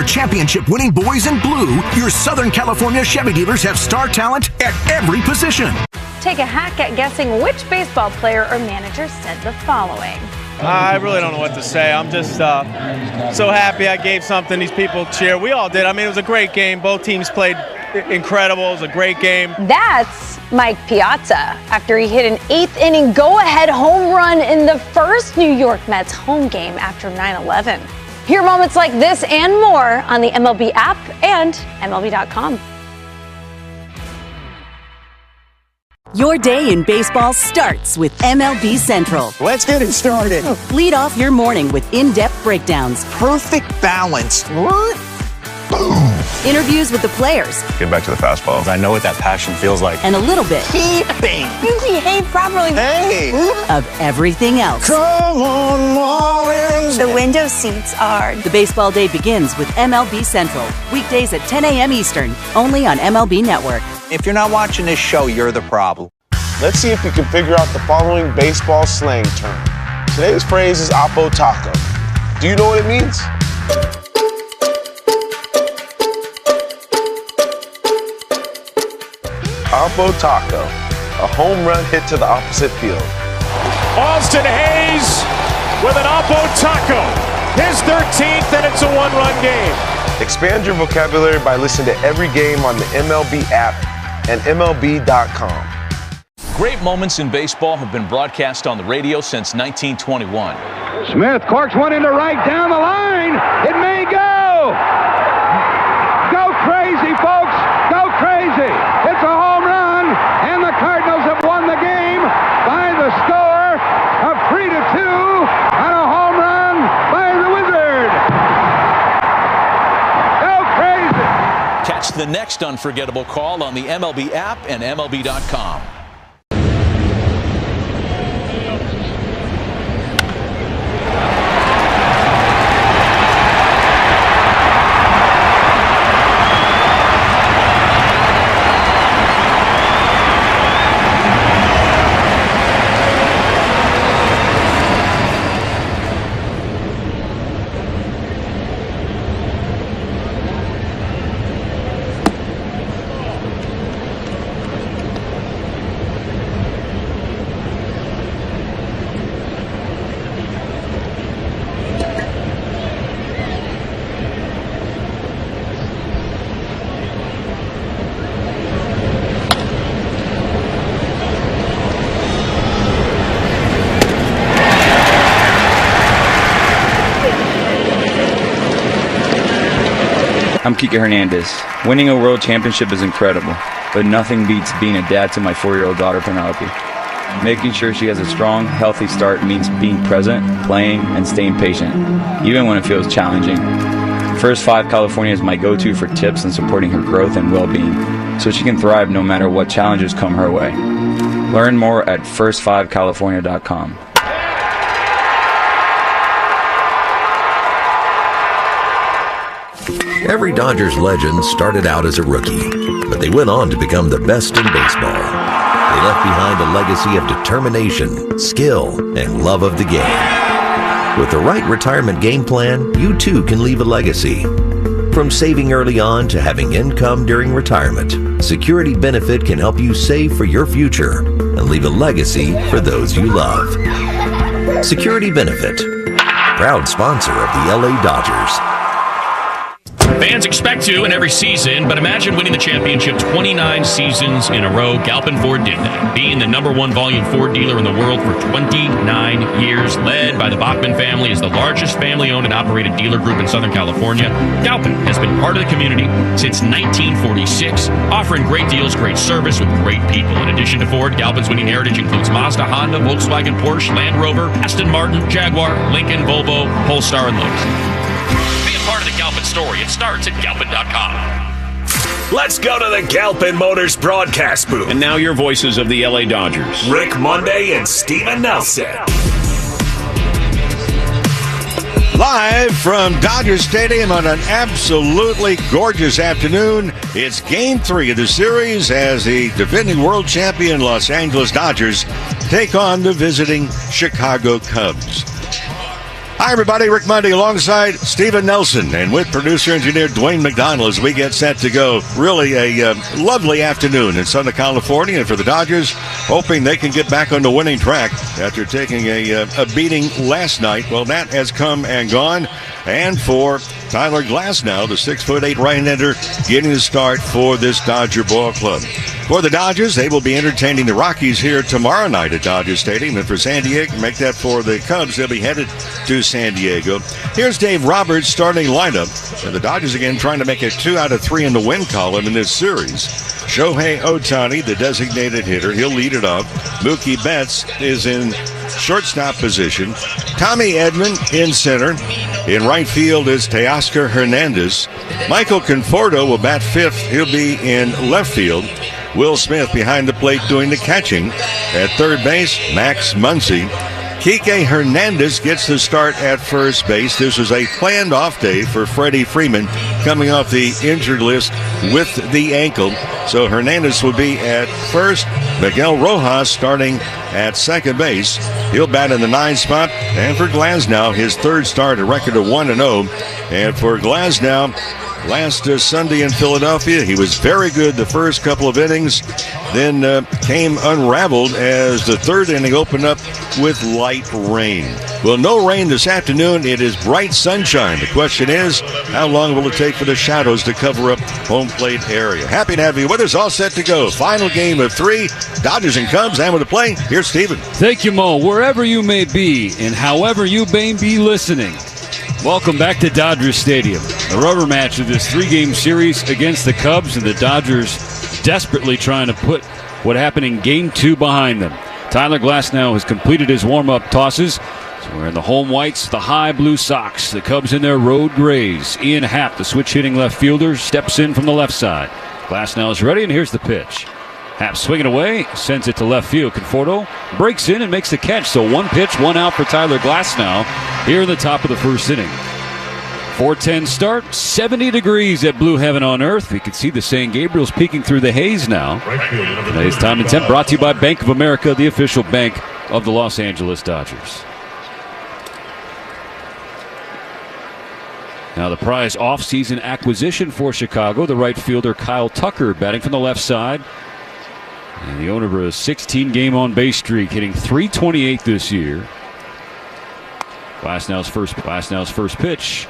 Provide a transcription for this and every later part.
championship-winning boys in blue, your Southern California Chevy dealers have star talent at every position. Take a hack at guessing which baseball player or manager said the following. I really don't know what to say. I'm just so happy I gave something these people cheer. We all did. I mean, it was a great game. Both teams played incredible. It was a great game. That's Mike Piazza after he hit an eighth-inning go-ahead home run in the first New York Mets home game after 9/11. Hear moments like this and more on the MLB app and MLB.com. Your day in baseball starts with MLB Central. Let's get it started. Lead off your morning with in-depth breakdowns. Perfect balance. Boom. Interviews with the players. Get back to the fastball. I know what that passion feels like. And a little bit. Keeping. You behave properly. Hey. Of everything else. Come on, Marlins. The window seats are. The baseball day begins with MLB Central. Weekdays at 10 a.m. Eastern. Only on MLB Network. If you're not watching this show, you're the problem. Let's see if you can figure out the following baseball slang term. Today's phrase is Oppo Taco. Do you know what it means? Oppo Taco, a home run hit to the opposite field. Austin Hayes with an Oppo Taco, his 13th, and it's a one-run game. Expand your vocabulary by listening to every game on the MLB app and MLB.com. Great moments in baseball have been broadcast on the radio since 1921. Smith corks one into right down the line. It may go. Go crazy, folks. Go crazy. It's a home run, and the Cardinals have won the game by the score of 3-2 on a home run by the Wizard. Go crazy. Catch the next unforgettable call on the MLB app and MLB.com. I'm Kike Hernandez. Winning a world championship is incredible, but nothing beats being a dad to my 4-year-old daughter, Penelope. Making sure she has a strong, healthy start means being present, playing, and staying patient, even when it feels challenging. First 5 California is my go-to for tips and supporting her growth and well-being, so she can thrive no matter what challenges come her way. Learn more at first5california.com. Every Dodgers legend started out as a rookie, but they went on to become the best in baseball. They left behind a legacy of determination, skill, and love of the game. With the right retirement game plan, you too can leave a legacy. From saving early on to having income during retirement, Security Benefit can help you save for your future and leave a legacy for those you love. Security Benefit, proud sponsor of the LA Dodgers. Fans expect to in every season, but imagine winning the championship 29 seasons in a row. Galpin Ford did that, being the #1 volume Ford dealer in the world for 29 years, led by the Bachman family as the largest family-owned and operated dealer group in Southern California. Galpin has been part of the community since 1946, offering great deals, great service with great people. In addition to Ford, Galpin's winning heritage includes Mazda, Honda, Volkswagen, Porsche, Land Rover, Aston Martin, Jaguar, Lincoln, Volvo, Polestar, and Lowe's. Part of the Galpin story. It starts at Galpin.com. Let's go to the Galpin Motors broadcast booth. And now your voices of the LA Dodgers. Rick Monday and Steven Nelson. Live from Dodger Stadium on an absolutely gorgeous afternoon. It's Game 3 of the series as the defending world champion Los Angeles Dodgers take on the visiting Chicago Cubs. Hi, everybody. Rick Mundy alongside Stephen Nelson and with producer-engineer Dwayne McDonald as we get set to go. Really a lovely afternoon in Southern California. And for the Dodgers, hoping they can get back on the winning track after taking a beating last night. Well, that has come and gone. And for Tyler Glasnow, the 6'8" right-hander, getting the start for this Dodger ball club. For the Dodgers, they will be entertaining the Rockies here tomorrow night at Dodger Stadium. And for San Diego, make that for the Cubs. They'll be headed to San Diego. Here's Dave Roberts' starting lineup. And the Dodgers again trying to make it 2 out of 3 in the win column in this series. Shohei Ohtani, the designated hitter, he'll lead it off. Mookie Betts is in shortstop position. Tommy Edman in center. In right field is Teoscar Hernandez. Michael Conforto will bat fifth. He'll be in left field. Will Smith behind the plate doing the catching. At third base, Max Muncy. Kike Hernandez gets the start at first base. This was a planned off day for Freddie Freeman coming off the injured list with the ankle. So Hernandez will be at first. Miguel Rojas starting at second base. He'll bat in the 9th spot. And for Glasnow, his third start, a record of 1-0. And for Glasnow, last Sunday in Philadelphia, he was very good the first couple of innings, then came unraveled as the third inning opened up with light rain. Well, no rain this afternoon. It is bright sunshine. The question is, how long will it take for the shadows to cover up home plate area? Happy to have you with us. All set to go. Final game of 3. Dodgers and Cubs. And with the play, here's Steven. Thank you, Mo. Wherever you may be and however you may be listening, welcome back to Dodger Stadium. The rubber match of this 3-game series against the Cubs, and the Dodgers desperately trying to put what happened in Game 2 behind them. Tyler Glasnow has completed his warm-up tosses. So we're in the home whites, the high blue socks. The Cubs in their road grays. Ian Happ, the switch-hitting left fielder, steps in from the left side. Glasnow is ready, and here's the pitch. Happ swinging away, sends it to left field. Conforto breaks in and makes the catch. So 1 pitch, 1 out for Tyler Glasnow here in the top of the first inning. 4:10 start, 70 degrees at Blue Heaven on Earth. We can see the San Gabriel's peeking through the haze now. Today's Time and Temp brought to you by Bank of America, the official bank of the Los Angeles Dodgers. Now the prize off-season acquisition for Chicago, the right fielder Kyle Tucker batting from the left side. And the owner of a 16-game on-base streak, hitting .328 this year. Glasnow's first pitch.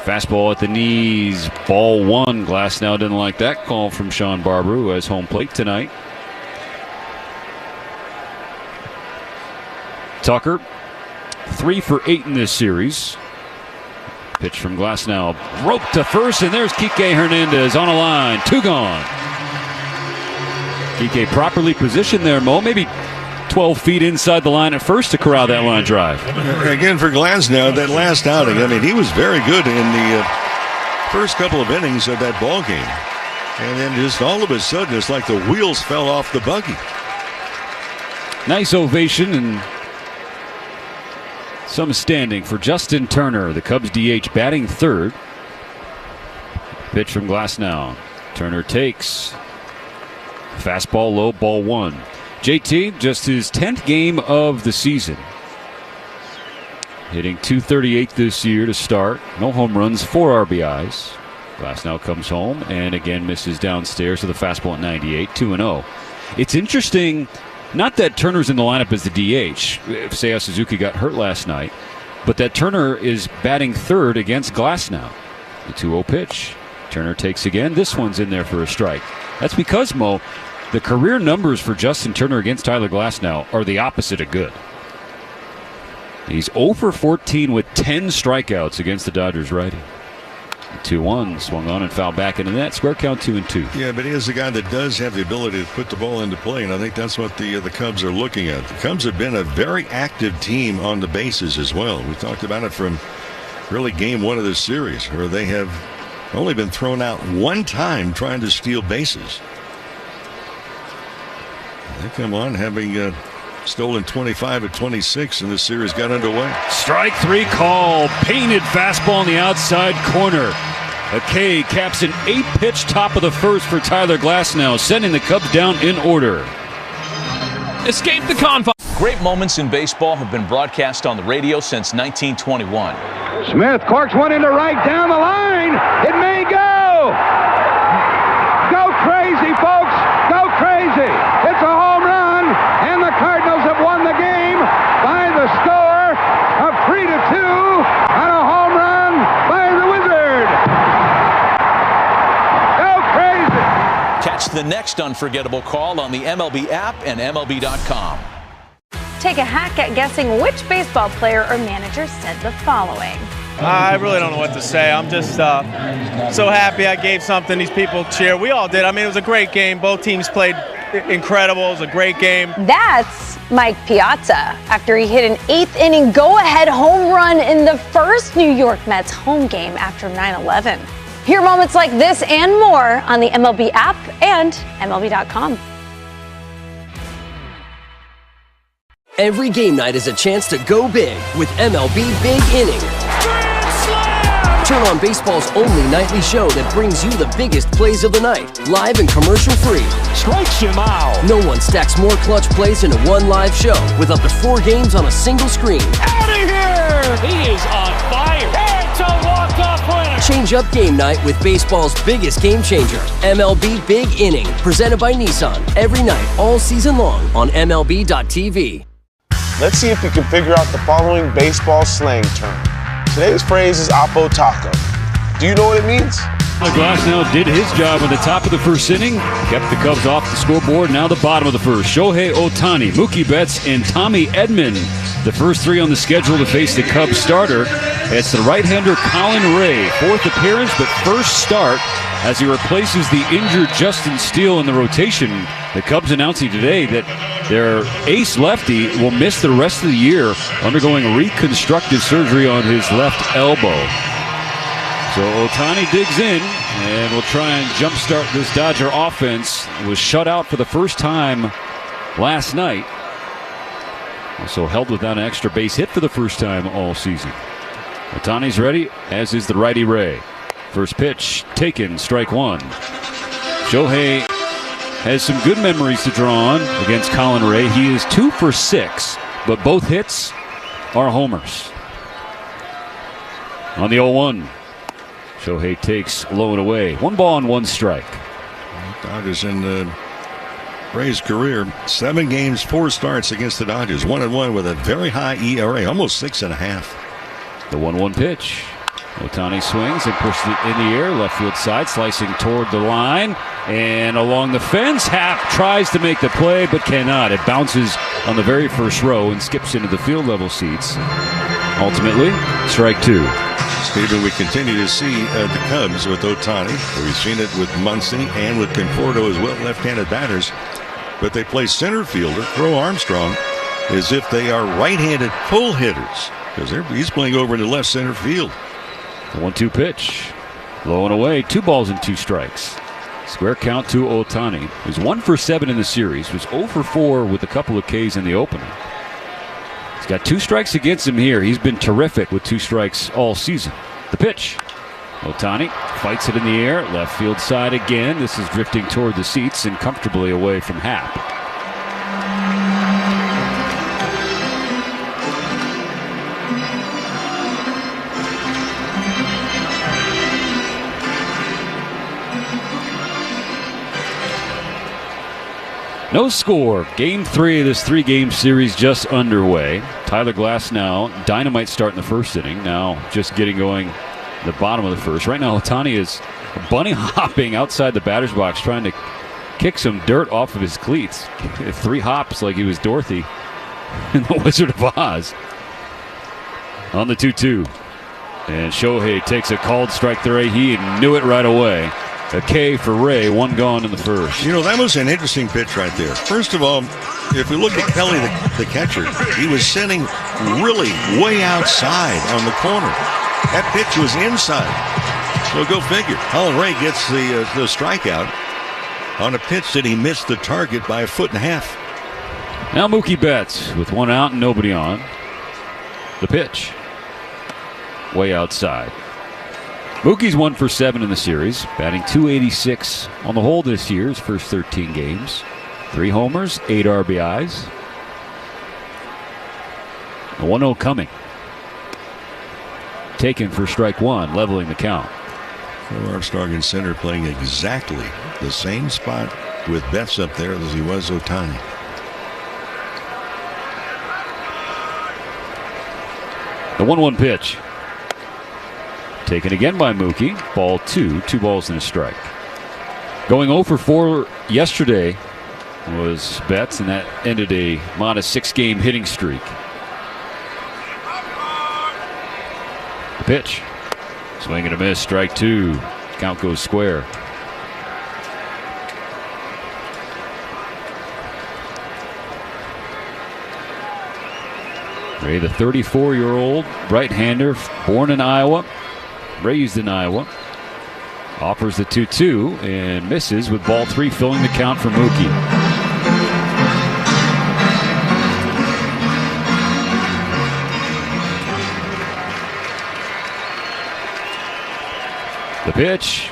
Fastball at the knees, ball 1. Glasnow didn't like that call from Sean Barber, who has home plate tonight. Tucker, 3 for 8 in this series. Pitch from Glasnow, rope to first, and there's Kike Hernandez on a line, 2 gone. Kike properly positioned there, Mo, maybe 12 feet inside the line at first to corral that line drive. Again, for Glasnow, that last outing, I mean, he was very good in the first couple of innings of that ball game. And then just all of a sudden, it's like the wheels fell off the buggy. Nice ovation and some standing for Justin Turner, the Cubs DH, batting third. Pitch from Glasnow. Turner takes. Fastball low, ball 1. JT, just his 10th game of the season. Hitting .238 this year to start. No home runs, 4 RBIs. Glasnow comes home and again misses downstairs with a fastball at 98, 2-0. It's interesting, not that Turner's in the lineup as the DH. Seiya Suzuki got hurt last night, but that Turner is batting third against Glasnow. The 2-0 pitch. Turner takes again. This one's in there for a strike. That's because, Mo, the career numbers for Justin Turner against Tyler Glasnow are the opposite of good. He's 0 for 14 with 10 strikeouts against the Dodgers righty. 2-1, swung on and fouled back into that. Square count 2-2. Yeah, but he is a guy that does have the ability to put the ball into play, and I think that's what the Cubs are looking at. The Cubs have been a very active team on the bases as well. We talked about it from really game 1 of this series, where they have only been thrown out 1 time trying to steal bases. They come on having stolen 25 of 26, and this series got underway. Strike 3 call. Painted fastball on the outside corner. A K caps an 8-pitch top of the first for Tyler Glasnow, sending the Cubs down in order. Escape the confines. Great moments in baseball have been broadcast on the radio since 1921. Smith corks one into right down the line. It may go. Go crazy, folks. Go crazy. It's a home run, and the Cardinals have won the game by the score of 3-2 on a home run by the Wizard. Go crazy. Catch the next unforgettable call on the MLB app and MLB.com. Take a hack at guessing which baseball player or manager said the following. I really don't know what to say. I'm just so happy I gave something these people cheer. We all did. I mean, it was a great game. Both teams played incredible. It was a great game. That's Mike Piazza after he hit an 8th inning go-ahead home run in the first New York Mets home game after 9/11. Hear moments like this and more on the MLB app and MLB.com. Every game night is a chance to go big with MLB Big Inning. Turn on baseball's only nightly show that brings you the biggest plays of the night, live and commercial-free. Strikes him out. No one stacks more clutch plays into one live show with up to 4 games on a single screen. Out of here! He is on fire. It's a walk-off winner. Change up game night with baseball's biggest game changer, MLB Big Inning, presented by Nissan. Every night, all season long on MLB.tv. Let's see if we can figure out the following baseball slang term. Today's phrase is Oppo Taco. Do you know what it means? Glasnow did his job at the top of the first inning, kept the Cubs off the scoreboard. Now the bottom of the first. Shohei Ohtani, Mookie Betts, and Tommy Edman, the first 3 on the schedule to face the Cubs starter. It's the right-hander Colin Ray, 4th appearance but first start as he replaces the injured Justin Steele in the rotation. The Cubs announcing today that their ace lefty will miss the rest of the year, undergoing reconstructive surgery on his left elbow. So Ohtani digs in and will try and jumpstart this Dodger offense. Was shut out for the first time last night. Also held without an extra base hit for the first time all season. Ohtani's ready, as is the righty Ray. First pitch taken, strike 1. Shohei has some good memories to draw on against Colin Ray. He is 2 for 6, but both hits are homers. On the 0-1, Shohei takes low and away. 1 ball and 1 strike. Dodgers in Ray's career, 7 games, 4 starts against the Dodgers. 1-1 with a very high ERA, almost 6.5. The 1-1 pitch. Ohtani swings and pushes it in the air, left field side, slicing toward the line and along the fence. Happ tries to make the play but cannot. It bounces on the very first row and skips into the field level seats. Ultimately, strike 2. Stephen, we continue to see the Cubs with Ohtani. We've seen it with Muncy and with Conforto as well, left-handed batters. But they play center fielder, Crow Armstrong, as if they are right-handed pull hitters, because he's playing over in the left center field. The 1-2 pitch. Low and away. 2 balls and 2 strikes. Square count to Ohtani. He's 1 for 7 in the series. Was 0 for 4 with a couple of Ks in the opener. He's got 2 strikes against him here. He's been terrific with 2 strikes all season. The pitch. Ohtani fights it in the air. Left field side again. This is drifting toward the seats and comfortably away from Happ. No score. Game 3 of this 3-game series just underway. Tyler Glasnow, dynamite start in the first inning. Now just getting going the bottom of the first. Right now, Ohtani is bunny hopping outside the batter's box, trying to kick some dirt off of his cleats. 3 hops like he was Dorothy in The Wizard of Oz. On the 2-2. And Shohei takes a called strike to Ray. He knew it right away. A K for Ray, 1 gone in the first. You know, that was an interesting pitch right there. First of all, if we look at Kelly, the catcher, he was sitting really way outside on the corner. That pitch was inside. So go figure. Colin Ray gets the strikeout on a pitch that he missed the target by 1.5 feet. Now Mookie Betts with 1 out and nobody on. The pitch. Way outside. Mookie's 1 for 7 in the series, batting .286 on the whole this year, his first 13 games. 3 homers, 8 RBIs. The 1-0 coming. Taken for strike one, leveling the count. Armstrong in center playing exactly the same spot with Betts up there as he was Ohtani. The 1-1 pitch. Taken again by Mookie. Ball 2 balls and a strike. Going 0 for 4 yesterday was Betts, and that ended a modest 6-game hitting streak. The pitch. Swing and a miss, strike 2. Count goes square. Ray, the 34-year-old right-hander, born in Iowa, raised in Iowa, offers the 2-2 and misses with ball 3 filling the count for Mookie. The pitch,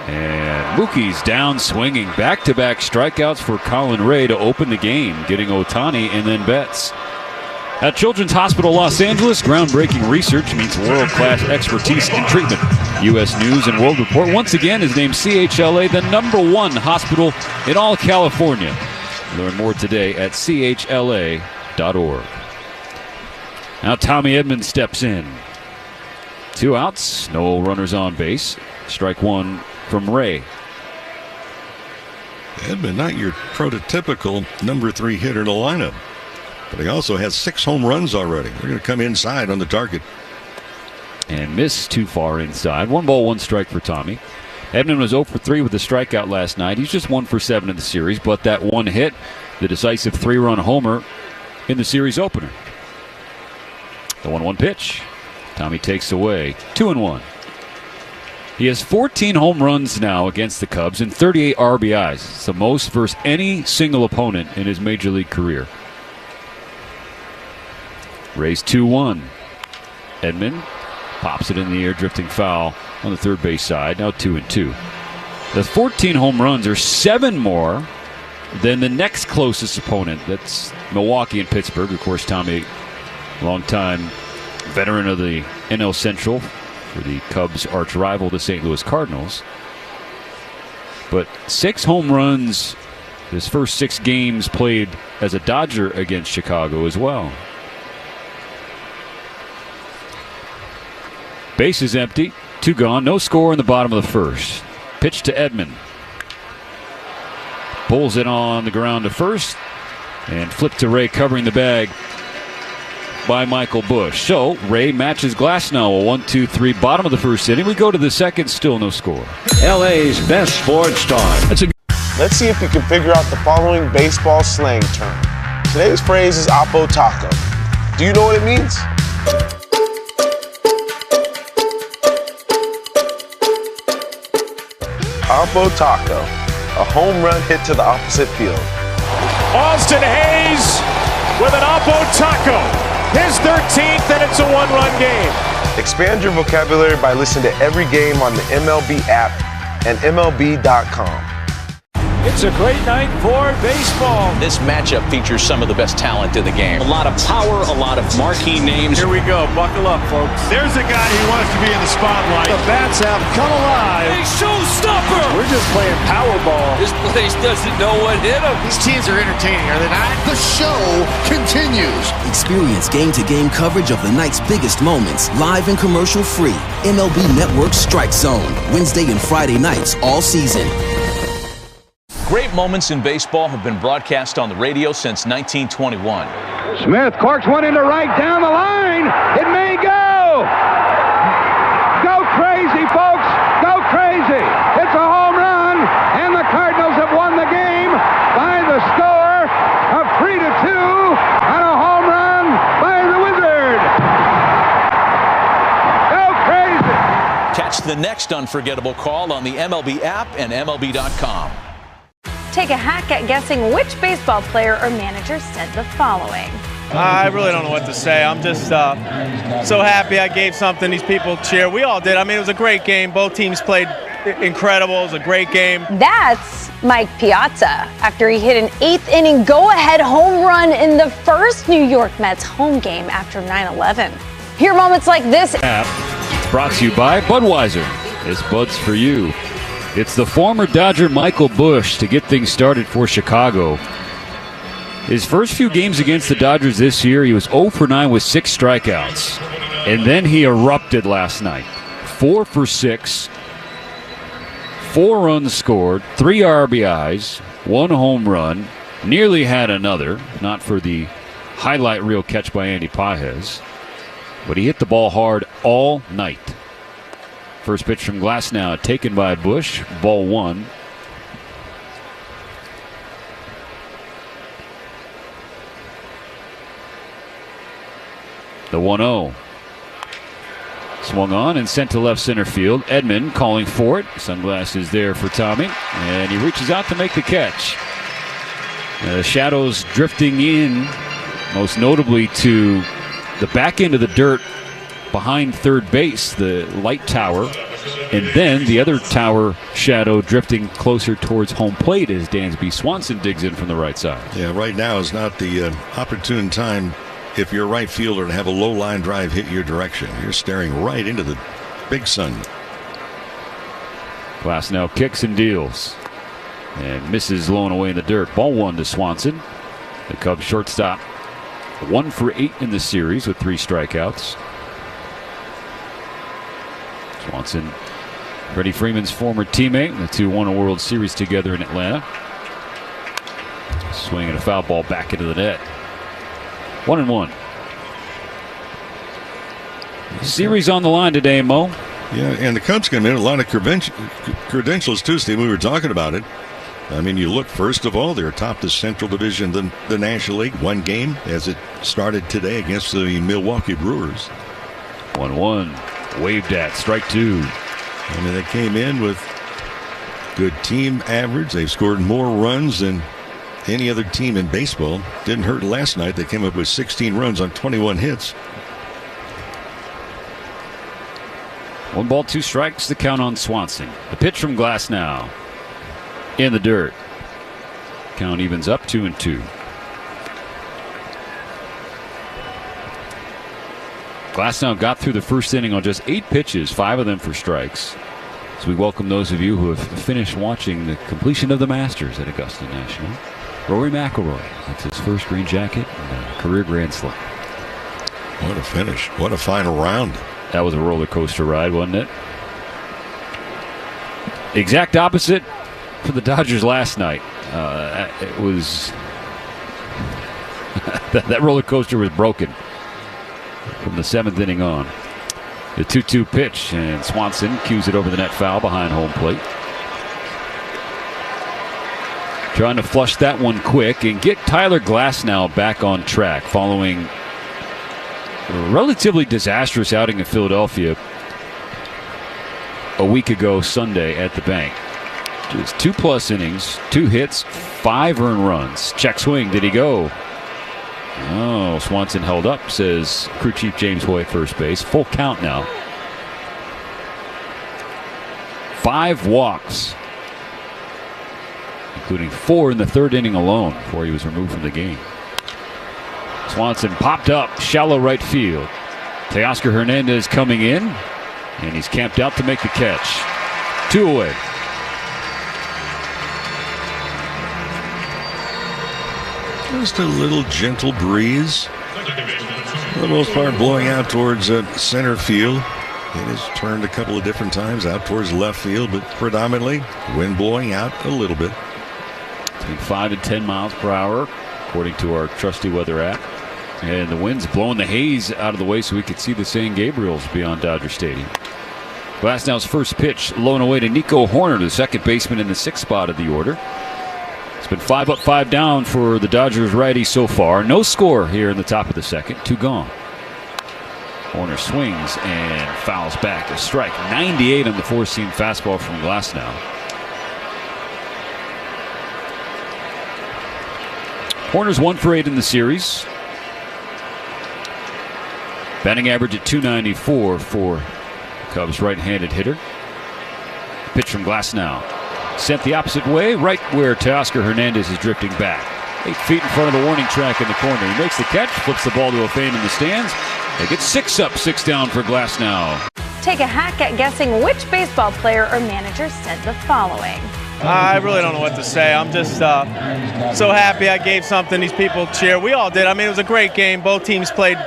and Mookie's down swinging. Back-to-back strikeouts for Colin Ray to open the game, getting Ohtani and then Betts. At Children's Hospital Los Angeles, groundbreaking research meets world-class expertise in treatment. U.S. News and World Report once again is named CHLA the #1 hospital in all California. Learn more today at chla.org. Now Tommy Edman steps in. 2 outs, no runners on base. Strike 1 from Ray. Edman, not your prototypical number 3 hitter in the lineup, but he also has 6 home runs already. They're going to come inside on the target. And missed too far inside. 1 ball, 1 strike for Tommy. Edman was 0 for 3 with a strikeout last night. He's just 1 for 7 in the series, but that one hit, the decisive 3-run homer in the series opener. The 1-1 pitch. Tommy takes away. 2-1. He has 14 home runs now against the Cubs and 38 RBIs. It's the most versus any single opponent in his major league career. Rays 2-1. Edman pops it in the air, drifting foul on the third base side. Now 2-2. The 14 home runs are 7 more than the next closest opponent. That's Milwaukee and Pittsburgh. Of course, Tommy, longtime veteran of the NL Central for the Cubs' arch rival, the St. Louis Cardinals. But 6 home runs his first 6 games played as a Dodger against Chicago as well. Base is empty, 2 gone, no score in the bottom of the first. Pitch to Edman. Pulls it on the ground to first and flip to Ray, covering the bag by Michael Busch. So Ray matches Glasnow, a 1-2-3 bottom of the first inning. We go to the second, still no score. LA's best sports star. Let's see if you can figure out the following baseball slang term. Today's phrase is Oppo Taco. Do you know what it means? Oppo Taco, a home run hit to the opposite field. Austin Hayes with an Oppo Taco. His 13th, and it's a 1-run game. Expand your vocabulary by listening to every game on the MLB app and MLB.com. It's a great night for baseball. This matchup features some of the best talent in the game. A lot of power, a lot of marquee names. Here we go. Buckle up, folks. There's a guy who wants to be in the spotlight. The bats have come alive. A showstopper. We're just playing Powerball. This place doesn't know what hit him. These teams are entertaining, are they not? The show continues. Experience game-to-game coverage of the night's biggest moments, live and commercial-free. MLB Network Strike Zone, Wednesday and Friday nights all season. Great moments in baseball have been broadcast on the radio since 1921. Smith corks one into right down the line. It may go. Go crazy, folks. Go crazy. It's a home run, and the Cardinals have won the game by the score of 3-2 on a home run by the Wizard. Go crazy. Catch the next unforgettable call on the MLB app and MLB.com. Take a hack at guessing which baseball player or manager said the following. I really don't know what to say. I'm just so happy I gave something these people cheer. We all did. I mean, it was a great game. Both teams played incredible. It was a great game. That's Mike Piazza after he hit an 8th inning go-ahead home run in the first New York Mets home game after 9/11. Hear moments like this. Brought to you by Budweiser. It's Bud's for you. It's the former Dodger Michael Busch to get things started for Chicago. His first few games against the Dodgers this year, he was 0 for 9 with 6 strikeouts. And then he erupted last night. 4 for 6, 4 runs scored, 3 RBIs, 1 home run, nearly had another, not for the highlight reel catch by Andy Pages. But he hit the ball hard all night. First pitch from Glasnow taken by Busch, ball 1. The 1-0. Swung on and sent to left center field. Edman calling for it. Sunglasses there for Tommy. And he reaches out to make the catch. The shadows drifting in, most notably to the back end of the dirt behind third base, the light tower. And then the other tower shadow drifting closer towards home plate as Dansby Swanson digs in from the right side. Yeah, right now is not the opportune time if you're a right fielder to have a low line drive hit your direction. You're staring right into the big sun. Glasnow kicks and deals and misses, low and away in the dirt. Ball 1 to Swanson. The Cubs shortstop 1 for 8 in the series with 3 strikeouts. Swanson, Freddie Freeman's former teammate. The two won a World Series together in Atlanta. Swinging a foul ball back into the net. 1-1. Series on the line today, Mo. Yeah, and the Cubs come in a lot of credentials too, Steve. We were talking about it. I mean, you look, first of all, they're atop the Central Division, the National League. 1 game as it started today against the Milwaukee Brewers. 1-1. Waved at, strike 2. I mean, they came in with good team average. They've scored more runs than any other team in baseball. Didn't hurt last night. They came up with 16 runs on 21 hits. 1 ball, 2 strikes, the count on Swanson. The pitch from Glasnow in the dirt. Count evens up 2-2. Glasnow got through the first inning on just 8 pitches, 5 of them for strikes. So we welcome those of you who have finished watching the completion of the Masters at Augusta National. Rory McIlroy, that's his first green jacket and a career Grand Slam. What a finish. What a final round. That was a roller coaster ride, wasn't it? Exact opposite for the Dodgers last night. It was that roller coaster was broken from the 7th inning on. The 2-2 pitch, and Swanson cues it over the net foul behind home plate. Trying to flush that one quick and get Tyler Glasnow back on track following a relatively disastrous outing in Philadelphia a week ago Sunday at the bank. Just 2+ innings, 2 hits, 5 earned runs. Check swing, did he go? Oh, Swanson held up, says crew chief James Hoy, first base. Full count now. 5 walks, including 4 in the 3rd inning alone before he was removed from the game. Swanson popped up, shallow right field. Teoscar Hernandez coming in, and he's camped out to make the catch. 2 away. Just a little gentle breeze. For the most part, blowing out towards center field. It has turned a couple of different times out towards left field, but predominantly wind blowing out a little bit. Between 5 and 10 miles per hour, according to our trusty weather app. And the wind's blowing the haze out of the way so we could see the San Gabriels beyond Dodger Stadium. Glasnow's first pitch, low and away to Nico Horner, the second baseman in the 6th spot of the order. It's been 5 up, 5 down for the Dodgers righty so far. No score here in the top of the 2nd. 2 gone. Horner swings and fouls back a strike. 98 on the 4-seam fastball from Glasnow. Horner's 1 for 8 in the series. Batting average at .294 for Cubs right-handed hitter. Pitch from Glasnow. Sent the opposite way, right where Teoscar Hernandez is drifting back. 8 feet in front of the warning track in the corner. He makes the catch, flips the ball to a fan in the stands. They get 6 up, 6 down for Glasnow. Take a hack at guessing which baseball player or manager said the following. I really don't know what to say. I'm just so happy I gave something these people cheer. We all did. I mean, it was a great game. Both teams played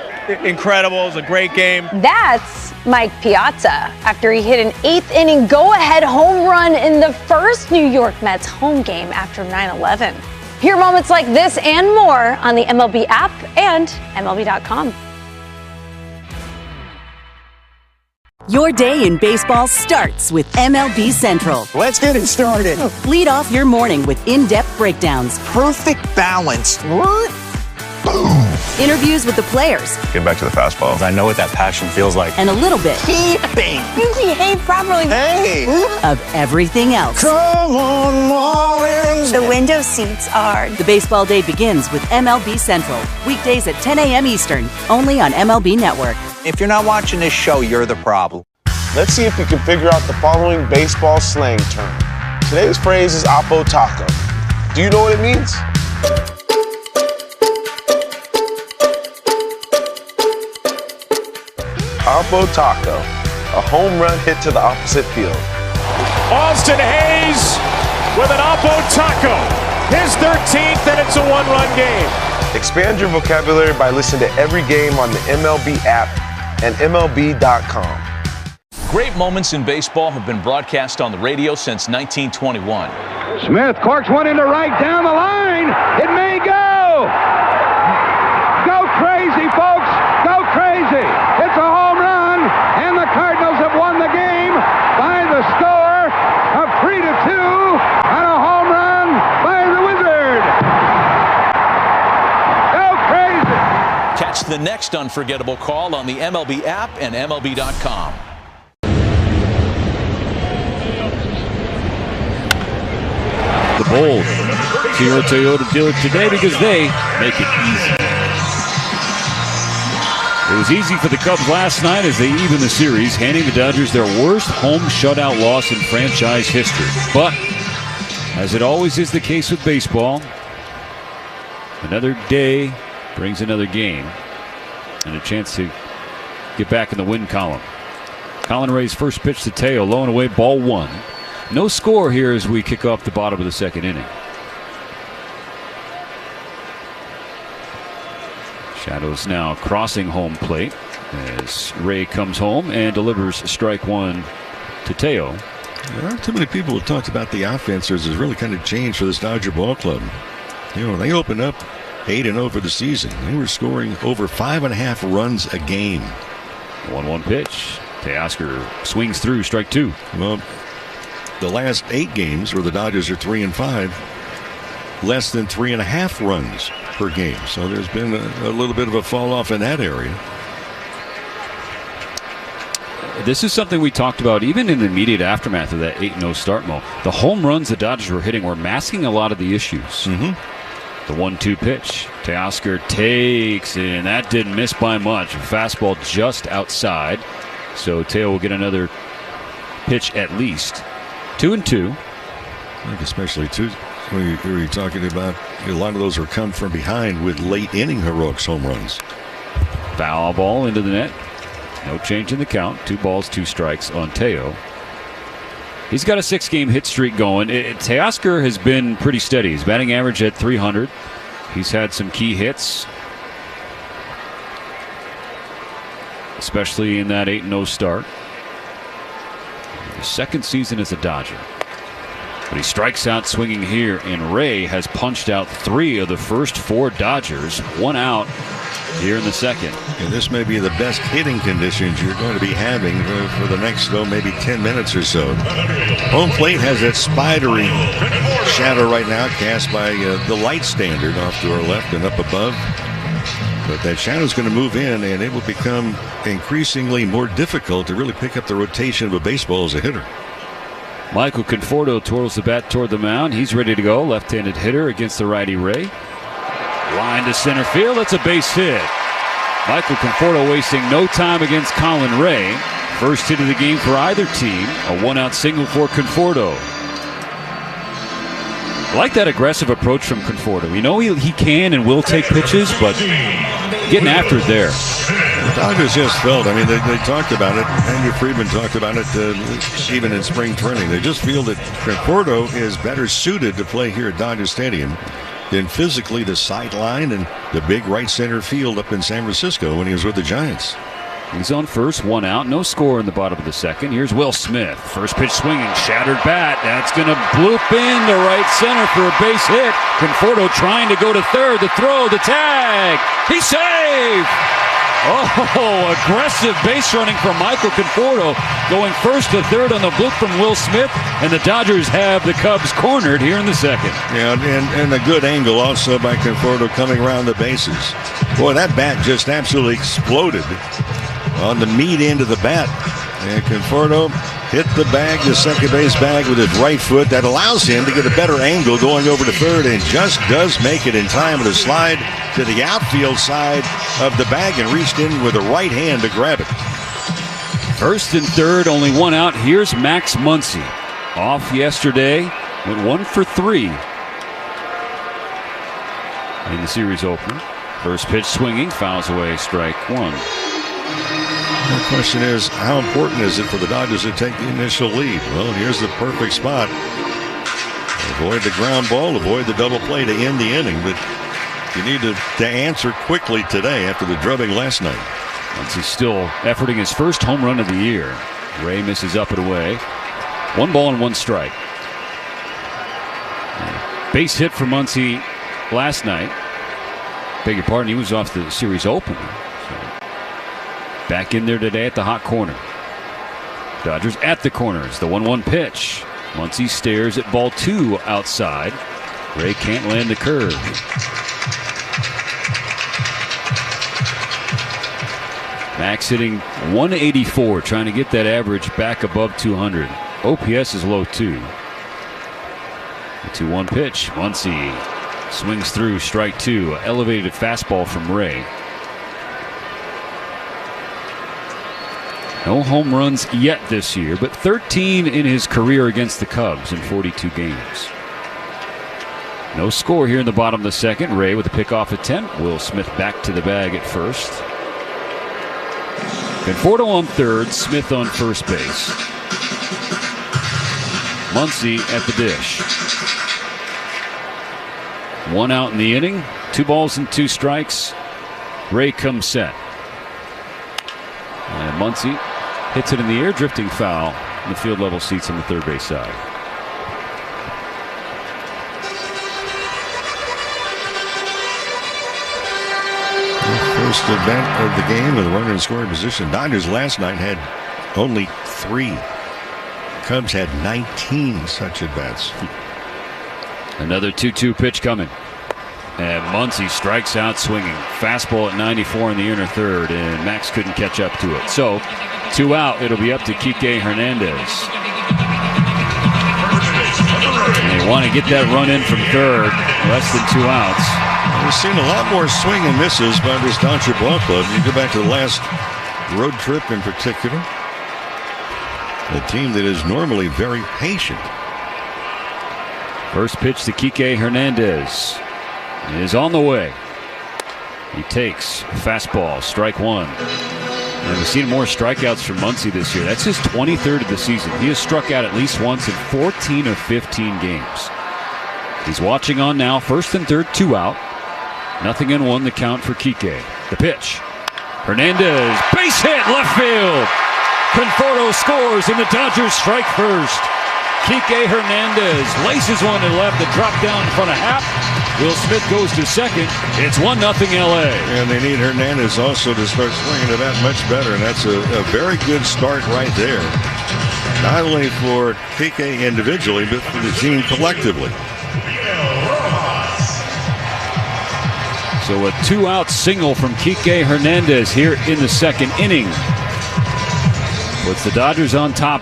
incredible. It was a great game. That's Mike Piazza after he hit an 8th inning go-ahead home run in the first New York Mets home game after 9/11. Hear moments like this and more on the MLB app and MLB.com. Your day in baseball starts with MLB Central. Let's get it started. Lead off your morning with in-depth breakdowns, Perfect balance. Boom. interviews with the players, Get back to the fastball. I know what that passion feels like. and a little bit Keeping. You behave properly. Hey. of everything else. Come on, Marlins. The window seats are. The baseball day begins with MLB Central. Weekdays at 10 a.m. Eastern, only on MLB Network. If you're not watching this show, you're the problem. Let's see if you can figure out the following baseball slang term. Today's phrase is Oppo Taco. Do you know what it means? Oppo Taco, a home run hit to the opposite field. Austin Hayes with an Oppo Taco. His 13th, and it's a one-run game. Expand your vocabulary by listening to every game on the MLB app and MLB.com. Great moments in baseball have been broadcast on the radio since 1921. Smith corks one into right down the line. It may go. Go crazy, folks. Go crazy. It's a home run, and the Cardinals have won the game by the score of 3-2 on a home run by the Wizard. Go crazy. Catch the next unforgettable call on the MLB app and MLB.com. The bold to your Toyota dealer today because they make it easy. It was easy for the Cubs last night as they even the series, handing the Dodgers their worst home shutout loss in franchise history. But, as it always is the case with baseball, another day brings another game and a chance to get back in the win column. Colin Ray's first pitch to Teo, low and away, ball 1. No score here as we kick off the bottom of the second inning. Shadows now crossing home plate as Ray comes home and delivers strike 1 to Teo. There aren't too many people who talked about the offenses has really kind of changed for this Dodger ball club. You know, they opened up 8-0 for the season. They were scoring over 5.5 runs a game. 1-1 pitch. Teoscar swings through, strike 2. Well, the last 8 games where the Dodgers are 3-5, less than 3.5 runs per game. So there's been a little bit of a fall off in that area. This is something we talked about even in the immediate aftermath of that 8-0 start, Mo. The home runs the Dodgers were hitting were masking a lot of the issues. The 1-2 pitch. Teoscar takes, and that didn't miss by much. A fastball just outside. So Teo will get another pitch at least. 2-2. I think especially too, when you're talking about a lot of those are come from behind with late inning heroics home runs. Foul ball into the net. No change in the count. 2 balls, 2 strikes on Teo. He's got a 6-game hit streak going. Teoscar has been pretty steady. His batting average at .300. He's had some key hits, especially in that 8-0 start. His second season as a Dodger. But he strikes out swinging here, and Ray has punched out 3 of the first 4 Dodgers. 1 out here in the second. And this may be the best hitting conditions you're going to be having for the next, maybe 10 minutes or so. Home plate has that spidery shadow right now cast by the light standard off to our left and up above. But that shadow is going to move in, and it will become increasingly more difficult to really pick up the rotation of a baseball as a hitter. Michael Conforto twirls the bat toward the mound. He's ready to go. Left-handed hitter against the righty Ray. Line to center field. That's a base hit. Michael Conforto wasting no time against Colin Ray. First hit of the game for either team. A one-out single for Conforto. I like that aggressive approach from Conforto. You know he can and will take pitches, but getting after it there. The Dodgers just felt, I mean, they talked about it. Andrew Friedman talked about it even in spring training. They just feel that Conforto is better suited to play here at Dodger Stadium than physically the sideline and the big right center field up in San Francisco when he was with the Giants. He's on first, one out, no score in the bottom of the second. Here's Will Smith. First pitch swinging, shattered bat. That's going to bloop in to right center for a base hit. Conforto trying to go to third. The throw, the tag. He's safe! Oh, aggressive base running from Michael Conforto, going first to third on the bloop from Will Smith, and the Dodgers have the Cubs cornered here in the second. Yeah, and a good angle also by Conforto coming around the bases. Boy, that bat just absolutely exploded on the meat end of the bat. And Conforto hit the bag, the second base bag, with his right foot. That allows him to get a better angle going over to third, and just does make it in time with a slide to the outfield side of the bag and reached in with the right hand to grab it. First and third, only one out. Here's Max Muncy. Off yesterday, went 1 for 3 in the series opener. First pitch swinging, fouls away, strike one. The question is, how important is it for the Dodgers to take the initial lead? Well, here's the perfect spot. Avoid the ground ball, avoid the double play to end the inning, but you need to answer quickly today after the drubbing last night. Muncy still efforting his first home run of the year. Ray misses up and away. 1 ball and 1 strike. Base hit for Muncy last night. Beg your pardon, he was off the series opener. Back in there today at the hot corner. Dodgers at the corners. The 1-1 pitch. Muncy stares at ball 2 outside. Ray can't land the curve. Max hitting 184, trying to get that average back above 200. OPS is low too. The 2-1 pitch. Muncy swings through, strike 2. Elevated fastball from Ray. No home runs yet this year, but 13 in his career against the Cubs in 42 games. No score here in the bottom of the second. Ray with a pickoff attempt. Will Smith back to the bag at first. Conforto on third, Smith on first base. Muncy at the dish. 1 out in the inning, 2 balls and 2 strikes. Ray comes set. And Muncy hits it in the air, drifting foul in the field level seats on the third base side. The first event of the game with a runner in scoring position. Dodgers last night had only 3. Cubs had 19 such at bats. Another 2-2 pitch coming. And Muncy strikes out swinging. Fastball at 94 in the inner third, and Max couldn't catch up to it. So, 2 out. It'll be up to Kike Hernandez. And they want to get that run in from third. Less than 2 outs. We've seen a lot more swing and misses by this Dodger ball club. You go back to the last road trip in particular. A team that is normally very patient. First pitch to Kike Hernandez is on the way. He takes fastball, strike 1. And we've seen more strikeouts from Muncy this year. That's his 23rd of the season. He has struck out at least once in 14 of 15 games. He's watching on now. First and third, 2 out. 0-1 the count for Kike. The pitch. Hernandez, base hit, left field. Conforto scores and the Dodgers strike first. Kike Hernandez laces one to left, the drop down in front of Happ. Will Smith goes to second. It's 1-0 LA. And they need Hernandez also to start swinging the bat much better, and that's a very good start right there. Not only for Kike individually, but for the team collectively. So a 2-out single from Kike Hernandez here in the second inning. Puts the Dodgers on top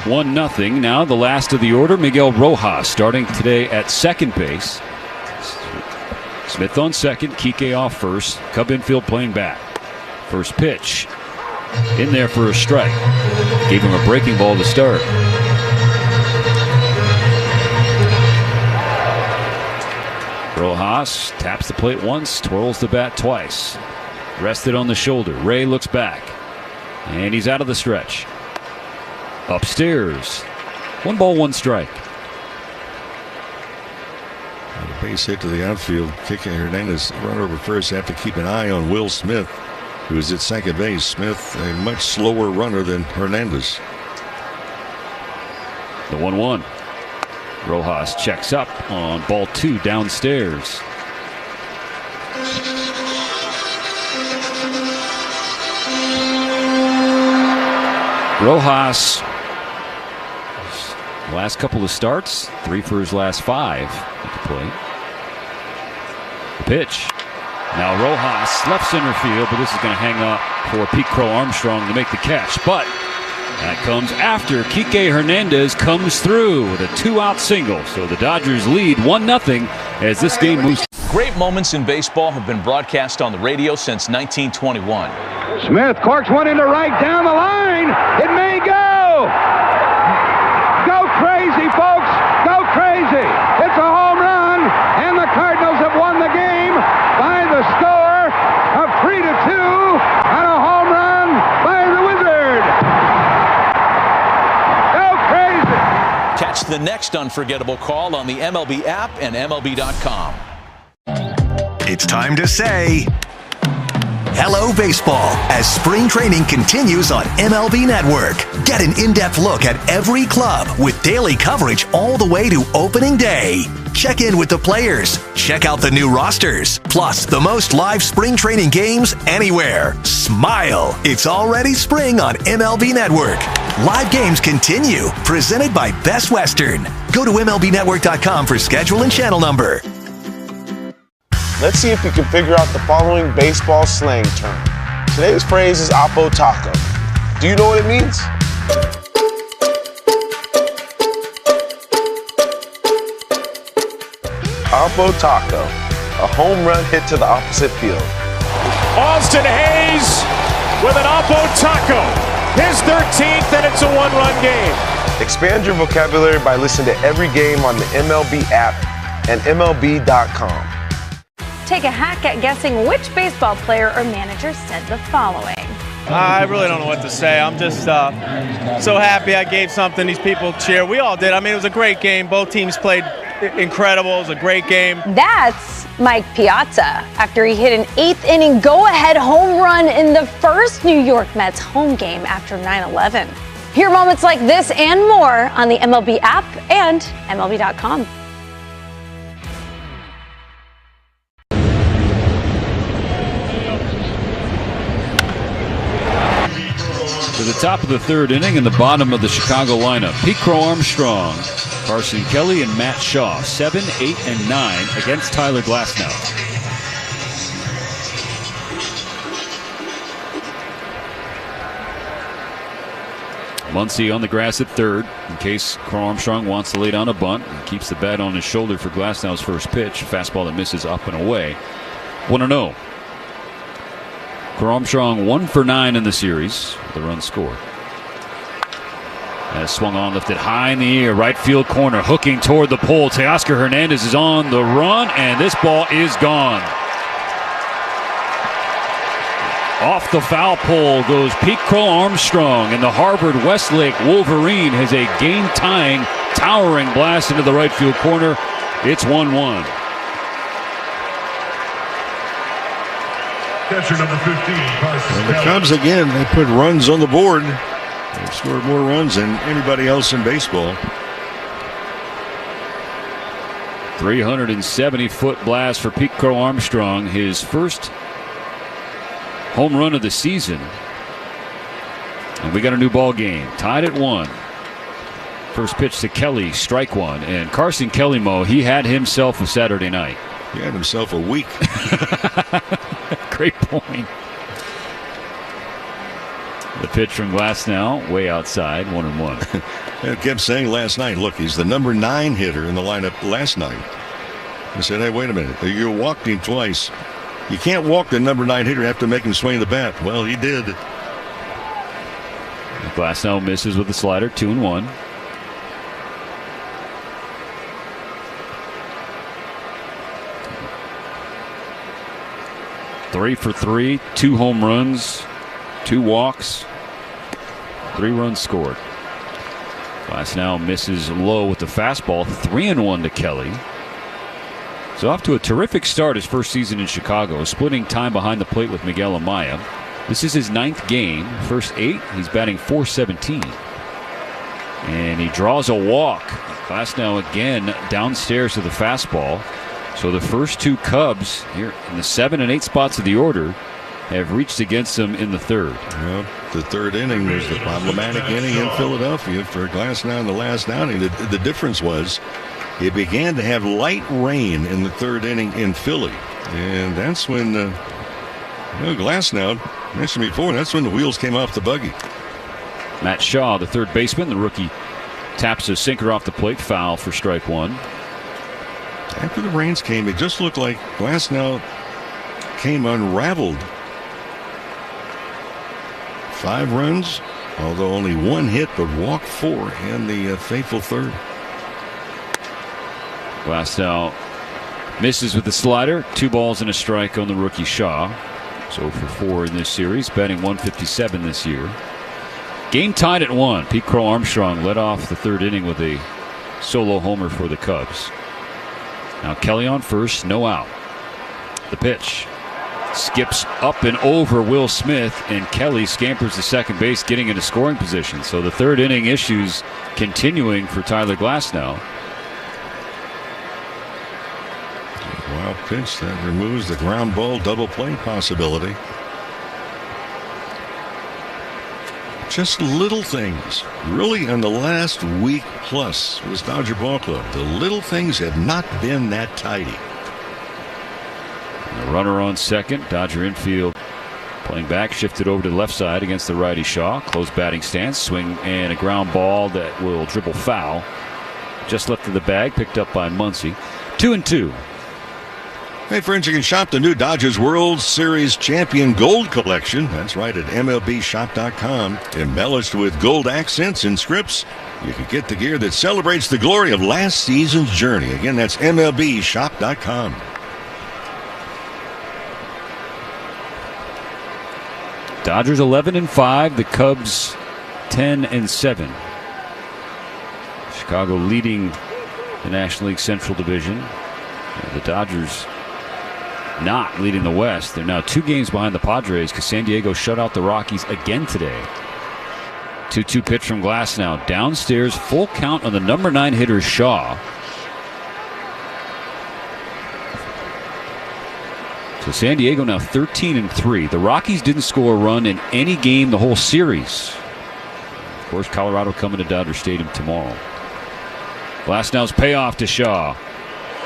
1-0. Now the last of the order, Miguel Rojas starting today at second base. Smith on second, Kike off first. Cub infield playing back. First pitch in there for a strike. Gave him a breaking ball to start. Rojas taps the plate once, twirls the bat twice. Rested on the shoulder. Ray looks back. And he's out of the stretch. Upstairs. 1 ball, 1 strike. A base hit to the outfield. Kike Hernandez run over first. Have to keep an eye on Will Smith, who is at second base. Smith, a much slower runner than Hernandez. The 1-1. Rojas checks up on ball 2 downstairs. Rojas, last couple of starts, 3 for his last 5 at the plate. The pitch. Now Rojas, left center field, but this is going to hang up for Pete Crow Armstrong to make the catch. But that comes after Kike Hernandez comes through with a 2-out single. So the Dodgers lead 1-0 as this game moves. Great moments in baseball have been broadcast on the radio since 1921. Smith corks one into right down the line. It may go. Go crazy, folks. Go crazy. It's a home run, and the Cardinals have won the game by the score of 3-2 on a home run by the Wizard. Go crazy. Catch the next unforgettable call on the MLB app and MLB.com. It's time to say hello, baseball, as spring training continues on MLB Network. Get an in-depth look at every club with daily coverage all the way to opening day. Check in with the players, check out the new rosters, plus the most live spring training games anywhere. Smile, it's already spring on MLB Network. Live games continue, presented by Best Western. Go to MLBNetwork.com for schedule and channel number. Let's see if you can figure out the following baseball slang term. Today's phrase is Oppo Taco. Do you know what it means? Oppo Taco, a home run hit to the opposite field. Austin Hayes with an Oppo Taco. His 13th, and it's a 1-run game. Expand your vocabulary by listening to every game on the MLB app and MLB.com. Take a hack at guessing which baseball player or manager said the following. I really don't know what to say. I'm just so happy I gave something these people cheer. We all did. I mean, it was a great game. Both teams played incredible. It was a great game. That's Mike Piazza after he hit an 8th inning go-ahead home run in the first New York Mets home game after 9/11. Hear moments like this and more on the MLB app and MLB.com. To the top of the 3rd inning and the bottom of the Chicago lineup. Pete Crow Armstrong, Carson Kelly, and Matt Shaw. 7, 8, and 9 against Tyler Glasnow. Muncy on the grass at 3rd in case Crow Armstrong wants to lay down a bunt. He keeps the bat on his shoulder for Glasnow's first pitch. Fastball that misses up and away. 1-0. Armstrong 1 for 9 in the series with a run scored. As swung on, lifted high in the air, right field corner, hooking toward the pole. Teoscar Hernandez is on the run, and this ball is gone. Off the foul pole goes Pete Crow Armstrong, and the Harvard Westlake Wolverine has a game-tying, towering blast into the right field corner. It's 1-1. Catcher number 15, and the Cubs again, they put runs on the board. They've scored more runs than anybody else in baseball. 370-foot blast for Pete Crow Armstrong, his first home run of the season. And we got a new ball game, tied at 1. First pitch to Kelly, strike 1. And Carson Kelly, he had himself a Saturday night. He had himself a week. Great point. The pitch from Glasnow, way outside, 1-1. I kept saying last night, look, he's the number 9 hitter in the lineup last night. I said, hey, wait a minute. You walked him twice. You can't walk the number 9 hitter. You have to make him swing the bat. Well, he did. Glasnow misses with the slider, 2-1. Three for 3, 2 home runs, 2 walks, 3 runs scored. Glasnow misses low with the fastball, 3-1 to Kelly. So off to a terrific start his first season in Chicago, splitting time behind the plate with Miguel Amaya. This is his 9th game. First 8, he's batting .417. And he draws a walk. Glasnow again downstairs to the fastball. So the first 2 Cubs here in the 7 and 8 spots of the order have reached against them in the 3rd. Well, the 3rd inning was the problematic inning in Philadelphia for Glasnow in the last outing. The difference was it began to have light rain in the 3rd inning in Philly. And that's when Glasnow, mentioned before, that's when the wheels came off the buggy. Matt Shaw, the 3rd baseman, the rookie, taps a sinker off the plate, foul for strike 1. After the rains came, it just looked like Glasnow came unraveled. 5 runs, although only 1 hit, but walked 4 in the fateful 3rd. Glasnow misses with the slider. 2 balls and a strike on the rookie Shaw. So for 4 in this series, batting .157 this year. Game tied at 1. Pete Crow Armstrong led off the 3rd inning with a solo homer for the Cubs. Now Kelly on first, no out. The pitch skips up and over Will Smith, and Kelly scampers to second base, getting into scoring position. So the 3rd inning issues continuing for Tyler Glasnow. Wild pitch that removes the ground ball double play possibility. Just little things, really, in the last week plus with Dodger Ball Club. The little things have not been that tidy. A runner on second. Dodger infield playing back, shifted over to the left side against the righty Shaw. Close batting stance, swing and a ground ball that will dribble foul. Just left of the bag, picked up by Muncy. 2-2. Hey, friends, you can shop the new Dodgers World Series Champion Gold Collection. That's right, at MLBshop.com. Embellished with gold accents and scripts, you can get the gear that celebrates the glory of last season's journey. Again, that's MLBshop.com. Dodgers 11-5, the Cubs 10-7. Chicago leading the National League Central Division. The Dodgers not leading the West. They're now 2 games behind the Padres because San Diego shut out the Rockies again today. 2-2 pitch from Glasnow. Downstairs, full count on the number 9 hitter Shaw. So San Diego now 13-3. The Rockies didn't score a run in any game the whole series. Of course, Colorado coming to Dodger Stadium tomorrow. Glasnow's payoff to Shaw.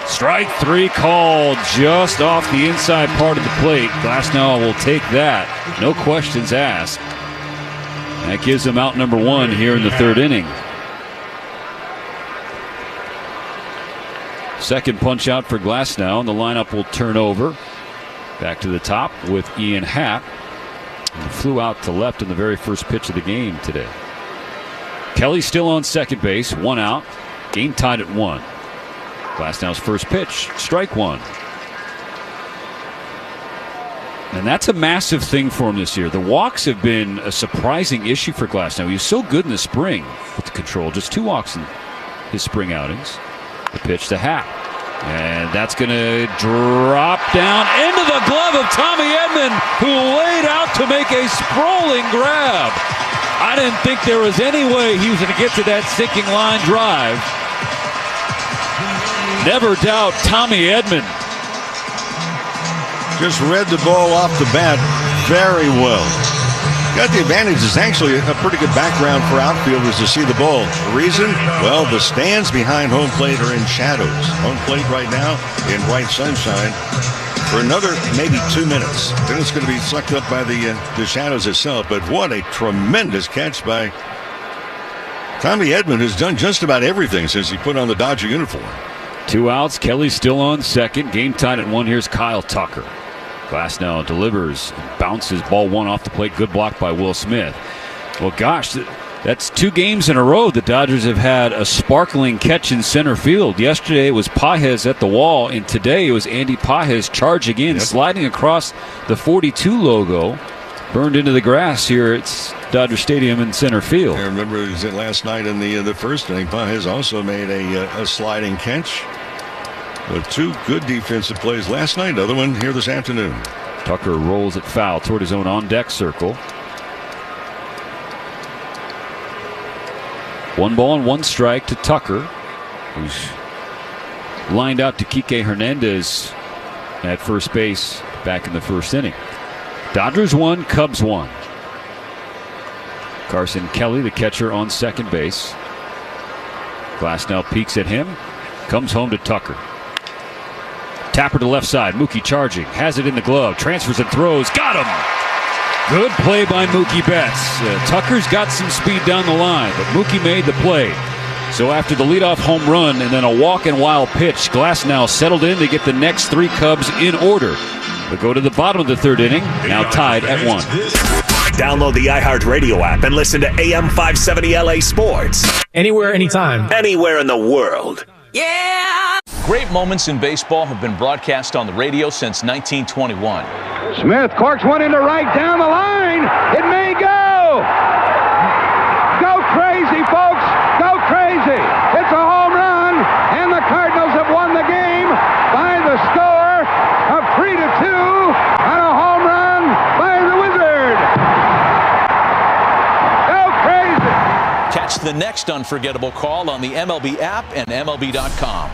Strike 3 called just off the inside part of the plate. Glasnow will take that. No questions asked. That gives him out number 1 here in the 3rd inning. Second punch out for Glasnow, and the lineup will turn over. Back to the top with Ian Happ. He flew out to left in the very first pitch of the game today. Kelly still on second base, 1 out. Game tied at 1. Glasnow's first pitch, strike 1. And that's a massive thing for him this year. The walks have been a surprising issue for Glasnow. He was so good in the spring with the control. Just 2 walks in his spring outings. The pitch to Happ. And that's going to drop down into the glove of Tommy Edman, who laid out to make a sprawling grab. I didn't think there was any way he was going to get to that sinking line drive. Never doubt Tommy Edman. Just read the ball off the bat very well. Got the advantage. It's actually a pretty good background for outfielders to see the ball. The reason? Well, the stands behind home plate are in shadows. Home plate right now in bright sunshine for another maybe 2 minutes. Then it's going to be sucked up by the shadows itself. But what a tremendous catch by Tommy Edman, who's done just about everything since he put on the Dodger uniform. 2 outs. Kelly's still on second. Game tied at 1. Here's Kyle Tucker. Glasnow delivers, bounces, ball one off the plate. Good block by Will Smith. Well, gosh, that's 2 games in a row the Dodgers have had a sparkling catch in center field. Yesterday it was Pages at the wall, and today it was Andy Pages charging in, sliding across the 42 logo, burned into the grass here at Dodger Stadium in center field. I remember it was last night in the first inning. Pages also made a sliding catch. But 2 good defensive plays last night. Another one here this afternoon. Tucker rolls it foul toward his own on-deck circle. 1 ball and 1 strike to Tucker, who's lined out to Kike Hernandez at first base back in the first inning. Dodgers 1, Cubs 1. Carson Kelly, the catcher, on second base. Glasnow peeks at him, comes home to Tucker. Tapper to left side. Mookie charging. Has it in the glove. Transfers and throws. Got him! Good play by Mookie Betts. Tucker's got some speed down the line, but Mookie made the play. So after the leadoff home run and then a walk and wild pitch, Glasnow settled in to get the next 3 Cubs in order. But go to the bottom of the 3rd inning, now tied at 1. Download the iHeartRadio app and listen to AM 570 LA Sports. Anywhere, anytime. Anywhere in the world. Yeah! Great moments in baseball have been broadcast on the radio since 1921. Smith corks one into right down the line. It may go. Go crazy, folks. Go crazy. It's a home run, and the Cardinals have won the game by the score of 3-2 on a home run by the Wizard. Go crazy. Catch the next unforgettable call on the MLB app and MLB.com.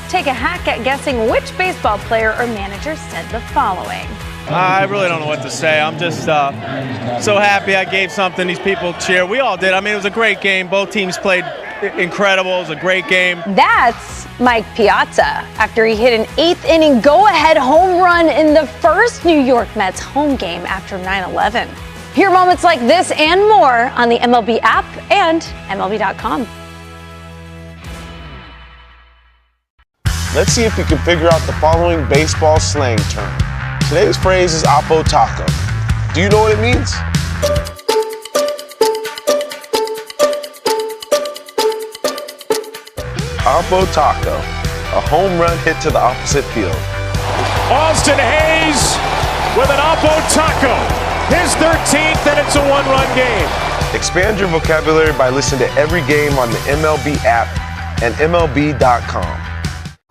Take a hack at guessing which baseball player or manager said the following. I really don't know what to say. I'm just so happy I gave something these people cheer. We all did. I mean, it was a great game. Both teams played incredible. It was a great game. That's Mike Piazza after he hit an 8th inning go-ahead home run in the first New York Mets home game after 9/11. Hear moments like this and more on the MLB app and MLB.com. Let's see if you can figure out the following baseball slang term. Today's phrase is Oppo Taco. Do you know what it means? Oppo Taco, a home run hit to the opposite field. Austin Hayes with an Oppo Taco, his 13th, and it's a 1-run game. Expand your vocabulary by listening to every game on the MLB app and MLB.com.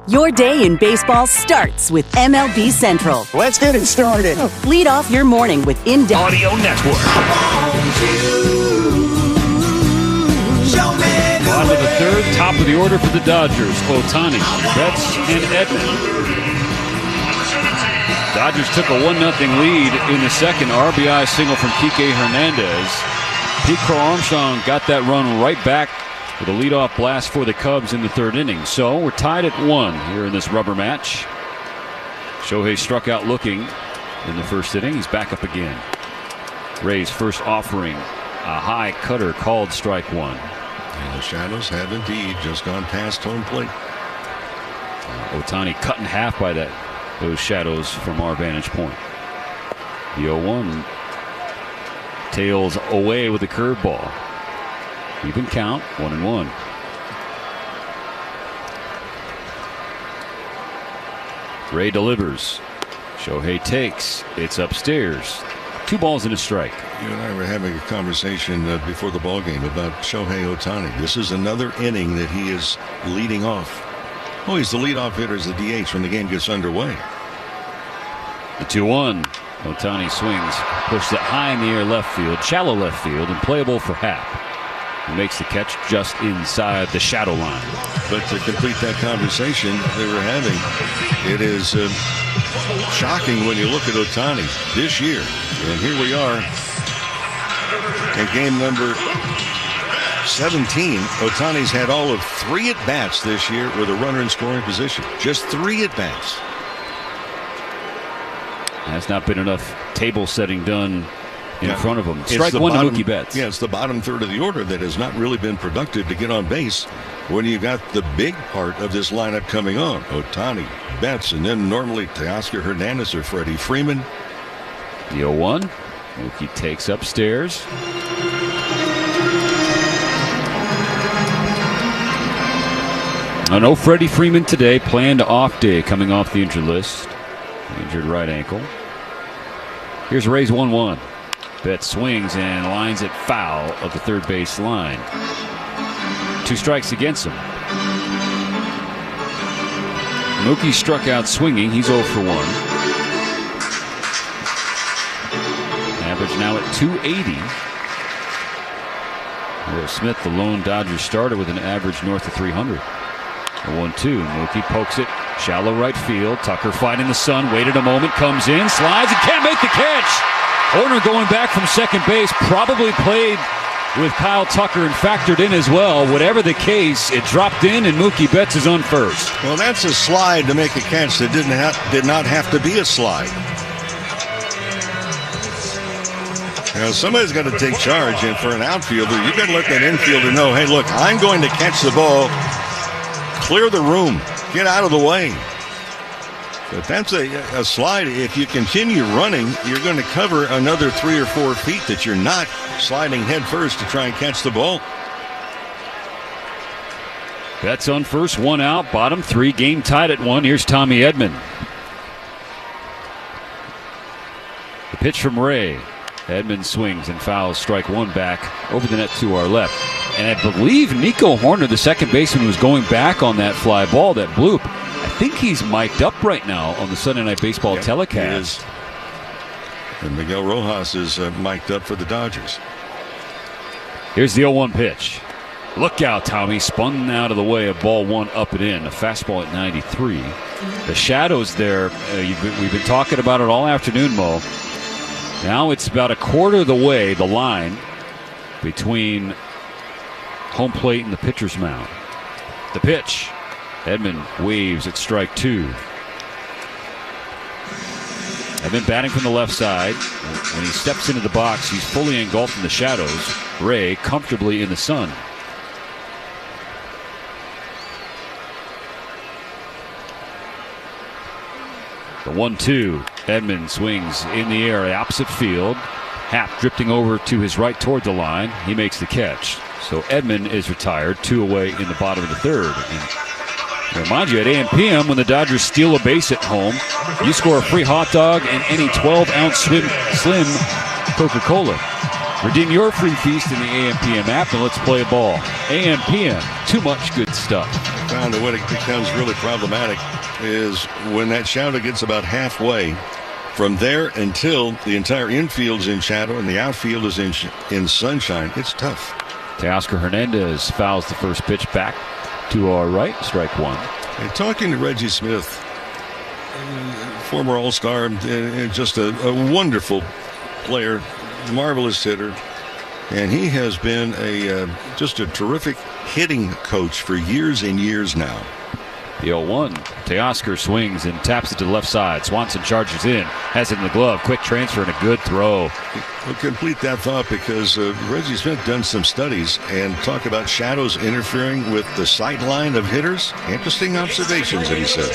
Your day in baseball starts with MLB Central. Let's get it started. Lead off your morning with in-depth Audio Network. Bottom of the 3rd, top of the order for the Dodgers. Ohtani, Betts, and Edman. Dodgers took a 1-0 lead in the 2nd. RBI single from Kike Hernandez. Pete Crow Armstrong got that run right back with a leadoff blast for the Cubs in the 3rd inning. So we're tied at 1 here in this rubber match. Shohei struck out looking in the 1st inning. He's back up again. Rays first offering a high cutter called strike 1. And the Shadows have indeed just gone past home plate. Ohtani cut in half by those Shadows from our vantage point. The 0-1 tails away with a curveball. Even count, 1-1. Ray delivers. Shohei takes. It's upstairs. 2 balls and a strike. You and I were having a conversation before the ballgame about Shohei Ohtani. This is another inning that he is leading off. Oh, he's the leadoff hitter as the DH when the game gets underway. The 2-1. Ohtani swings, pushes it high in the air left field, shallow left field, and playable for Happ. He makes the catch just inside the shadow line. But to complete that conversation they were having, it is shocking when you look at Ohtani this year. And here we are in game number 17. Ohtani's had all of 3 at-bats this year with a runner in scoring position. Just 3 at-bats. Has not been enough table setting done in front of him. Strike one to Mookie Betts. Yeah, it's the bottom third of the order that has not really been productive to get on base when you got the big part of this lineup coming on. Ohtani, Betts, and then normally Teoscar Hernandez or Freddie Freeman. The 0-1. Mookie takes upstairs. No Freddie Freeman today. Planned off day coming off the injured list. Injured right ankle. Here's Rays 1-1. Betts swings and lines it foul of the third base line. 2 strikes against him. Mookie struck out swinging. He's 0 for 1. Average now at 280. Will Smith, the lone Dodgers starter, with an average north of 300. The 1-2. Mookie pokes it. Shallow right field. Tucker fighting the sun. Waited a moment. Comes in. Slides and can't make the catch. Horner going back from second base. Probably played with Kyle Tucker and factored in as well. Whatever the case, it dropped in and Mookie Betts is on first. Well, that's a slide to make a catch that did not have to be a slide. Now, somebody's got to take charge, and for an outfielder, you've got to let that infielder know, hey, look, I'm going to catch the ball. Clear the room. Get out of the way. But that's a slide. If you continue running, you're going to cover another 3 or 4 feet that you're not sliding head first to try and catch the ball. Betts on first, 1 out, bottom 3, game tied at 1. Here's Tommy Edman. The pitch from Ray. Edman swings and fouls strike 1 back over the net to our left. And I believe Nico Horner, the second baseman, was going back on that fly ball, that bloop. I think he's mic'd up right now on the Sunday Night Baseball telecast. And Miguel Rojas is mic'd up for the Dodgers. Here's the 0-1 pitch. Look out, Tommy. Spun out of the way of ball 1 up and in. A fastball at 93. The shadows there, we've been talking about it all afternoon, Mo. Now it's about a quarter of the way, the line between home plate and the pitcher's mound. The pitch. Edman waves at strike 2. Edman batting from the left side. When he steps into the box, he's fully engulfed in the shadows. Ray comfortably in the sun. The 1-2. Edman swings in the air, opposite field. Happ drifting over to his right toward the line. He makes the catch. So Edman is retired, 2 away in the bottom of the third. And I remind you, at AM/PM, when the Dodgers steal a base at home, you score a free hot dog and any 12-ounce slim Coca-Cola. Redeem your free feast in the AM/PM app and let's play a ball. AM/PM, too much good stuff. I found that when it becomes really problematic is when that shadow gets about halfway. From there until the entire infield's in shadow and the outfield is in sunshine, it's tough. Teoscar Hernandez fouls the first pitch back to our right, strike 1. And talking to Reggie Smith, former All-Star, just a wonderful player, marvelous hitter, and he has been just a terrific hitting coach for years and years now. The 0-1. Teoscar swings and taps it to the left side. Swanson charges in, has it in the glove. Quick transfer and a good throw. We'll complete that thought because Reggie Smith done some studies and talk about shadows interfering with the sight line of hitters. Interesting observations that he said.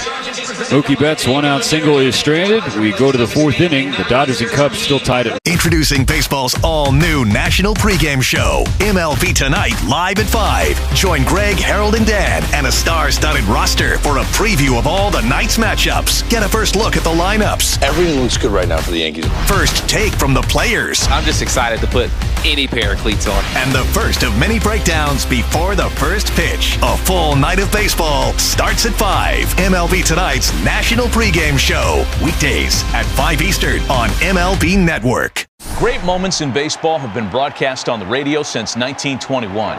Mookie Betts, 1-out single is stranded. We go to the 4th inning. The Dodgers and Cubs still tied at. Introducing baseball's all-new national pregame show, MLB Tonight, live at 5. Join Greg, Harold, and Dan and a star-studded roster for a preview of all the night's matchups. Get a first look at the lineups. Everything looks good right now for the Yankees. First take from the players. I'm just excited to put any pair of cleats on. And the first of many breakdowns before the first pitch. A full night of baseball starts at 5. MLB Tonight's national pregame show. Weekdays at 5 Eastern on MLB Network. Great moments in baseball have been broadcast on the radio since 1921.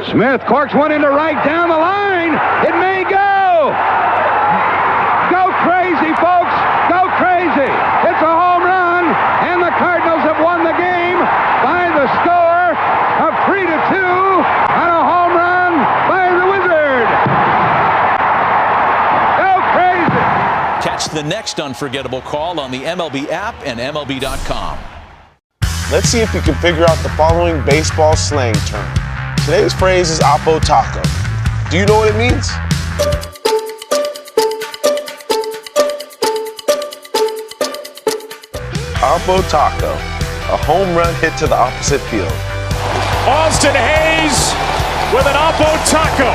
Smith corks one into right down the line. It may go. Go crazy, folks. Go crazy. It's a home run, and the Cardinals have won the game by the score of 3-2 on a home run by the Wizard. Go crazy. Catch the next unforgettable call on the MLB app and MLB.com. Let's see if you can figure out the following baseball slang term. Today's phrase is Oppo Taco. Do you know what it means? Oppo Taco, a home run hit to the opposite field. Austin Hayes with an Oppo Taco.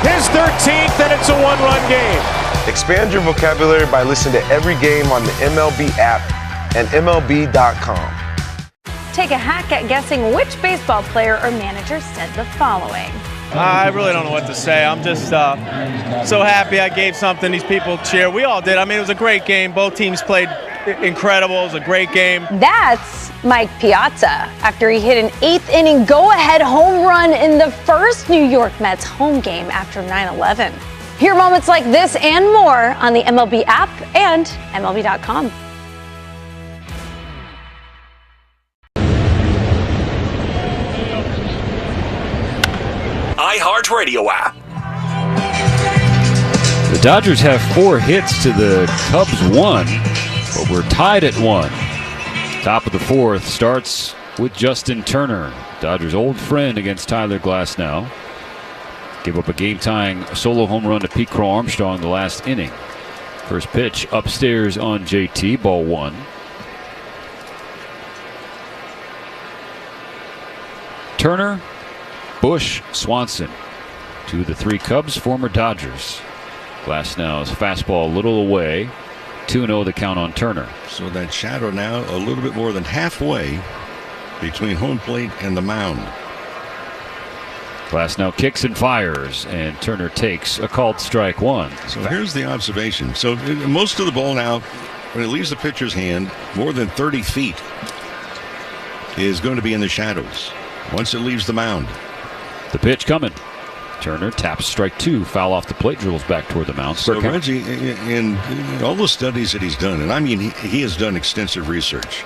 His 13th, and it's a one-run game. Expand your vocabulary by listening to every game on the MLB app and MLB.com. Take a hack at guessing which baseball player or manager said the following. I really don't know what to say. I'm just so happy I gave something these people cheer. We all did. I mean, it was a great game. Both teams played incredible. It was a great game. That's Mike Piazza after he hit an eighth-inning go-ahead home run in the first New York Mets home game after 9/11. Hear moments like this and more on the MLB app and MLB.com. iHeartRadio app. The Dodgers have 4 hits to the Cubs 1, but we're tied at 1. Top of the 4th starts with Justin Turner, Dodgers' old friend, against Tyler Glasnow. Gave up a game-tying solo home run to Pete Crow Armstrong the last inning. First pitch upstairs on JT, ball 1. Turner, Bush, Swanson, 2 of the 3 Cubs, former Dodgers. Glasnow's fastball a little away. 2-0 the count on Turner. So that shadow now a little bit more than halfway between home plate and the mound. Glasnow kicks and fires, and Turner takes a called strike 1. So here's the observation. So most of the ball now, when it leaves the pitcher's hand, more than 30 feet is going to be in the shadows once it leaves the mound. The pitch coming. Turner taps strike 2, foul off the plate, drills back toward the mound. So Reggie, in all the studies that he's done, and I mean he has done extensive research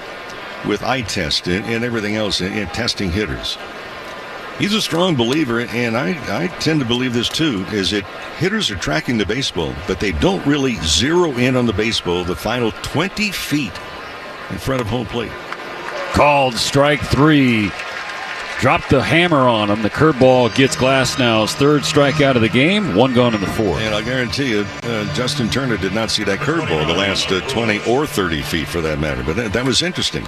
with eye test and everything else in testing hitters. He's a strong believer, and I tend to believe this too, is that hitters are tracking the baseball, but they don't really zero in on the baseball the final 20 feet in front of home plate. Called strike 3. Dropped the hammer on him. The curveball gets Glasnow's 3rd strikeout of the game. 1 gone in the 4th. And I'll guarantee you, Justin Turner did not see that curveball the last 20 or 30 feet for that matter. But that was interesting.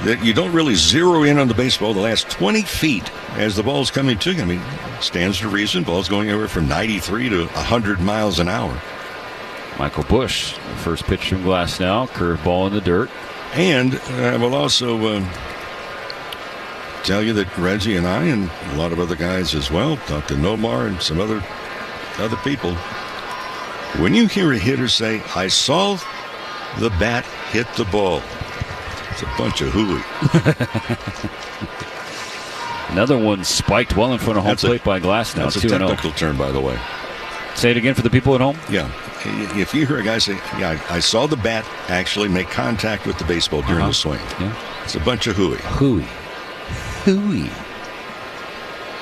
That you don't really zero in on the baseball the last 20 feet as the ball's coming to you. I mean, stands to reason. Ball's going anywhere from 93 to 100 miles an hour. Michael Bush, the first pitch from Glasnow. Curveball in the dirt. And I will also tell you that Reggie and I and a lot of other guys as well, talked to Nomar and some other people, when you hear a hitter say, "I saw the bat hit the ball," it's a bunch of hooey. Another one spiked well in front of home plate by Glasnow. That's a technical term, by the way. Say it again for the people at home. Yeah. If you hear a guy say, "Yeah, I saw the bat actually make contact with the baseball during the swing," it's a bunch of hooey. Hooey.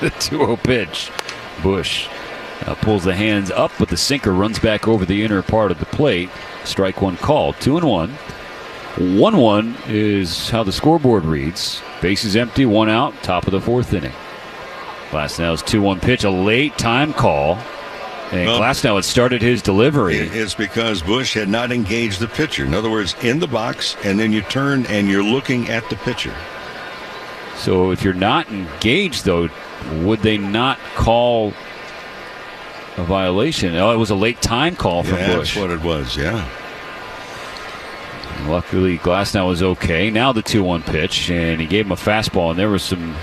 The 2-0 pitch. Bush pulls the hands up, but the sinker runs back over the inner part of the plate. Strike 1 called. 2-1. 1-1 is how the scoreboard reads. Bases empty, 1 out, top of the 4th inning. Glasnow's 2-1 pitch, a late time call. And Glasnow had started his delivery. It's because Bush had not engaged the pitcher. In other words, in the box, and then you turn and you're looking at the pitcher. So if you're not engaged, though, would they not call a violation? Oh, it was a late time call from Bush. That's what it was, yeah. And luckily, Glasnow was okay. Now the 2-1 pitch, and he gave him a fastball, and there was some,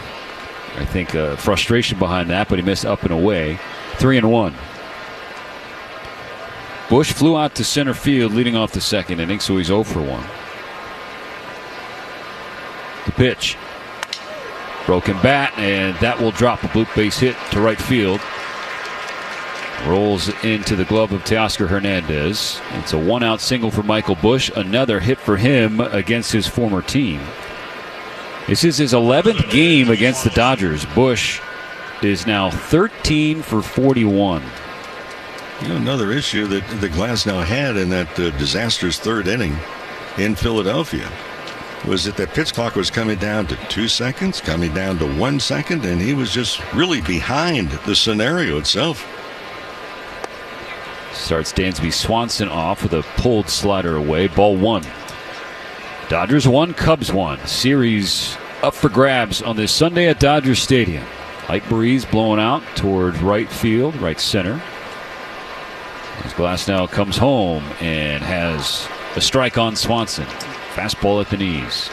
I think, frustration behind that, but he missed up and away. 3-1. Bush flew out to center field leading off the 2nd inning, so he's 0 for 1. The pitch. Broken bat, and that will drop a bloop base hit to right field. Rolls into the glove of Teoscar Hernandez. It's a 1-out single for Michael Bush. Another hit for him against his former team. This is his 11th game against the Dodgers. Bush is now 13 for 41. You know, another issue that Glasnow had in that disastrous 3rd inning in Philadelphia. was that the pitch clock was coming down to 2 seconds, coming down to 1 second, and he was just really behind the scenario itself. Starts Dansby Swanson off with a pulled slider away. Ball 1. Dodgers 1, Cubs 1. Series up for grabs on this Sunday at Dodger Stadium. Light breeze blowing out toward right field, right center. As Glasnow comes home and has a strike on Swanson. Fastball at the knees.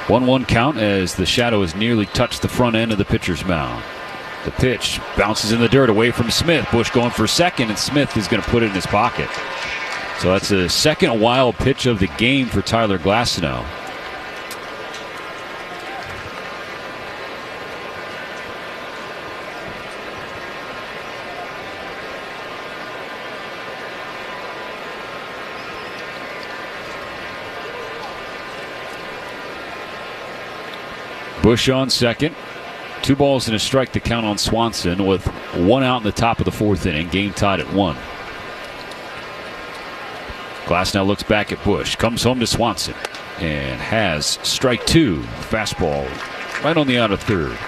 One count as the shadow has nearly touched the front end of the pitcher's mound. The pitch bounces in the dirt away from Smith. Bush going for second, and Smith is going to put it in his pocket. So that's the second wild pitch of the game for Tyler Glasnow. Bush on second. 2 balls and a strike to count on Swanson with 1 out in the top of the 4th inning. Game tied at 1. Glasnow looks back at Bush. Comes home to Swanson. And has strike 2. Fastball right on the outer third.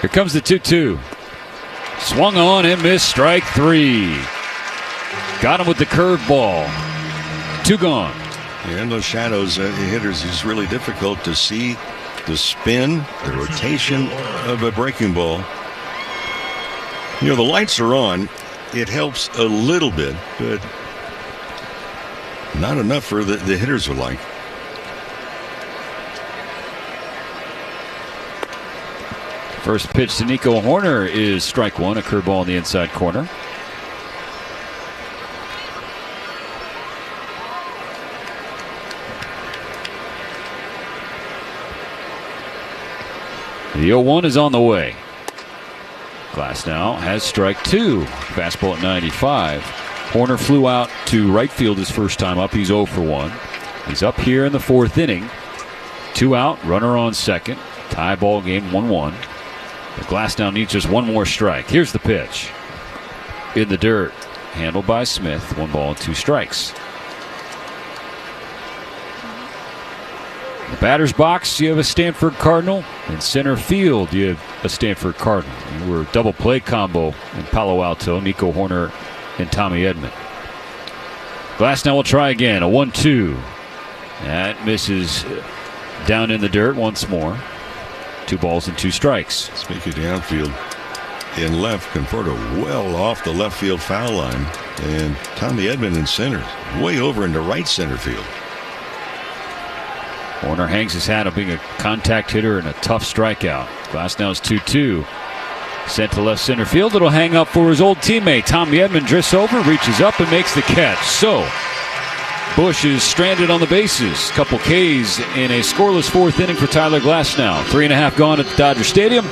Here comes the 2-2. Swung on and missed. Strike 3. Got him with the curveball. 2 gone. Yeah, and those shadows, hitters, is really difficult to see the spin, the rotation of a breaking ball. You know, the lights are on. It helps a little bit, but not enough for the hitters would like. First pitch to Nico Horner is strike 1, a curveball in the inside corner. The 0-1 is on the way. Glasnow has strike 2. Fastball at 95. Horner flew out to right field his first time up. He's 0 for 1. He's up here in the 4th inning. 2 out, runner on second. Tie ball game 1-1. Glasnow needs just 1 more strike. Here's the pitch. In the dirt. Handled by Smith. 1 ball and 2 strikes. In the batter's box, you have a Stanford Cardinal. In center field, you have a Stanford Cardinal. We're a double play combo in Palo Alto. Nico Horner and Tommy Edman. Glasnow will try again. A 1-2. That misses down in the dirt once more. 2 balls and 2 strikes. Speaking of the outfield, in left, Conforto well off the left field foul line. And Tommy Edman in center, way over into right center field. Horner hangs his hat on being a contact hitter and a tough strikeout. Glasnow's 2-2. Sent to left center field. It'll hang up for his old teammate. Tommy Edman drifts over, reaches up, and makes the catch. So, Bush is stranded on the bases. Couple Ks in a scoreless 4th inning for Tyler Glasnow. 3.5 gone at the Dodger Stadium.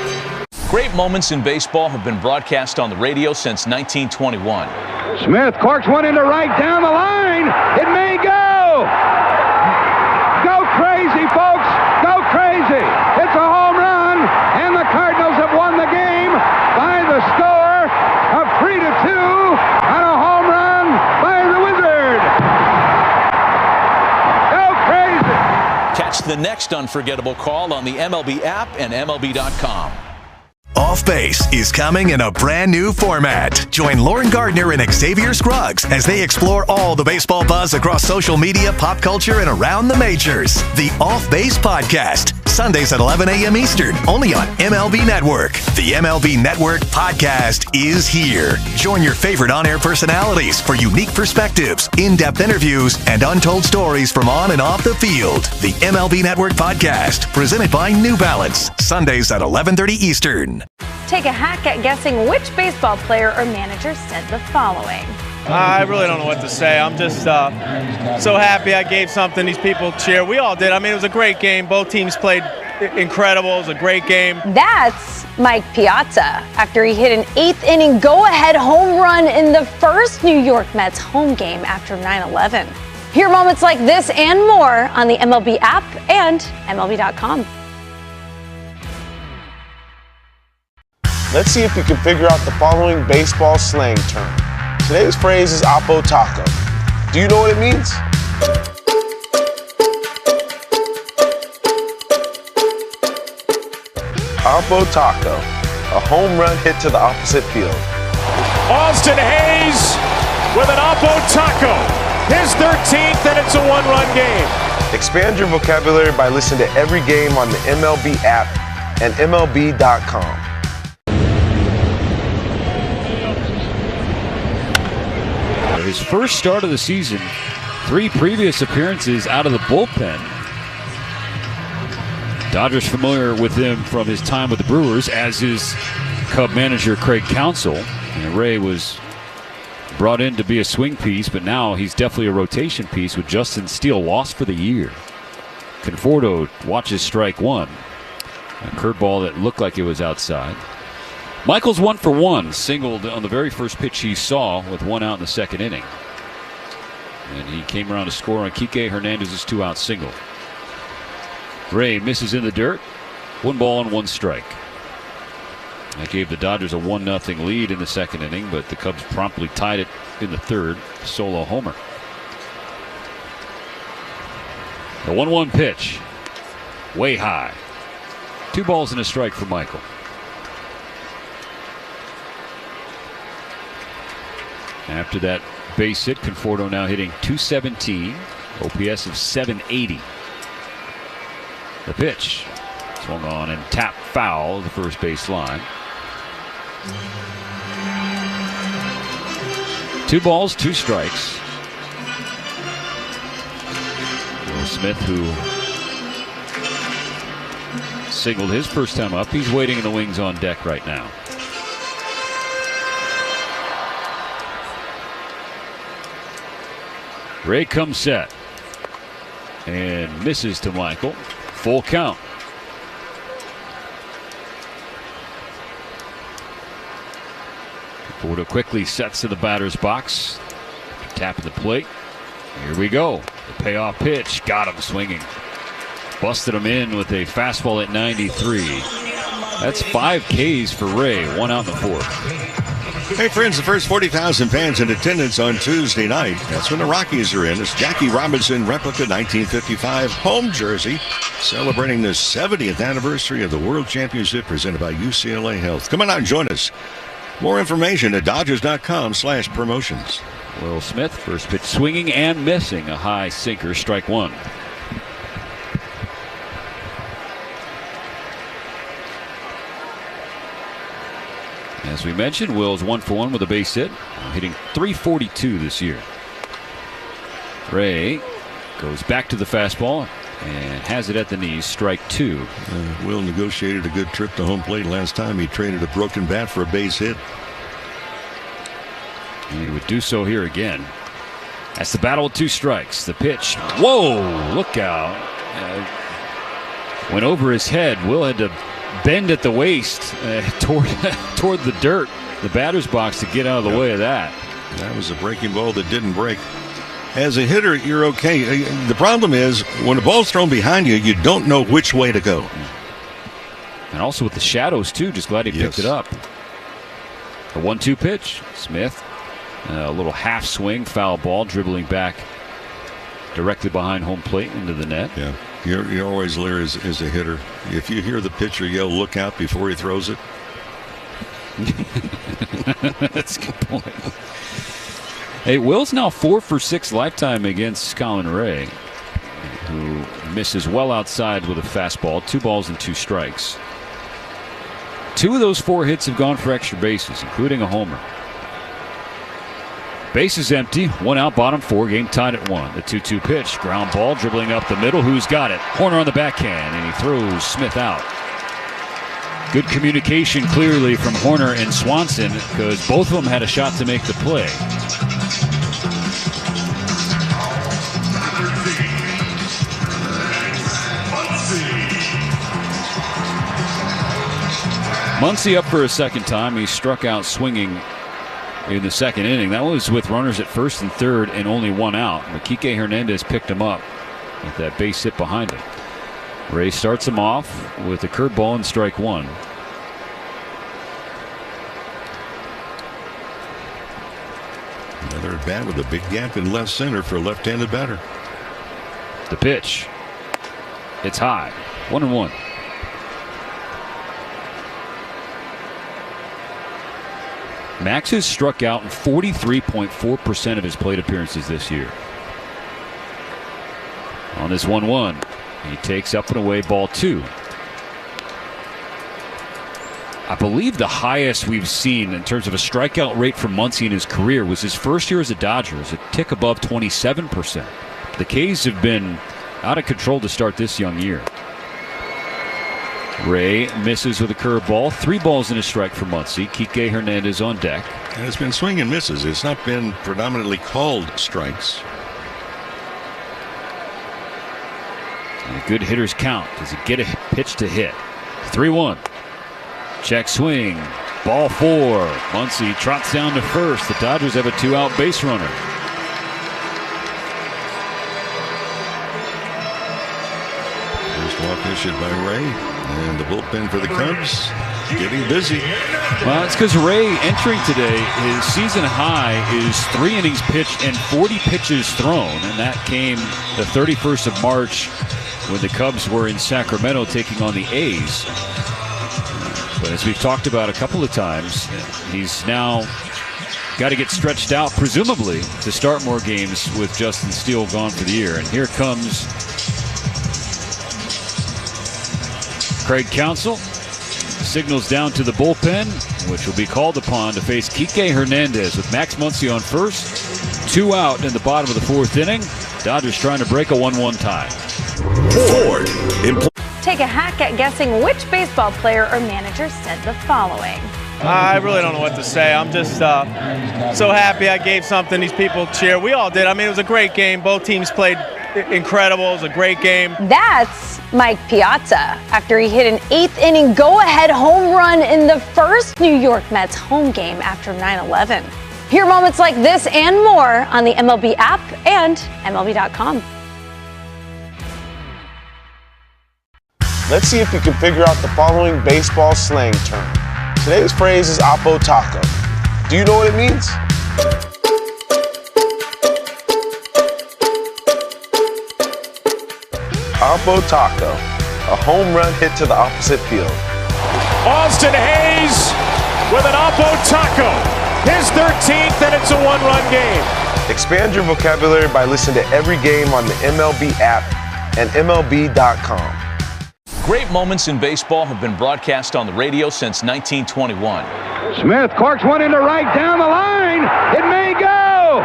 Great moments in baseball have been broadcast on the radio since 1921. Smith corks one into right down the line. It may go. Go crazy, folks. Go crazy. It's a home run, and the Cardinals have won the game by the score of 3-2 on a home run by the Wizard. Catch the next unforgettable call on the MLB app and MLB.com. Off Base is coming in a brand new format. Join Lauren Gardner and Xavier Scruggs as they explore all the baseball buzz across social media, pop culture, and around the majors. The Off Base Podcast, Sundays at 11 a.m. Eastern, only on MLB Network. The MLB Network Podcast is here. Join your favorite on-air personalities for unique perspectives, in-depth interviews, and untold stories from on and off the field. The MLB Network Podcast, presented by New Balance, Sundays at 11:30 Eastern. Take a hack at guessing which baseball player or manager said the following. I really don't know what to say. I'm just so happy I gave something these people cheer. We all did. I mean, it was a great game. Both teams played incredible. It was a great game. That's Mike Piazza after he hit an 8th inning go-ahead home run in the first New York Mets home game after 9/11. Hear moments like this and more on the MLB app and MLB.com. Let's see if you can figure out the following baseball slang term. Today's phrase is Oppo Taco. Do you know what it means? Oppo Taco, a home run hit to the opposite field. Austin Hayes with an Oppo Taco, his 13th, and it's a one-run game. Expand your vocabulary by listening to every game on the MLB app and MLB.com. His first start of the season, 3 previous appearances out of the bullpen. Dodgers familiar with him from his time with the Brewers, as is Cub manager Craig Counsell. And Ray was brought in to be a swing piece, but now he's definitely a rotation piece with Justin Steele lost for the year. Conforto watches strike one. A curveball that looked like it was outside. Michael's 1 for 1, singled on the very first pitch he saw with 1 out in the second inning. And he came around to score on Kike Hernandez's 2-out single. Ray misses in the dirt. 1 ball and 1 strike. That gave the Dodgers a 1-0 lead in the second inning, but the Cubs promptly tied it in the third. Solo homer. The 1-1 pitch. Way high. 2 balls and a strike for Michael. After that base hit, Conforto now hitting .217, OPS of .780. The pitch swung on and tapped foul the first base line. 2 balls, 2 strikes. Will Smith, who singled his first time up, he's waiting in the wings on deck right now. Ray comes set and misses to Michael. Full count. Conforto quickly sets to the batter's box. Tapping the plate. Here we go. The payoff pitch. Got him swinging. Busted him in with a fastball at 93. That's 5 Ks for Ray. 1 out in the 4th. Hey, friends, the first 40,000 fans in attendance on Tuesday night. That's when the Rockies are in. It's Jackie Robinson replica 1955 home jersey, celebrating the 70th anniversary of the World Championship presented by UCLA Health. Come on out and join us. More information at Dodgers.com/promotions. Will Smith, first pitch swinging and missing. A high sinker, strike 1. As we mentioned, Will's 1 for 1 with a base hit, hitting .342 this year. Ray goes back to the fastball and has it at the knees, strike 2. Will negotiated a good trip to home plate last time. He traded a broken bat for a base hit. And he would do so here again. That's the battle with 2 strikes. The pitch. Whoa, look out. Went over his head. Will had to bend at the waist toward the dirt, the batter's box, to get out of the way of that. That was a breaking ball that didn't break. As a hitter, you're okay. The problem is when the ball's thrown behind you, you don't know which way to go. And also with the shadows, too. Just glad he picked it up. A 1-2 pitch. Smith, a little half swing, foul ball, dribbling back directly behind home plate into the net. Yeah. You're always leery as a hitter. If you hear the pitcher yell, "Look out," before he throws it. That's a good point. Hey, Will's now 4 for 6 lifetime against Colin Ray, who misses well outside with a fastball. 2 balls and 2 strikes. 2 of those 4 hits have gone for extra bases, including a homer. Bases empty, 1 out, bottom 4, game tied at 1. The 2-2 pitch, ground ball, dribbling up the middle. Who's got it? Horner on the backhand, and he throws Smith out. Good communication clearly from Horner and Swanson, because both of them had a shot to make the play. Muncy up for a second time. He struck out swinging in the second inning. That was with runners at first and third and only one out. Kike Hernandez picked him up with that base hit behind him. Ray starts him off with a curveball and strike one. Another at bat with a big gap in left center for a left-handed batter. The pitch. It's high. 1-1. Max has struck out in 43.4% of his plate appearances this year. On this 1-1, he takes up and away ball 2. I believe the highest we've seen in terms of a strikeout rate for Muncy in his career was his first year as a Dodger, a tick above 27%. The K's have been out of control to start this young year. Ray misses with a curveball. 3 balls and a strike for Muncy. Kike Hernandez on deck. And it's been swing and misses. It's not been predominantly called strikes. And a good hitter's count. Does he get a pitch to hit? 3-1. Check swing. Ball 4. Muncy trots down to first. The Dodgers have a 2-out base runner. First walk issued by Ray. And the bullpen for the Cubs getting busy. Well, it's because Ray entering today, his season high is 3 innings pitched and 40 pitches thrown. And that came the 31st of March when the Cubs were in Sacramento taking on the A's. But as we've talked about a couple of times, he's now got to get stretched out, presumably, to start more games with Justin Steele gone for the year. And here comes Craig Counsell. Signals down to the bullpen, which will be called upon to face Kike Hernandez with Max Muncy on first. 2 out in the bottom of the 4th inning. Dodgers trying to break a 1-1 tie. Ford. Take a hack at guessing which baseball player or manager said the following. I really don't know what to say. I'm just so happy I gave something these people cheer. We all did. I mean, it was a great game. Both teams played incredible. It was a great game. That's Mike Piazza after he hit an 8th inning go-ahead home run in the first New York Mets home game after 9/11. Hear moments like this and more on the MLB app and MLB.com. Let's see if you can figure out the following baseball slang term. Today's phrase is Oppo Taco. Do you know what it means? Oppo Taco, a home run hit to the opposite field. Austin Hayes with an Oppo Taco. His 13th, and it's a 1-run game. Expand your vocabulary by listening to every game on the MLB app and MLB.com. Great moments in baseball have been broadcast on the radio since 1921. Smith corks one into right down the line. It may go.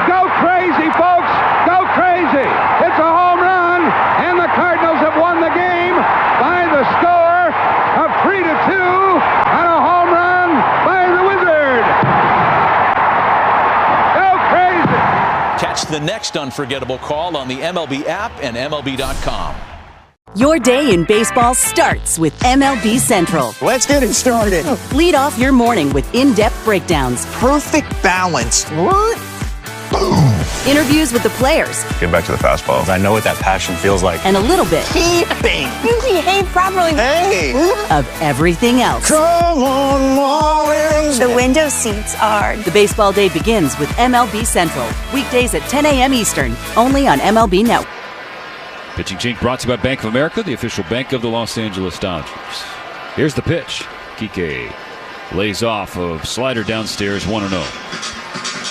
Go crazy, folks. Go crazy. It's a home run, and the Cardinals have won the game by the score of 3-2 on a home run by the Wizard. Go crazy. Catch the next unforgettable call on the MLB app and MLB.com. Your day in baseball starts with MLB Central. Let's get it started. Lead off your morning with in-depth breakdowns, Perfect balance. interviews with the players, Get back to the fastballs. I know what that passion feels like. and a little bit Keeping. You behave properly. Hey. of everything else. Come on, Marlins. The window seats are. The baseball day begins with MLB Central. Weekdays at 10 a.m. Eastern, only on MLB Network. Pitching change brought to you by Bank of America, the official bank of the Los Angeles Dodgers. Here's the pitch. Kike lays off of slider downstairs, 1-0.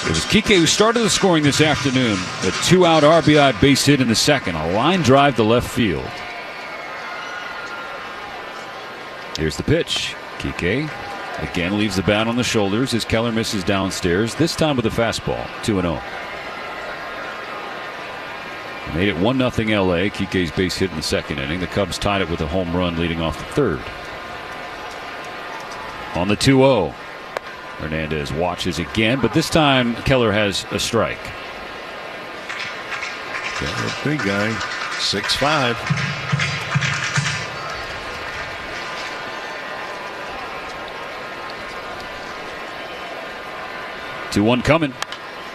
It was Kike who started the scoring this afternoon. A 2-out RBI base hit in the second. A line drive to left field. Here's the pitch. Kike again leaves the bat on the shoulders as Keller misses downstairs, this time with a fastball, 2-0. Made it 1-0 LA. Kike's base hit in the second inning. The Cubs tied it with a home run leading off the third. On the 2-0, Hernandez watches again, but this time Keller has a strike. Keller, big guy, 6'5". 2-1 coming.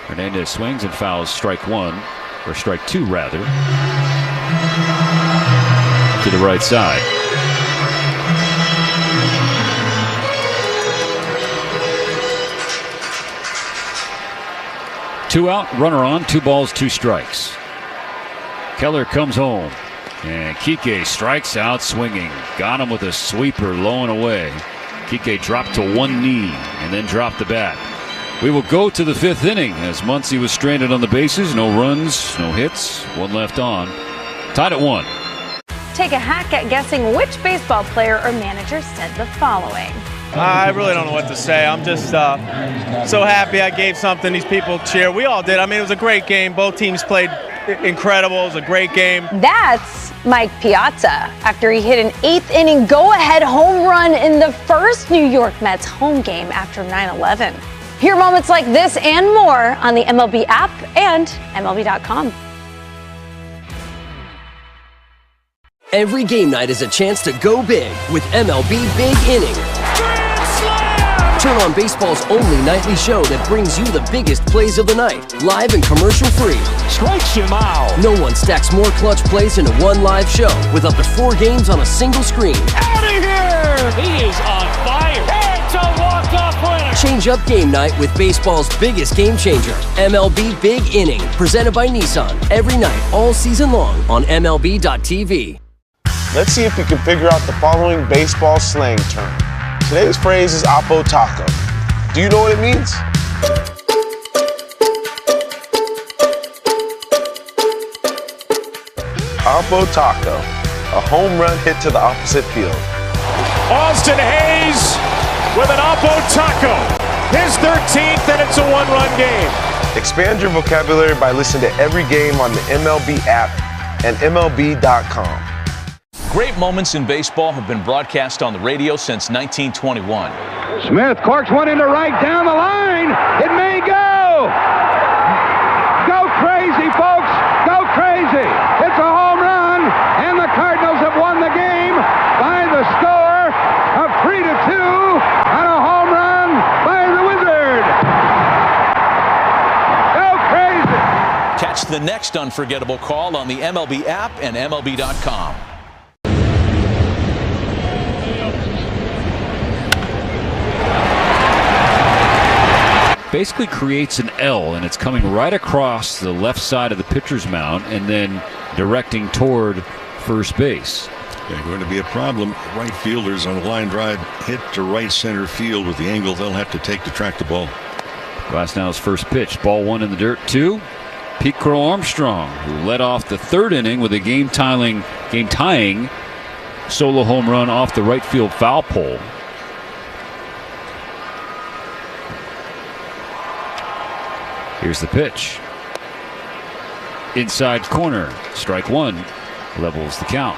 Hernandez swings and fouls strike one, or strike two rather, to the right side. Two out, runner on, 2 balls, 2 strikes. Keller comes home, and Kike strikes out swinging. Got him with a sweeper low and away. Kike dropped to one knee and then dropped the bat. We will go to the 5th inning as Muncy was stranded on the bases. No runs, no hits, 1 left on. Tied at 1. Take a hack at guessing which baseball player or manager said the following. I really don't know what to say. I'm just so happy I gave something these people cheer. We all did. I mean, it was a great game. Both teams played incredible. It was a great game. That's Mike Piazza after he hit an 8th inning go-ahead home run in the first New York Mets home game after 9/11. Hear moments like this and more on the MLB app and MLB.com. Every game night is a chance to go big with MLB Big Inning. Turn on baseball's only nightly show that brings you the biggest plays of the night, live and commercial-free. Strikes him out. No one stacks more clutch plays into one live show with up to 4 games on a single screen. Out of here! He is on fire. It's a walk-off winner. Change up game night with baseball's biggest game changer, MLB Big Inning, presented by Nissan. Every night, all season long on MLB.tv. Let's see if we can figure out the following baseball slang term. Today's phrase is Oppo Taco. Do you know what it means? Oppo Taco, a home run hit to the opposite field. Austin Hayes with an Oppo Taco. His 13th, and it's a 1-run game. Expand your vocabulary by listening to every game on the MLB app and MLB.com. Great moments in baseball have been broadcast on the radio since 1921. Smith corks one into right down the line. It may go. Go crazy, folks. Go crazy. It's a home run, and the Cardinals have won the game by the score of 3-2 on a home run by the Wizard. Go crazy. Catch the next unforgettable call on the MLB app and MLB.com. Basically creates an L, and it's coming right across the left side of the pitcher's mound and then directing toward first base. Yeah, going to be a problem. Right fielders on a line drive hit to right center field with the angle they'll have to take to track the ball. Glasnow's first pitch, ball 1 in the dirt. 2, Pete Crow Armstrong, who led off the 3rd inning with a game-tying solo home run off the right field foul pole. Here's the pitch. Inside corner. Strike 1. Levels the count.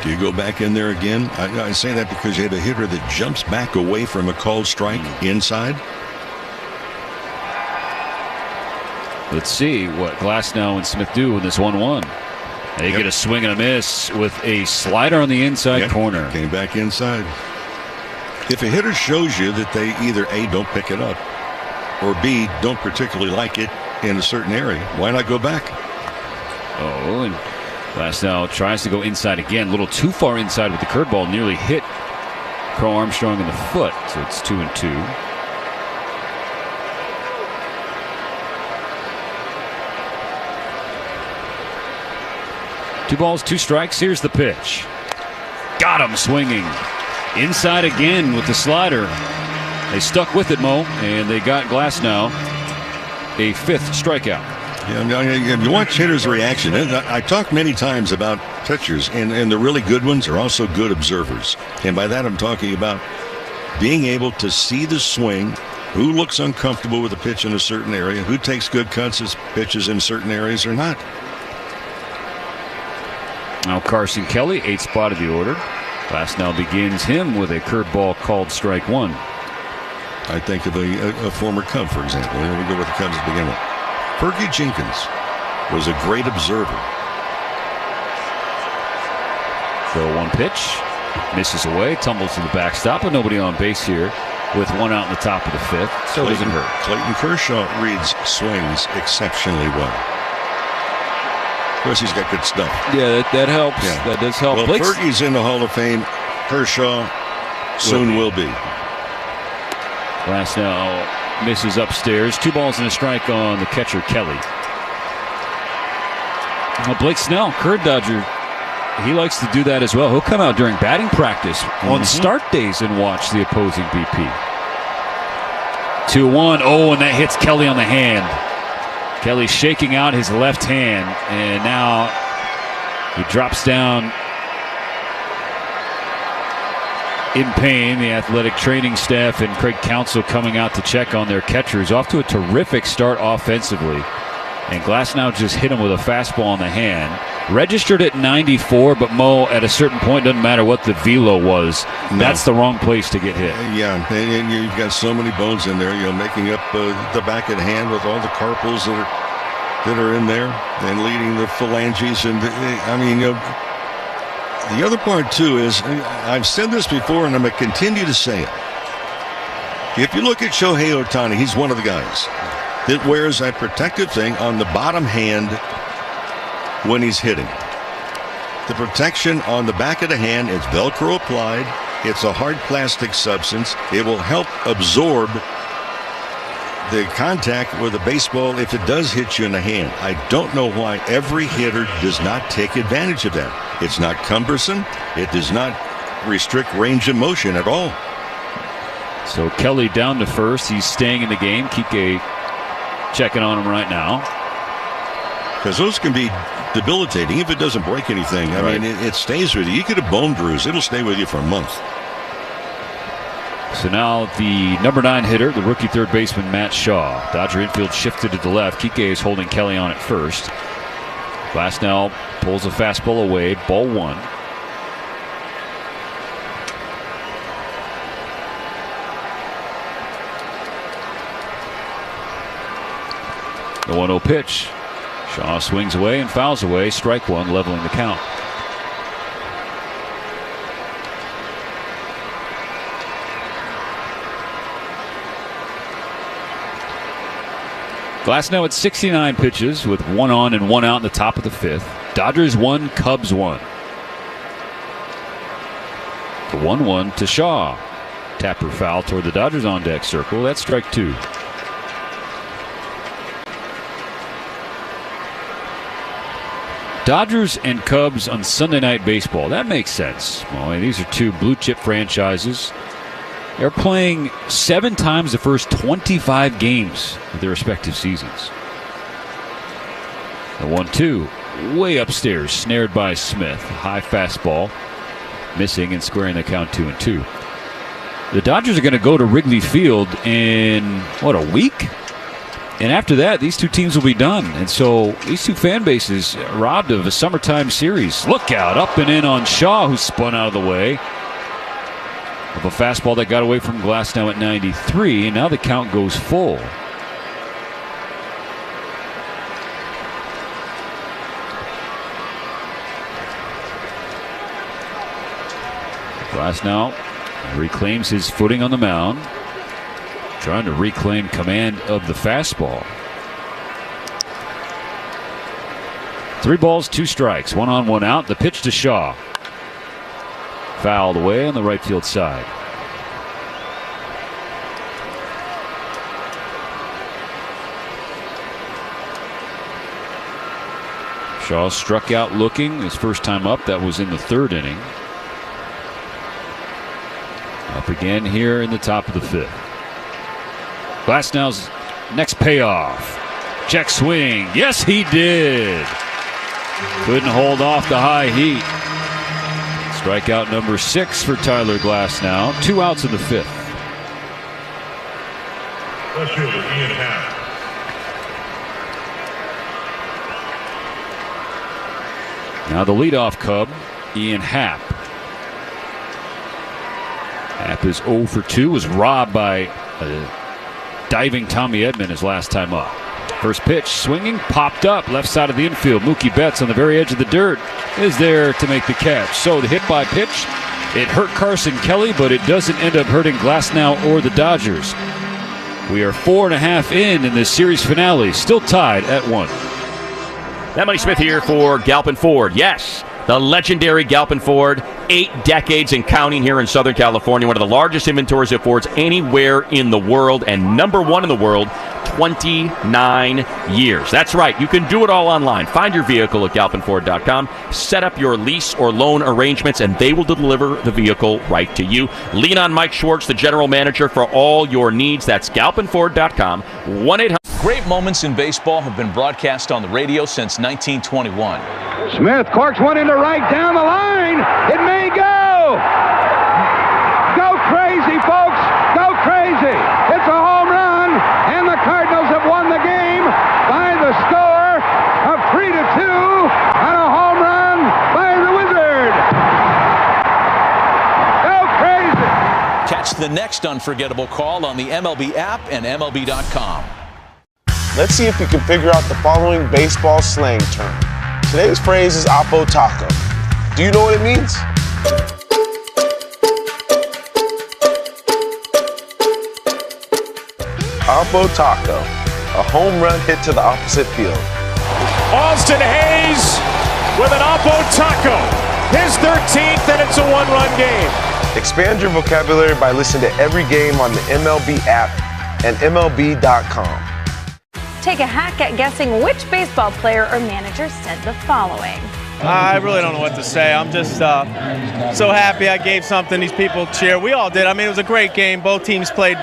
Do you go back in there again? I say that because you had a hitter that jumps back away from a called strike inside. Let's see what Glasnow and Smith do in this 1-1. They get a swing and a miss with a slider on the inside corner. Came back inside. If a hitter shows you that they either A, don't pick it up, or B, don't particularly like it in a certain area, why not go back? Oh, and Glasnow tries to go inside again. A little too far inside with the curveball. Nearly hit Crow Armstrong in the foot. So it's 2-2. Two balls, 2 strikes. Here's the pitch. Got him swinging. Inside again with the slider. They stuck with it, Mo, and they got Glasnow a 5th strikeout. Yeah, you watch hitters' reaction. I talk many times about pitchers, and the really good ones are also good observers. And by that I'm talking about being able to see the swing, who looks uncomfortable with a pitch in a certain area, who takes good cuts as pitches in certain areas or not. Now Carson Kelly, 8th spot of the order. Glasnow begins him with a curveball called strike 1. I think of a former Cub, for example. Here we go with the Cubs to begin with. Fergie Jenkins was a great observer. So 1 pitch, misses away, tumbles to the backstop, but nobody on base here with one out in the top of the fifth. So it doesn't hurt. Clayton Kershaw reads swings exceptionally well. Of course, he's got good stuff. Yeah, that helps. Yeah. That does help. Well, Fergie's in the Hall of Fame. Kershaw soon will be. Glasnow misses upstairs. 2 balls and a strike on the catcher, Kelly. Now, Blake Snell, current Dodger, he likes to do that as well. He'll come out during batting practice on start days and watch the opposing BP. 2-1. Oh, and that hits Kelly on the hand. Kelly shaking out his left hand, and now he drops down in pain. The athletic training staff and Craig Counsell coming out to check on their catchers. Off to a terrific start offensively. And Glasnow just hit him with a fastball on the hand. Registered at 94, but Mo, at a certain point, doesn't matter what the velo was. No. That's the wrong place to get hit. Yeah, and you've got so many bones in there, making up the back of the hand with all the carpals that are in there and leading the phalanges. And the other part, too, is I've said this before, and I'm going to continue to say it. If you look at Shohei Ohtani, he's one of the guys that wears a protective thing on the bottom hand when he's hitting. The protection on the back of the hand is Velcro applied. It's a hard plastic substance. It will help absorb the contact with a baseball if it does hit you in the hand. I don't know why every hitter does not take advantage of that. It's not cumbersome. It does not restrict range of motion at all. So Kelly down to first. He's staying in the game. Kike checking on him right now. Because those can be debilitating if it doesn't break anything. I mean, it stays with you. You get a bone bruise. It'll stay with you for a month. So now the number 9 hitter, the rookie third baseman, Matt Shaw. Dodger infield shifted to the left. Kike is holding Kelly on at first. Glasnow pulls a fastball away. Ball 1. The 1-0 pitch. Shaw swings away and fouls away. Strike 1, leveling the count. Glasnow at 69 pitches with 1 on and 1 out in the top of the 5th. Dodgers 1, Cubs 1. The 1-1 to Shaw. Tapper foul toward the Dodgers on deck circle. That's strike 2. Dodgers and Cubs on Sunday Night Baseball. That makes sense. Well, these are 2 blue chip franchises. They're playing 7 times the first 25 games of their respective seasons. The 1-2, way upstairs, snared by Smith. High fastball, missing and squaring the count 2-2. The Dodgers are going to go to Wrigley Field in, a week? And after that, these 2 teams will be done. And so these 2 fan bases robbed of a summertime series. Look out, up and in on Shaw, who spun out of the way of a fastball that got away from Glasnow at 93. And now the count goes full. Glasnow reclaims his footing on the mound, trying to reclaim command of the fastball. 3 balls, 2 strikes, 1 on, 1 out. The pitch to Shaw. Fouled away on the right field side. Shaw struck out looking his first time up. That was in the 3rd inning. Up again here in the top of the 5th. Glasnow's next payoff. Check swing. Yes, he did. Couldn't hold off the high heat. Strikeout number 6 for Tyler Glasnow. 2 outs in the 5th. Now the leadoff Cub, Ian Happ. Happ is 0 for 2. Was robbed by diving Tommy Edman his last time up. First pitch, swinging, popped up, left side of the infield. Mookie Betts on the very edge of the dirt is there to make the catch. So the hit by pitch It hurt Carson Kelly, but it doesn't end up hurting Glasnow or the Dodgers. We are 4.5 in this series finale, still tied at 1. That Money Smith here for Galpin Ford. Yes, the legendary Galpin Ford, 8 decades and counting here in Southern California. One of the largest inventories of Fords anywhere in the world, and number 1 in the world, 29 years. That's right. You can do it all online. Find your vehicle at galpinford.com. Set up your lease or loan arrangements, and they will deliver the vehicle right to you. Lean on Mike Schwartz, the general manager, for all your needs. That's galpinford.com. 1-800. Great moments in baseball have been broadcast on the radio since 1921. Smith corks one into right down the line. It may go. Go crazy, folks. Go crazy. It's a home run, and the Cardinals have won the game by the score of 3-2 on a home run by the Wizard. Go crazy. Catch the next unforgettable call on the MLB app and MLB.com. Let's see if you can figure out the following baseball slang term. Today's phrase is Oppo Taco. Do you know what it means? Oppo Taco, a home run hit to the opposite field. Austin Hayes with an Oppo Taco. His 13th, and it's a 1-run game. Expand your vocabulary by listening to every game on the MLB app and MLB.com. Take a hack at guessing which baseball player or manager said the following. I really don't know what to say. I'm just so happy I gave something these people cheer. We all did. I mean, it was a great game. Both teams played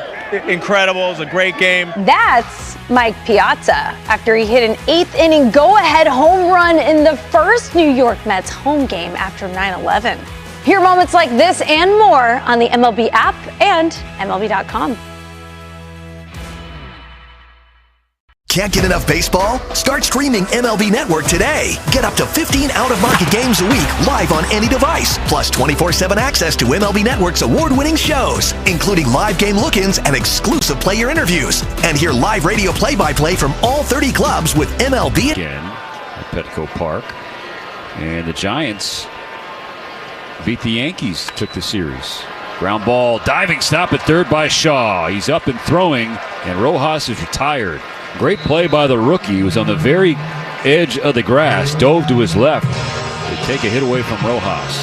incredible. It was a great game. That's Mike Piazza after he hit an 8th inning go-ahead home run in the first New York Mets home game after 9/11. Hear moments like this and more on the MLB app and MLB.com. Can't get enough baseball? Start streaming MLB Network today. Get up to 15 out-of-market games a week live on any device, plus 24/7 access to MLB Network's award-winning shows, including live game look-ins and exclusive player interviews. And hear live radio play-by-play from all 30 clubs with MLB. Again at Petco Park. And the Giants beat the Yankees, took the series. Ground ball, diving stop at third by Shaw. He's up and throwing, and Rojas is retired. Great play by the rookie. He was on the very edge of the grass, dove to his left to take a hit away from Rojas.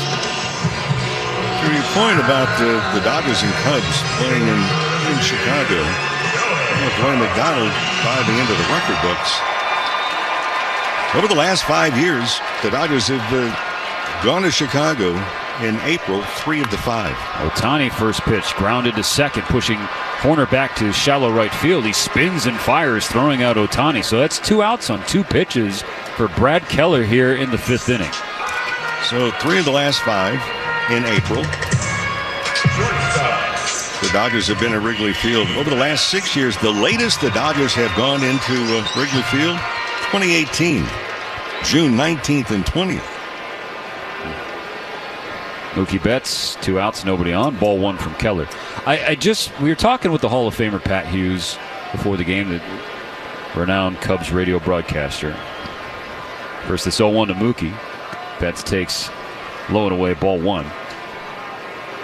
To your point about the Dodgers and Cubs playing in Chicago, Dwayne McDonald diving into the record books. Over the last 5 years, the Dodgers have gone to Chicago in April 3 of the 5. Ohtani first pitch, grounded to second, pushing corner back to shallow right field. He spins and fires, throwing out Ohtani. So that's 2 outs on 2 pitches for Brad Keller here in the 5th inning. So 3 of the last 5 in April. The Dodgers have been at Wrigley Field over the last 6 years. The latest the Dodgers have gone into Wrigley Field, 2018, June 19th and 20th. Mookie Betts, 2 outs, nobody on. Ball 1 from Keller. We were talking with the Hall of Famer Pat Hughes before the game, the renowned Cubs radio broadcaster. First, this 0-1 to Mookie. Betts takes low and away, ball 1.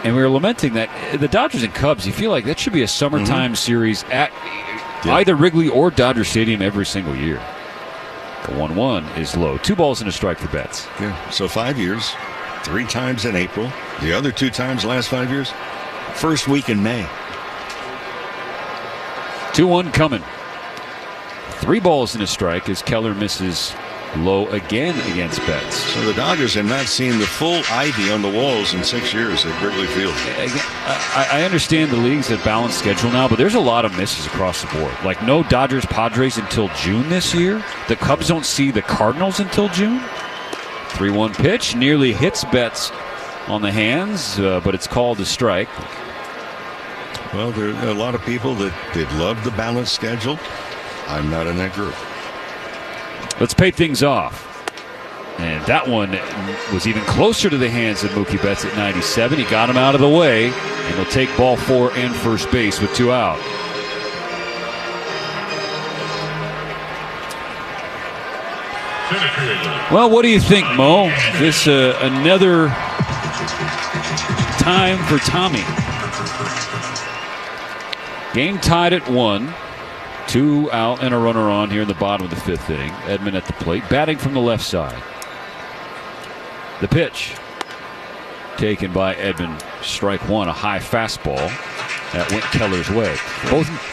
And we were lamenting that the Dodgers and Cubs, you feel like that should be a summertime series at either Wrigley or Dodger Stadium every single year. The 1-1 is low. 2 balls and a strike for Betts. Yeah, so 5 years. 3 times in April. The other 2 times last 5 years, first week in May. 2-1 coming. 3 balls and a strike as Keller misses low again against Betts. So the Dodgers have not seen the full ivy on the walls in 6 years at Wrigley Field. I understand the league's a balanced schedule now, but there's a lot of misses across the board. Like no Dodgers Padres until June this year. The Cubs don't see the Cardinals until June. 3-1 pitch, nearly hits Betts on the hands, but it's called a strike. Well, there are a lot of people that love the balanced schedule. I'm not in that group. Let's pay things off. And that one was even closer to the hands of Mookie Betts at 97. He got him out of the way, and he'll take ball 4 and first base with 2 out. Well, what do you think, Mo? This another time for Tommy. Game tied at 1. 2 out and a runner on here in the bottom of the 5th inning. Edman at the plate, batting from the left side. The pitch taken by Edman. Strike 1, a high fastball that went Keller's way.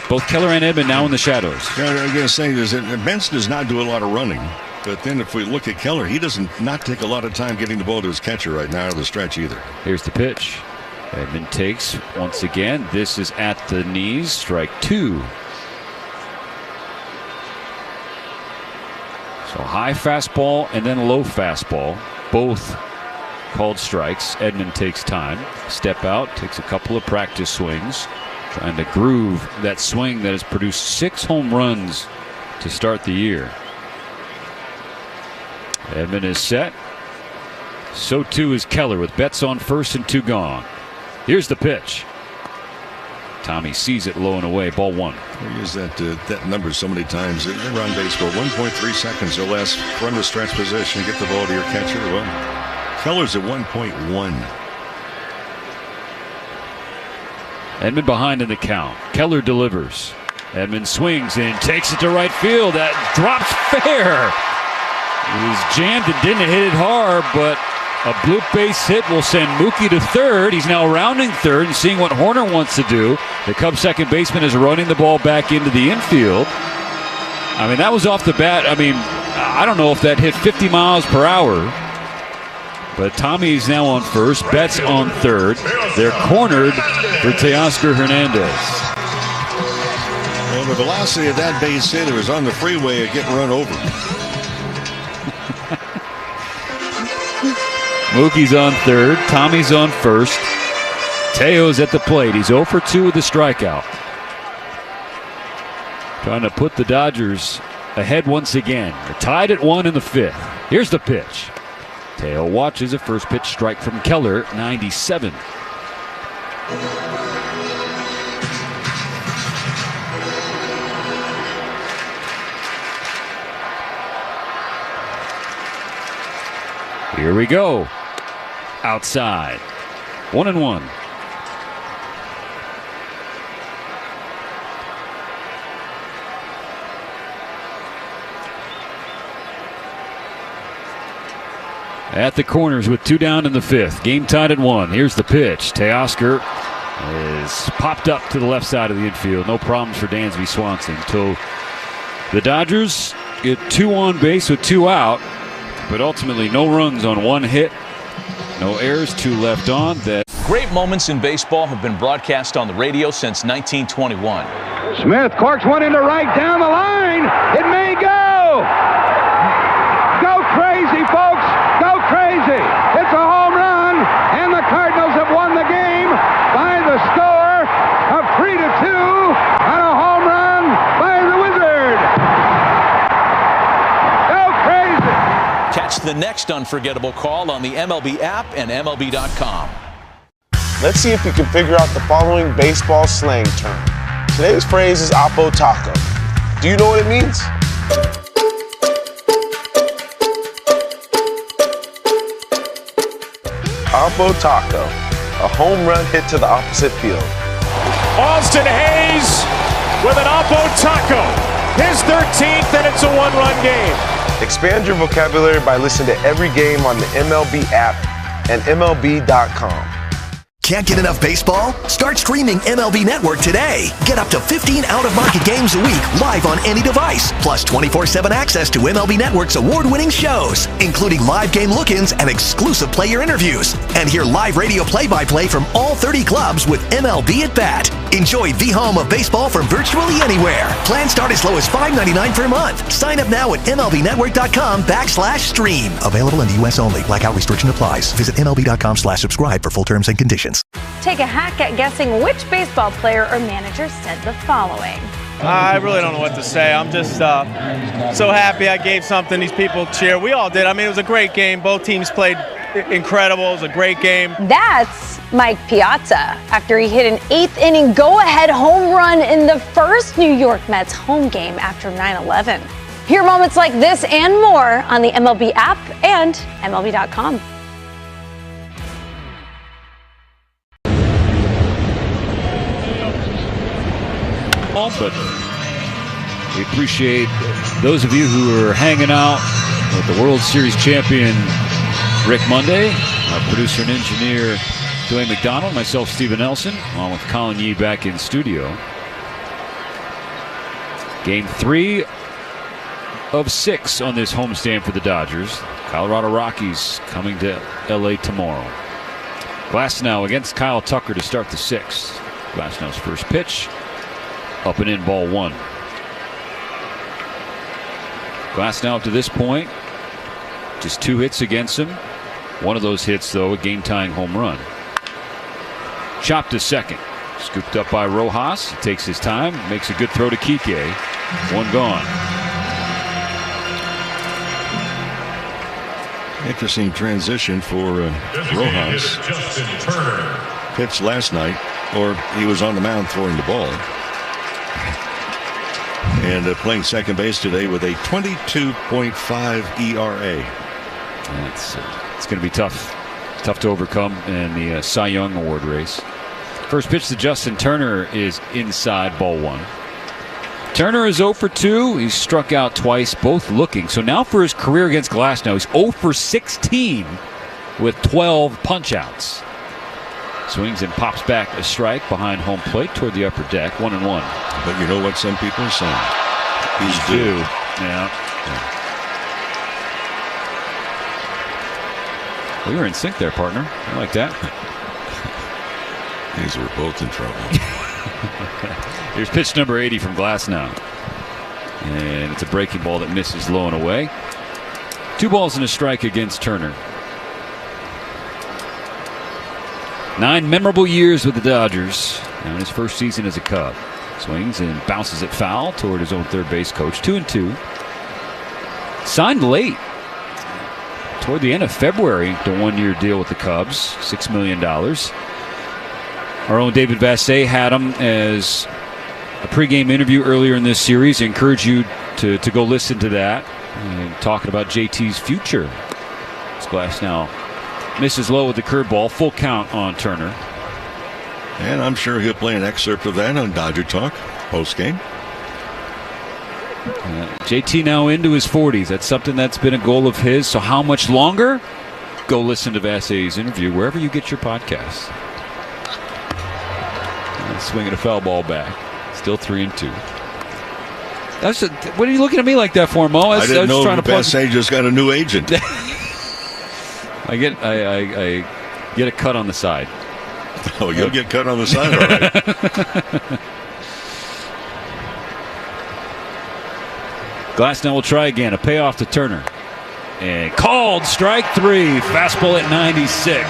Both Keller and Edman now in the shadows. Yeah, I'm going to say this: Benson does not do a lot of running. But then if we look at Keller, he doesn't not take a lot of time getting the ball to his catcher right now out of the stretch either. Here's the pitch. Edman takes once again. This is at the knees. Strike 2. So high fastball and then low fastball. Both called strikes. Edman takes time. Step out. Takes a couple of practice swings. Trying to groove that swing that has produced 6 home runs to start the year. Edman is set. So too is Keller with Betts on first and 2 gone. Here's the pitch. Tommy sees it low and away. Ball 1. We use that number so many times around baseball. 1.3 seconds or less from the stretch position. Get the ball to your catcher. Well, Keller's at 1.1. Edman behind in the count. Keller delivers. Edman swings and takes it to right field. That drops fair. It was jammed and didn't hit it hard, but a bloop base hit will send Mookie to third. He's now rounding third and seeing what Horner wants to do. The Cubs second baseman is running the ball back into the infield. I mean, that was off the bat. I mean, I don't know if that hit 50 miles per hour. But Tommy's now on first. Betts on third. They're cornered for Teoscar Hernandez. Well, the velocity of that base hit, it was on the freeway of getting run over. Mookie's on third. Tommy's on first. Teo's at the plate. He's 0 for 2 with a strikeout. Trying to put the Dodgers ahead once again. They're tied at 1 in the 5th. Here's the pitch. Teo watches a first pitch strike from Keller, 97. Here we go. Outside. 1-1. At the corners with 2 down in the 5th. Game tied at 1. Here's the pitch. Teoscar is popped up to the left side of the infield. No problems for Dansby Swanson. So the Dodgers get 2 on base with 2 out. But ultimately, no runs on 1 hit. No errors, 2 left on. Great moments in baseball have been broadcast on the radio since 1921. Smith corks one into right down the line. It may go. Go crazy, folks. Go crazy. It's a home run, and the Cardinals have won the game by the score of 3-2 on a home run by the Wizard. Go crazy. Catch the next unforgettable call on the MLB app and MLB.com. Let's see if you can figure out the following baseball slang term. Today's phrase is Oppo Taco. Do you know what it means? Oppo Taco, a home run hit to the opposite field. Austin Hayes with an Oppo Taco. His 13th, and it's a 1-run game. Expand your vocabulary by listening to every game on the MLB app and MLB.com. Can't get enough baseball? Start streaming MLB Network today. Get up to 15 out-of-market games a week live on any device. Plus 24/7 access to MLB Network's award-winning shows, including live game look-ins and exclusive player interviews. And hear live radio play-by-play from all 30 clubs with MLB at Bat. Enjoy the home of baseball from virtually anywhere. Plans start as low as $5.99 per month. Sign up now at MLBnetwork.com/stream. Available in the U.S. only. Blackout restriction applies. Visit MLB.com/subscribe for full terms and conditions. Take a hack at guessing which baseball player or manager said the following. I really don't know what to say. I'm just so happy I gave something these people cheer. We all did. I mean, it was a great game. Both teams played incredible. It was a great game. That's Mike Piazza after he hit an 8th inning go-ahead home run in the first New York Mets home game after 9/11. Hear moments like this and more on the MLB app and MLB.com. baseball, but we appreciate those of you who are hanging out with the World Series champion Rick Monday, our producer and engineer Dwayne McDonald, myself Stephen Nelson, along with Colin Yee back in studio. Game 3 of 6 on this homestand for the Dodgers. Colorado Rockies coming to LA tomorrow. Glasnow against Kyle Tucker to start the 6th. Glasnow's first pitch, up and in, ball 1. Glasnow up to this point, just 2 hits against him. One of those hits, though, a game-tying home run. Chopped to second. Scooped up by Rojas. He takes his time, makes a good throw to Kike. 1 gone. Interesting transition for Rojas. Pitched last night, or he was on the mound throwing the ball. And playing second base today with a 22.5 ERA. It's going to be tough to overcome in the Cy Young Award race. First pitch to Justin Turner is inside, ball 1. Turner is 0 for 2. He's struck out twice, both looking. So now for his career against Glasnow, he's 0 for 16 with 12 punch-outs. Swings and pops back a strike behind home plate toward the upper deck, 1-1. But you know what some people are saying? He's due. Yeah. We were in sync there, partner. I like that. These were both in trouble. Here's pitch number 80 from Glasnow. And it's a breaking ball that misses low and away. 2 balls and a strike against Turner. 9 memorable years with the Dodgers. Now in his first season as a Cub. Swings and bounces it foul toward his own third base coach. 2-2. Signed late. Toward the end of February, the 1-year deal with the Cubs. $6 million. Our own David Vassay had him as a pregame interview earlier in this series. I encourage you to go listen to that. And talking about JT's future. This Glasnow misses low with the curveball. Full count on Turner. And I'm sure he'll play an excerpt of that on Dodger Talk postgame. JT now into his 40s. That's something that's been a goal of his. So how much longer? Go listen to Vassay's interview wherever you get your podcasts. Swinging a foul ball back. Still 3-2. What are you looking at me like that for, Mo? I didn't know Vassay just got a new agent. I get a cut on the side. Oh, you'll get cut on the side, all right. Glasnow will try again. A payoff to Turner. And called strike 3. Fastball at 96.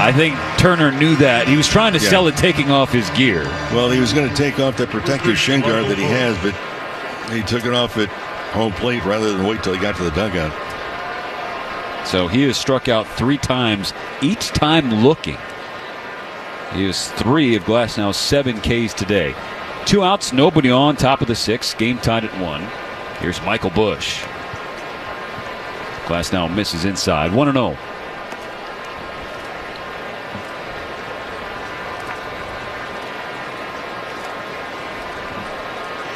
I think Turner knew that. He was trying to sell it taking off his gear. Well, he was going to take off that protective shin guard that he has, but he took it off at home plate rather than wait till he got to the dugout. So he has struck out 3 times, each time looking. He has 3 of Glasnow's 7 Ks today. 2 outs, nobody on, top of the 6th. Game tied at 1. Here's Michael Busch. Glasnow misses inside. 1-0.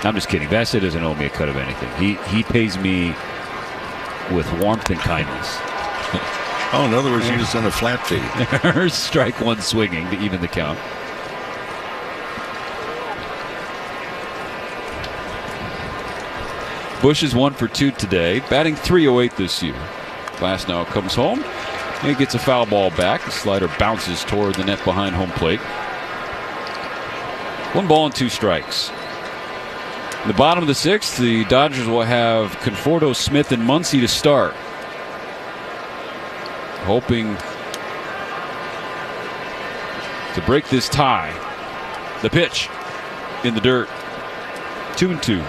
I'm just kidding. Vassay doesn't owe me a cut of anything. He pays me with warmth and kindness. Oh, in other words, you just done a flat fee. Strike 1 swinging to even the count. Busch is 1 for 2 today, batting .308 this year. Glasnow comes home and he gets a foul ball back. The slider bounces toward the net behind home plate. 1 ball and 2 strikes. In the bottom of the 6th, the Dodgers will have Conforto, Smith, and Muncy to start. Hoping to break this tie. The pitch in the dirt. 2-2.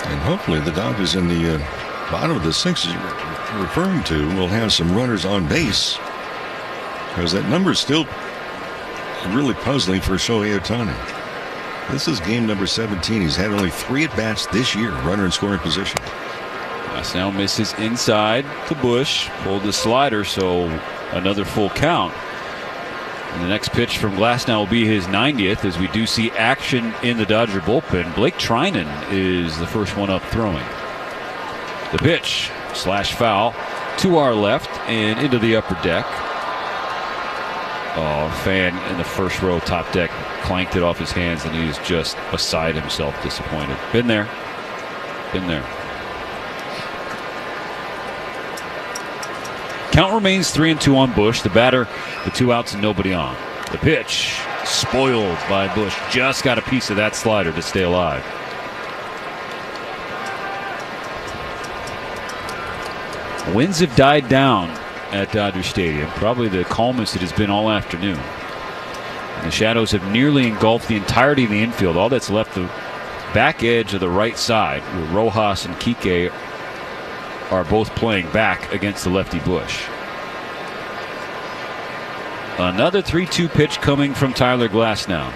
And hopefully the Dodgers in the bottom of the 6th you're referring to will have some runners on base, because that number is still really puzzling for Shohei Ohtani. This is game number 17. He's had only 3 at-bats this year, runner in scoring position. Now misses inside to Busch. Pulled the slider, so another full count. And the next pitch from Glasnow will be his 90th, as we do see action in the Dodger bullpen. Blake Trinan is the first one up throwing. The pitch, slash foul, to our left and into the upper deck. Oh, fan in the first row top deck clanked it off his hands, and he is just beside himself, disappointed. Been there. Count remains 3-2 on Bush. The batter, the 2 outs and nobody on. The pitch, spoiled by Bush. Just got a piece of that slider to stay alive. Winds have died down at Dodger Stadium, probably the calmest it has been all afternoon. And the shadows have nearly engulfed the entirety of the infield. All that's left, the back edge of the right side, where Rojas and Kike are both playing back against the lefty Bush. Another 3-2 pitch coming from Tyler Glasnow.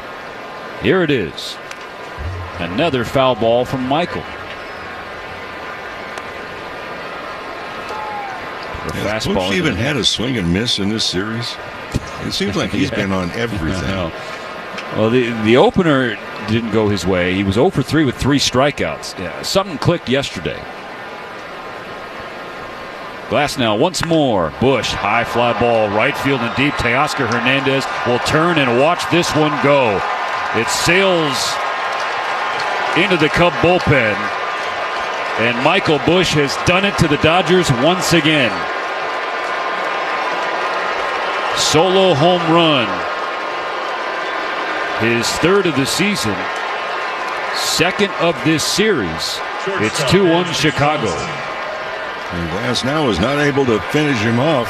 Here it is. Another foul ball from Michael. Has Bush even had a swing and miss in this series? It seems like he's been on everything. Well, the opener didn't go his way. He was 0 for 3 with 3 strikeouts. Yeah, something clicked yesterday. Glasnow once more. Bush, high fly ball, right field and deep. Teoscar Hernandez will turn and watch this one go. It sails into the Cub bullpen. And Michael Bush has done it to the Dodgers once again. Solo home run. His 3rd of the season. 2nd of this series. It's 2-1 Chicago. And Glasnow is not able to finish him off.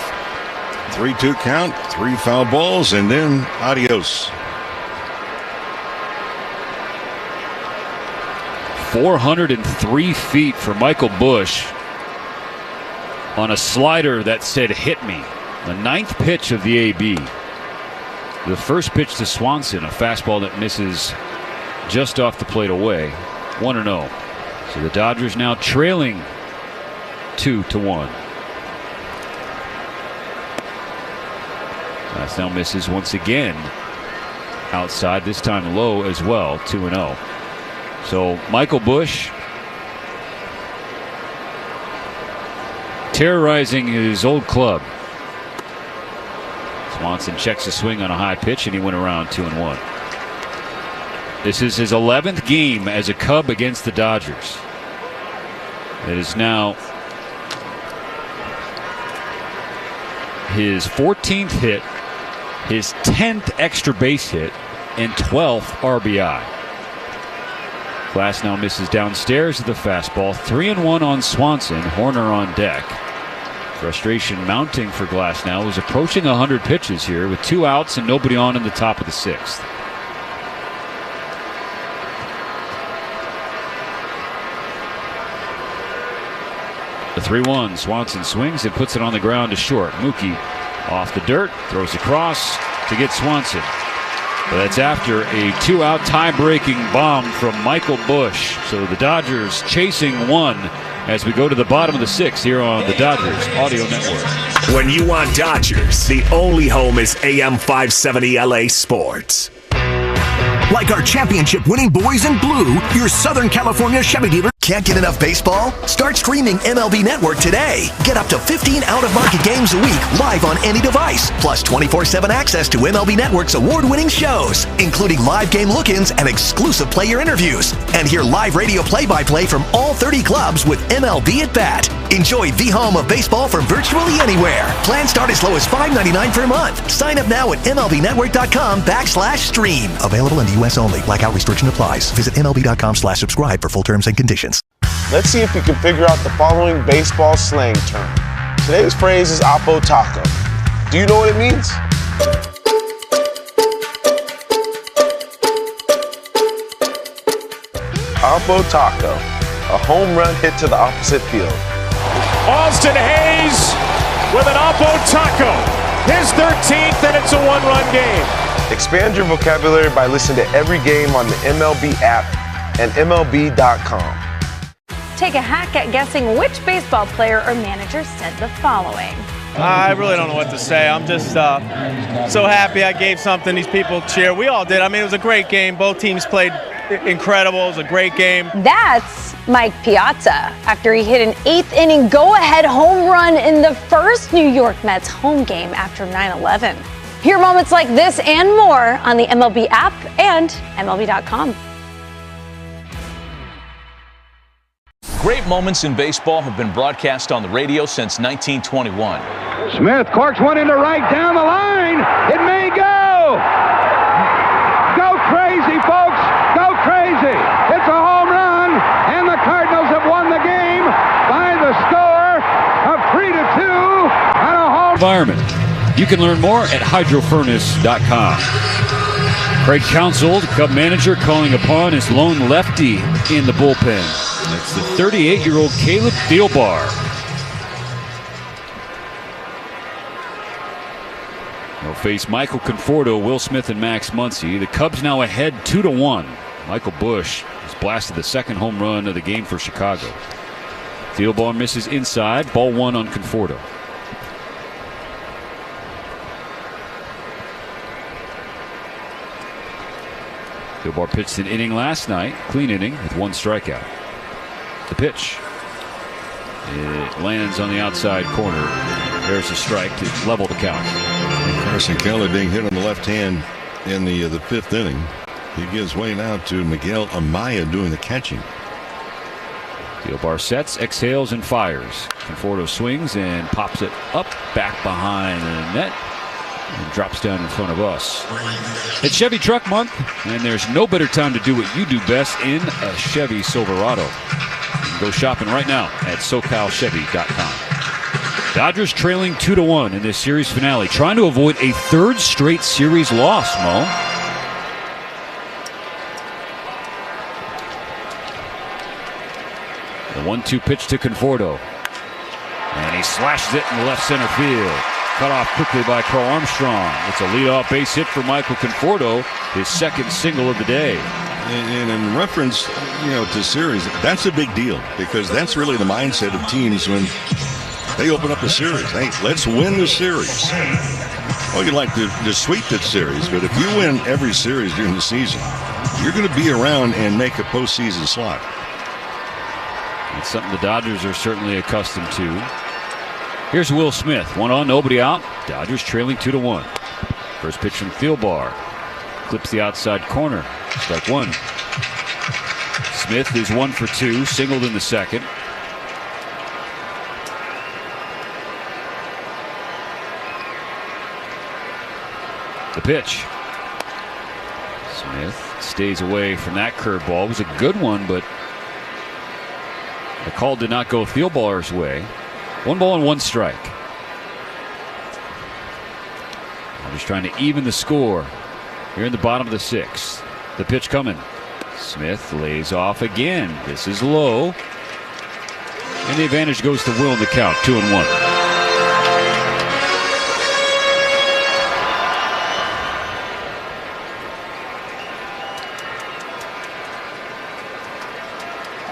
3-2 count, 3 foul balls, and then adios. 403 feet for Michael Bush on a slider that said hit me. The 9th pitch of the AB. The first pitch to Swanson, a fastball that misses just off the plate away. 1-0. So the Dodgers now trailing 2-1. Glasnow misses once again outside, this time low as well. 2-0. So Michael Bush terrorizing his old club. Swanson checks a swing on a high pitch, and he went around 2-1. This is his 11th game as a Cub against the Dodgers. It is now his 14th hit, his 10th extra base hit, and 12th RBI. Glasnow misses downstairs at the fastball. 3-1 on Swanson. Horner on deck. Frustration mounting for Glasnow. Is approaching 100 pitches here with 2 outs and nobody on in the top of the 6th. The 3-1. Swanson swings and puts it on the ground to short. Mookie off the dirt, throws across to get Swanson. But that's after a 2-out tie-breaking bomb from Michael Bush. So the Dodgers chasing 1 as we go to the bottom of the 6th here on the Dodgers Audio Network. When you want Dodgers, the only home is AM 570 LA Sports. Like our championship-winning boys in blue, your Southern California Chevy dealer. Can't get enough baseball? Start streaming MLB Network today. Get up to 15 out-of-market games a week live on any device, plus 24/7 access to MLB Network's award-winning shows, including live game look-ins and exclusive player interviews. And hear live radio play-by-play from all 30 clubs with MLB at Bat. Enjoy the home of baseball from virtually anywhere. Plans start as low as $5.99 per month. Sign up now at MLBnetwork.com/stream. Available in the U.S. only. Blackout restriction applies. Visit MLB.com/subscribe for full terms and conditions. Let's see if you can figure out the following baseball slang term. Today's phrase is Oppo Taco. Do you know what it means? Oppo Taco, a home run hit to the opposite field. Austin Hayes with an Oppo Taco. His 13th, and it's a 1-run game. Expand your vocabulary by listening to every game on the MLB app and MLB.com. Take a hack at guessing which baseball player or manager said the following. I really don't know what to say. I'm just so happy I gave something these people cheer. We all did. I mean, it was a great game. Both teams played incredible. It was a great game. That's Mike Piazza after he hit an 8th inning go-ahead home run in the first New York Mets home game after 9/11. Hear moments like this and more on the MLB app and MLB.com. Great moments in baseball have been broadcast on the radio since 1921. Smith corks one into right down the line. It may go. Go crazy, folks. Go crazy. It's a home run, and the Cardinals have won the game by the score of 3-2 on a home environment. You can learn more at hydrofurnace.com. Craig Counsell, the Cub manager, calling upon his lone lefty in the bullpen. That's the 38-year-old Caleb Thielbar. They'll face Michael Conforto, Will Smith, and Max Muncy. The Cubs now ahead 2-1. Michael Busch has blasted the second home run of the game for Chicago. Thielbar misses inside. Ball one on Conforto. Thielbar pitched an inning last night, clean inning with one strikeout. The pitch. It lands on the outside corner. There's a strike to level the count. Carson Kelly being hit on the left hand in the fifth inning. He gives way now to Miguel Amaya doing the catching. Thielbar sets, exhales, and fires. Conforto swings and pops it up, back behind the net, and drops down in front of us. It's Chevy Truck Month, and there's no better time to do what you do best in a Chevy Silverado. You can go shopping right now at SoCalChevy.com. Dodgers trailing 2-1 in this series finale, trying to avoid a third straight series loss, Mo. The 1-2 pitch to Conforto. And he slashes it in the left center field. Cut off quickly by Carl Armstrong. It's a leadoff base hit for Michael Conforto, his second single of the day. And in reference, to series, that's a big deal because that's really the mindset of teams when they open up a series. Hey, let's win the series. Well, you'd like to sweep that series, but if you win every series during the season, you're going to be around and make a postseason slot. It's something the Dodgers are certainly accustomed to. Here's Will Smith. One on, nobody out. Dodgers trailing 2-1. First pitch from Thielbar. Clips the outside corner. Strike one. Smith is 1 for 2. Singled in the second. The pitch. Smith stays away from that curveball. It was a good one, but the call did not go Thielbar's way. 1 ball and 1 strike. I'm just trying to even the score here in the bottom of the 6th. The pitch coming. Smith lays off again. This is low. And the advantage goes to Will in the count. 2-1.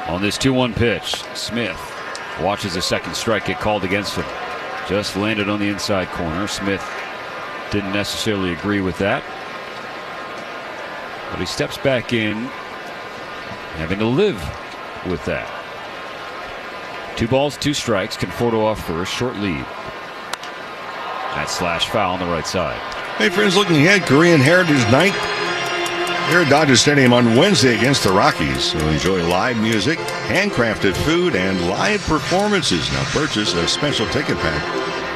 On this 2-1 pitch, Smith watches a second strike get called against him. Just landed on the inside corner. Smith didn't necessarily agree with that. But he steps back in, having to live with that. 2 balls, 2 strikes. Conforto off first. Short lead. That slash foul on the right side. Hey, friends, looking ahead, Korean Heritage Night here at Dodger Stadium on Wednesday against the Rockies. So enjoy live music, handcrafted food, and live performances. Now purchase a special ticket pack.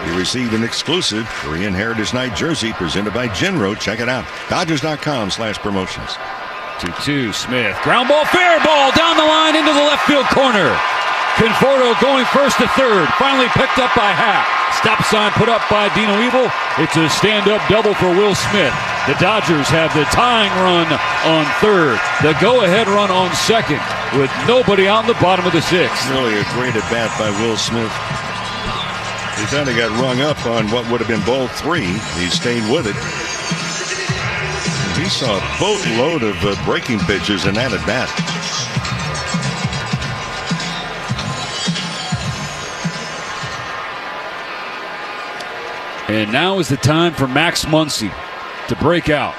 You receive an exclusive Korean Heritage Night jersey presented by Genro. Check it out. Dodgers.com/promotions. 2-2. Smith. Ground ball, fair ball down the line into the left field corner. Conforto going first to third. Finally picked up by Happ. Stop sign put up by Dino Evil. It's a stand-up double for Will Smith. The Dodgers have the tying run on third. The go-ahead run on second with nobody out in the bottom of the 6th. Really a great at-bat by Will Smith. He kind of got rung up on what would have been ball 3. He stayed with it. He saw a boatload of breaking pitches in that at-bat. And now is the time for Max Muncy to break out.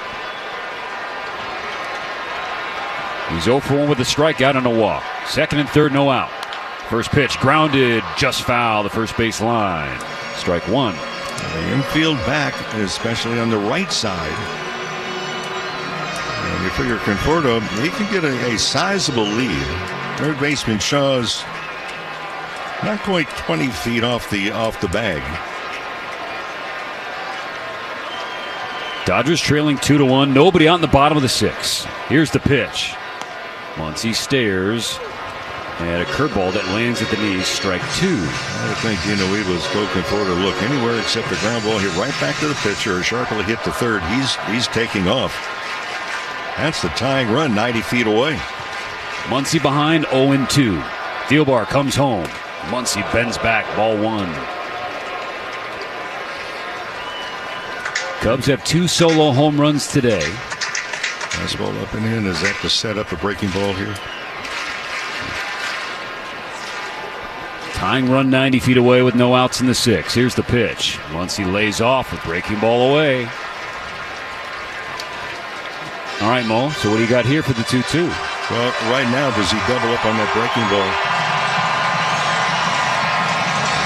He's 0 for 1 with a strikeout and a walk. Second and third, no out. First pitch grounded, just foul the first base line. Strike one. The infield back, especially on the right side. And you figure Conforto, he can get a sizable lead. Third baseman Shaw's not quite 20 feet off the bag. Dodgers trailing 2-1. Nobody out in the bottom of the 6th. Here's the pitch. Muncy stares. And a curveball that lands at the knees. Strike two. I would think Dino Weaver's go Conforto to look anywhere except the ground ball. Hit right back to the pitcher. Or sharply hit to third. He's taking off. That's the tying run 90 feet away. Muncy behind 0-2. Thielbar comes home. Muncy bends back. Ball one. Cubs have 2 solo home runs today. Fastball up and in. Is that to set up a breaking ball here? Tying run 90 feet away with no outs in the 6th. Here's the pitch. Muncy lays off a breaking ball away. All right, Mo. So what do you got here for the 2-2? Well, right now, does he double up on that breaking ball?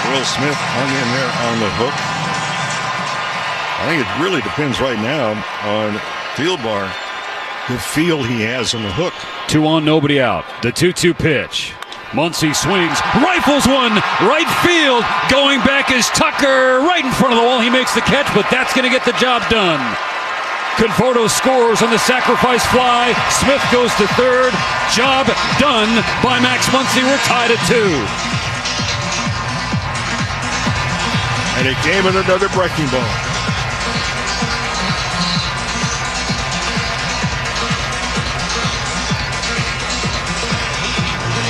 Will Smith hung in there on the hook. I think it really depends right now on Thielbar, the feel he has on the hook. 2 on, nobody out. The 2-2 pitch. Muncy swings, rifles one, right field. Going back is Tucker, right in front of the wall. He makes the catch, but that's going to get the job done. Conforto scores on the sacrifice fly. Smith goes to third. Job done by Max Muncy. We're tied at 2. And it came in another breaking ball.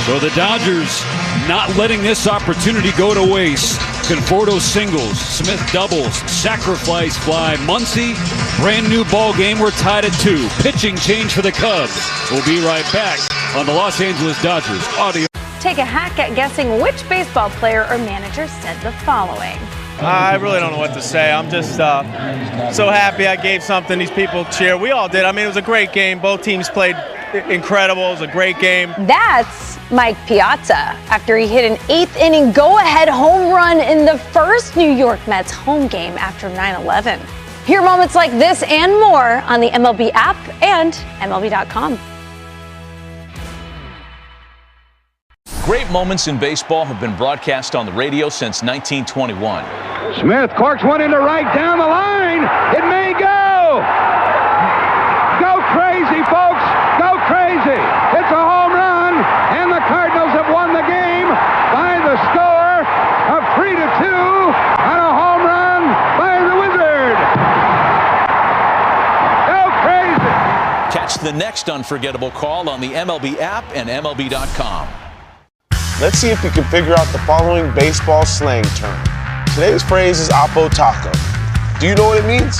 So the Dodgers not letting this opportunity go to waste. Conforto singles, Smith doubles, sacrifice fly. Muncy, brand new ball game. We're tied at 2. Pitching change for the Cubs. We'll be right back on the Los Angeles Dodgers audio. Take a hack at guessing which baseball player or manager said the following. I really don't know what to say. I'm just so happy I gave something these people cheer. We all did. I mean, it was a great game. Both teams played incredible. It was a great game. That's Mike Piazza after he hit an 8th inning go-ahead home run in the first New York Mets home game after 9/11. Hear moments like this and more on the MLB app and MLB.com. Great moments in baseball have been broadcast on the radio since 1921. Smith corks one into right down the line. It may go. Go crazy, folks. Go crazy. It's a home run, and the Cardinals have won the game by the score of 3-2 on a home run by the Wizard. Go crazy. Catch the next unforgettable call on the MLB app and MLB.com. Let's see if we can figure out the following baseball slang term. Today's phrase is Oppo Taco. Do you know what it means?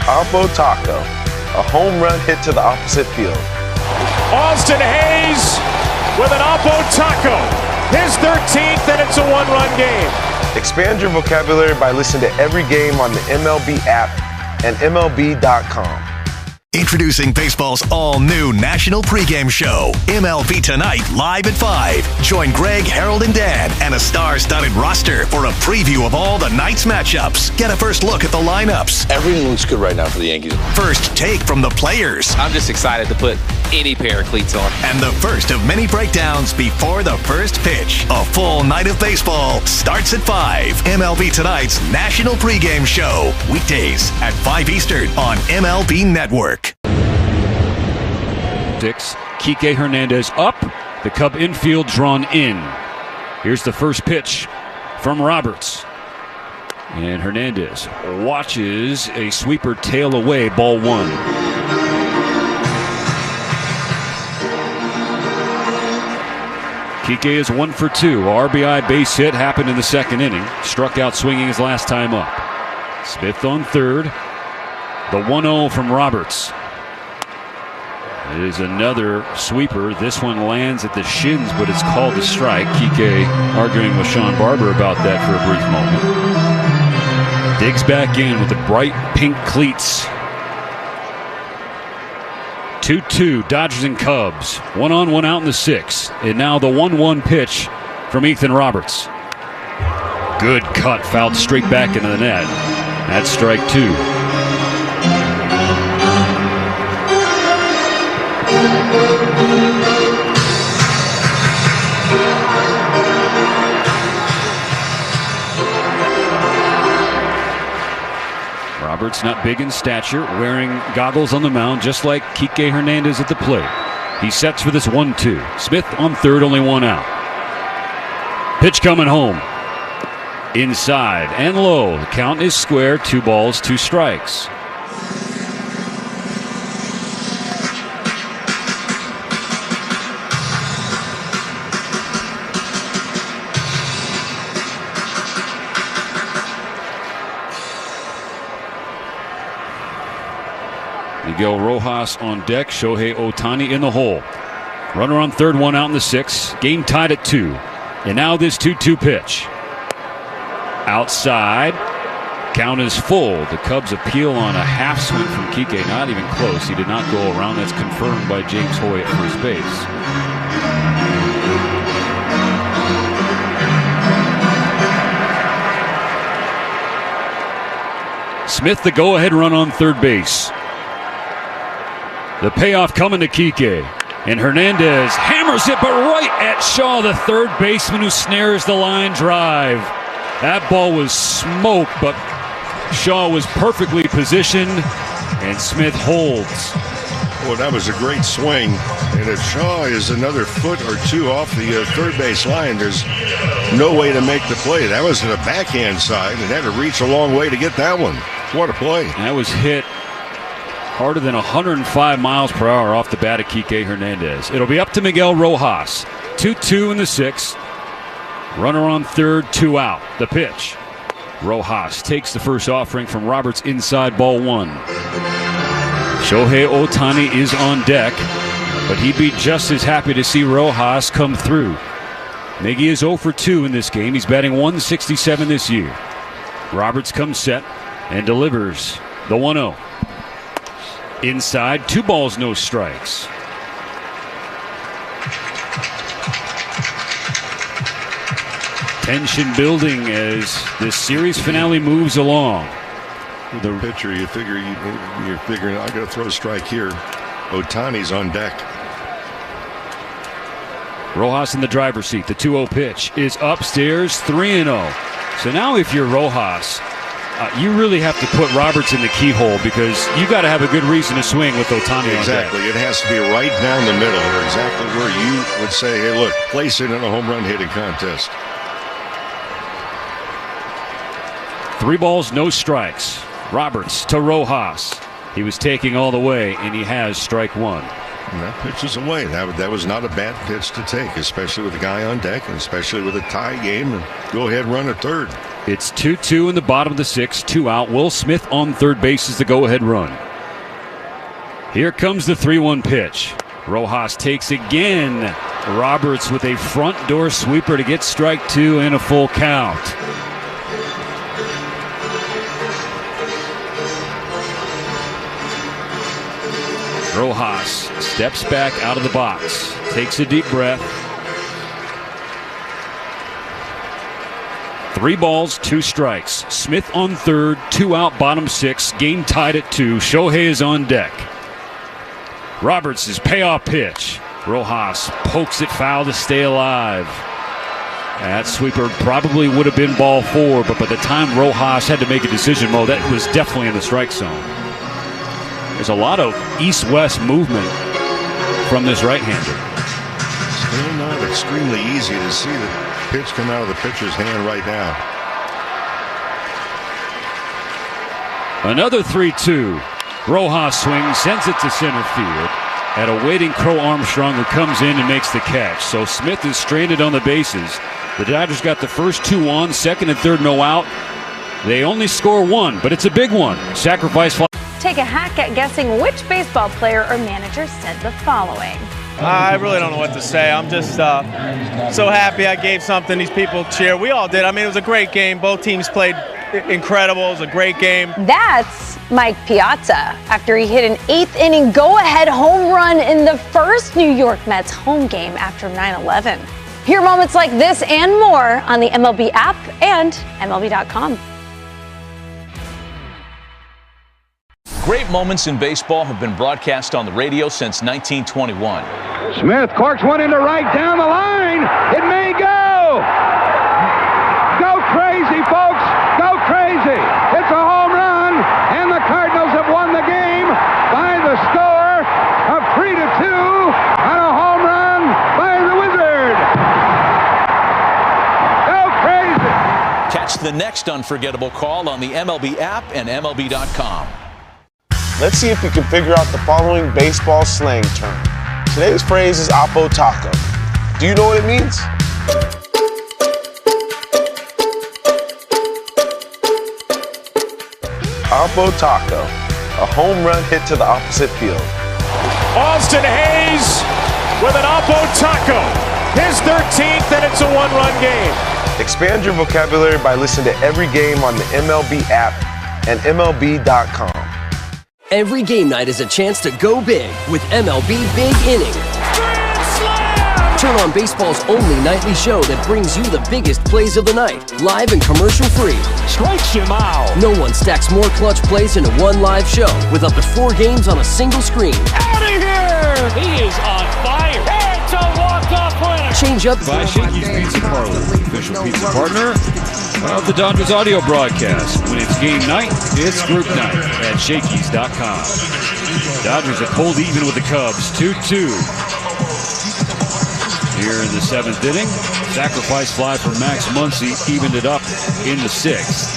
Oppo Taco, a home run hit to the opposite field. Austin Hayes with an Oppo Taco. His 13th, and it's a 1-run game. Expand your vocabulary by listening to every game on the MLB app and MLB.com. Introducing baseball's all-new national pregame show, MLB Tonight, live at 5. Join Greg, Harold, and Dan and a star-studded roster for a preview of all the night's matchups. Get a first look at the lineups. Everything looks good right now for the Yankees. First take from the players. I'm just excited to put any pair of cleats on. And the first of many breakdowns before the first pitch. A full night of baseball starts at 5. MLB Tonight's national pregame show. Weekdays at 5 Eastern on MLB Network. Kike Hernandez up. The Cub infield drawn in. Here's the first pitch from Roberts. And Hernandez watches a sweeper tail away. Ball one. Kike is 1 for 2. RBI base hit happened in the second inning. Struck out swinging his last time up. Smith on third. The 1-0 from Roberts. It is another sweeper. This one lands at the shins, but it's called a strike. Kike arguing with Sean Barber about that for a brief moment. Digs back in with the bright pink cleats. 2-2, Dodgers and Cubs. 1 on, 1 out in the 6th. And now the 1-1 pitch from Ethan Roberts. Good cut, fouled straight back into the net. That's strike 2. Roberts not big in stature, wearing goggles on the mound just like Kike Hernandez at the plate. He sets for this 1-2. Smith on third, only 1 out. Pitch coming home. Inside and low. The count is square. 2 balls, 2 strikes. Miguel Rojas on deck. Shohei Ohtani in the hole. Runner on third, 1 out in the 6th. Game tied at 2. And now this 2-2 pitch. Outside. Count is full. The Cubs appeal on a half swing from Kike. Not even close. He did not go around. That's confirmed by James Hoy at first base. Smith the go-ahead run on third base. The payoff coming to Kike. And Hernandez hammers it, but right at Shaw, the third baseman who snares the line drive. That ball was smoke, but Shaw was perfectly positioned, and Smith holds. Well, that was a great swing. And if Shaw is another foot or 2 off the third base line, there's no way to make the play. That was to the backhand side, and had to reach a long way to get that one. What a play. That was hit harder than 105 miles per hour off the bat of Kike Hernandez. It'll be up to Miguel Rojas. 2-2 in the 6th. Runner on third, 2 out. The pitch. Rojas takes the first offering from Roberts inside, ball 1. Shohei Ohtani is on deck, but he'd be just as happy to see Rojas come through. Miggy is 0 for 2 in this game. He's batting .167 this year. Roberts comes set and delivers the 1-0. Inside, 2 balls, no strikes. Tension building as this series finale moves along. The pitcher, you're figuring I got to throw a strike here. Ohtani's on deck. Rojas in the driver's seat. The 2-0 pitch is upstairs, 3-0. So now if you're Rojas, you really have to put Roberts in the keyhole because you got to have a good reason to swing with Ohtani on deck. Exactly. It has to be right down the middle, or exactly where you would say, hey, look, place it in a home run hitting contest. 3 balls, no strikes. Roberts to Rojas. He was taking all the way, and he has strike 1. And that pitch is away. That was not a bad pitch to take, especially with a guy on deck, and especially with a tie game. And go ahead, run at third. It's 2-2 in the bottom of the 6th, 2 out. Will Smith on third base is the go-ahead run. Here comes the 3-1 pitch. Rojas takes again. Roberts with a front door sweeper to get strike 2 and a full count. Rojas steps back out of the box, takes a deep breath. 3 balls, 2 strikes. Smith on third, 2 out, bottom 6. Game tied at 2. Shohei is on deck. Roberts' payoff pitch. Rojas pokes it foul to stay alive. That sweeper probably would have been ball 4, but by the time Rojas had to make a decision, that was definitely in the strike zone. There's a lot of east-west movement from this right-hander. Still not extremely easy to see the pitch come out of the pitcher's hand right now. Another 3-2. Rojas swings, sends it to center field. At a waiting Crow Armstrong who comes in and makes the catch. So Smith is stranded on the bases. The Dodgers got the first 2 on, second and third no out. They only score 1, but it's a big one. Sacrifice fly. take a hack at guessing which baseball player or manager said the following. I really don't know what to say. I'm just so happy I gave something these people cheer. We all did. I mean, it was a great game. Both teams played incredible. It was a great game. That's Mike Piazza after he hit an 8th inning go-ahead home run in the first New York Mets home game after 9/11. Hear moments like this and more on the MLB app and MLB.com. Great moments in baseball have been broadcast on the radio since 1921. Smith corks one into right down the line. It may go. Go crazy, folks. Go crazy. It's a home run, and the Cardinals have won the game by the score of 3-2 on a home run by the Wizard. Go crazy. Catch the next unforgettable call on the MLB app and MLB.com. Let's see if you can figure out the following baseball slang term. Today's phrase is Oppo Taco. Do you know what it means? Oppo Taco, a home run hit to the opposite field. Austin Hayes with an Oppo Taco, his 13th, and it's a one-run game. Expand your vocabulary by listening to every game on the MLB app and MLB.com. Every game night is a chance to go big with MLB Big Inning. Turn on baseball's only nightly show that brings you the biggest plays of the night, live and commercial-free. Strikes him out. No one stacks more clutch plays into one live show with up to 4 games on a single screen. Out of here! He is on fire. It's a walk-off winner. Change up by Shakey's Pizza Parlor, official pizza partner of the Dodgers audio broadcast. When it's game night, it's group night at Shakey's.com. Dodgers are cold even with the Cubs, 2-2. Here in the 7th inning, sacrifice fly for Max Muncy evened it up in the 6th.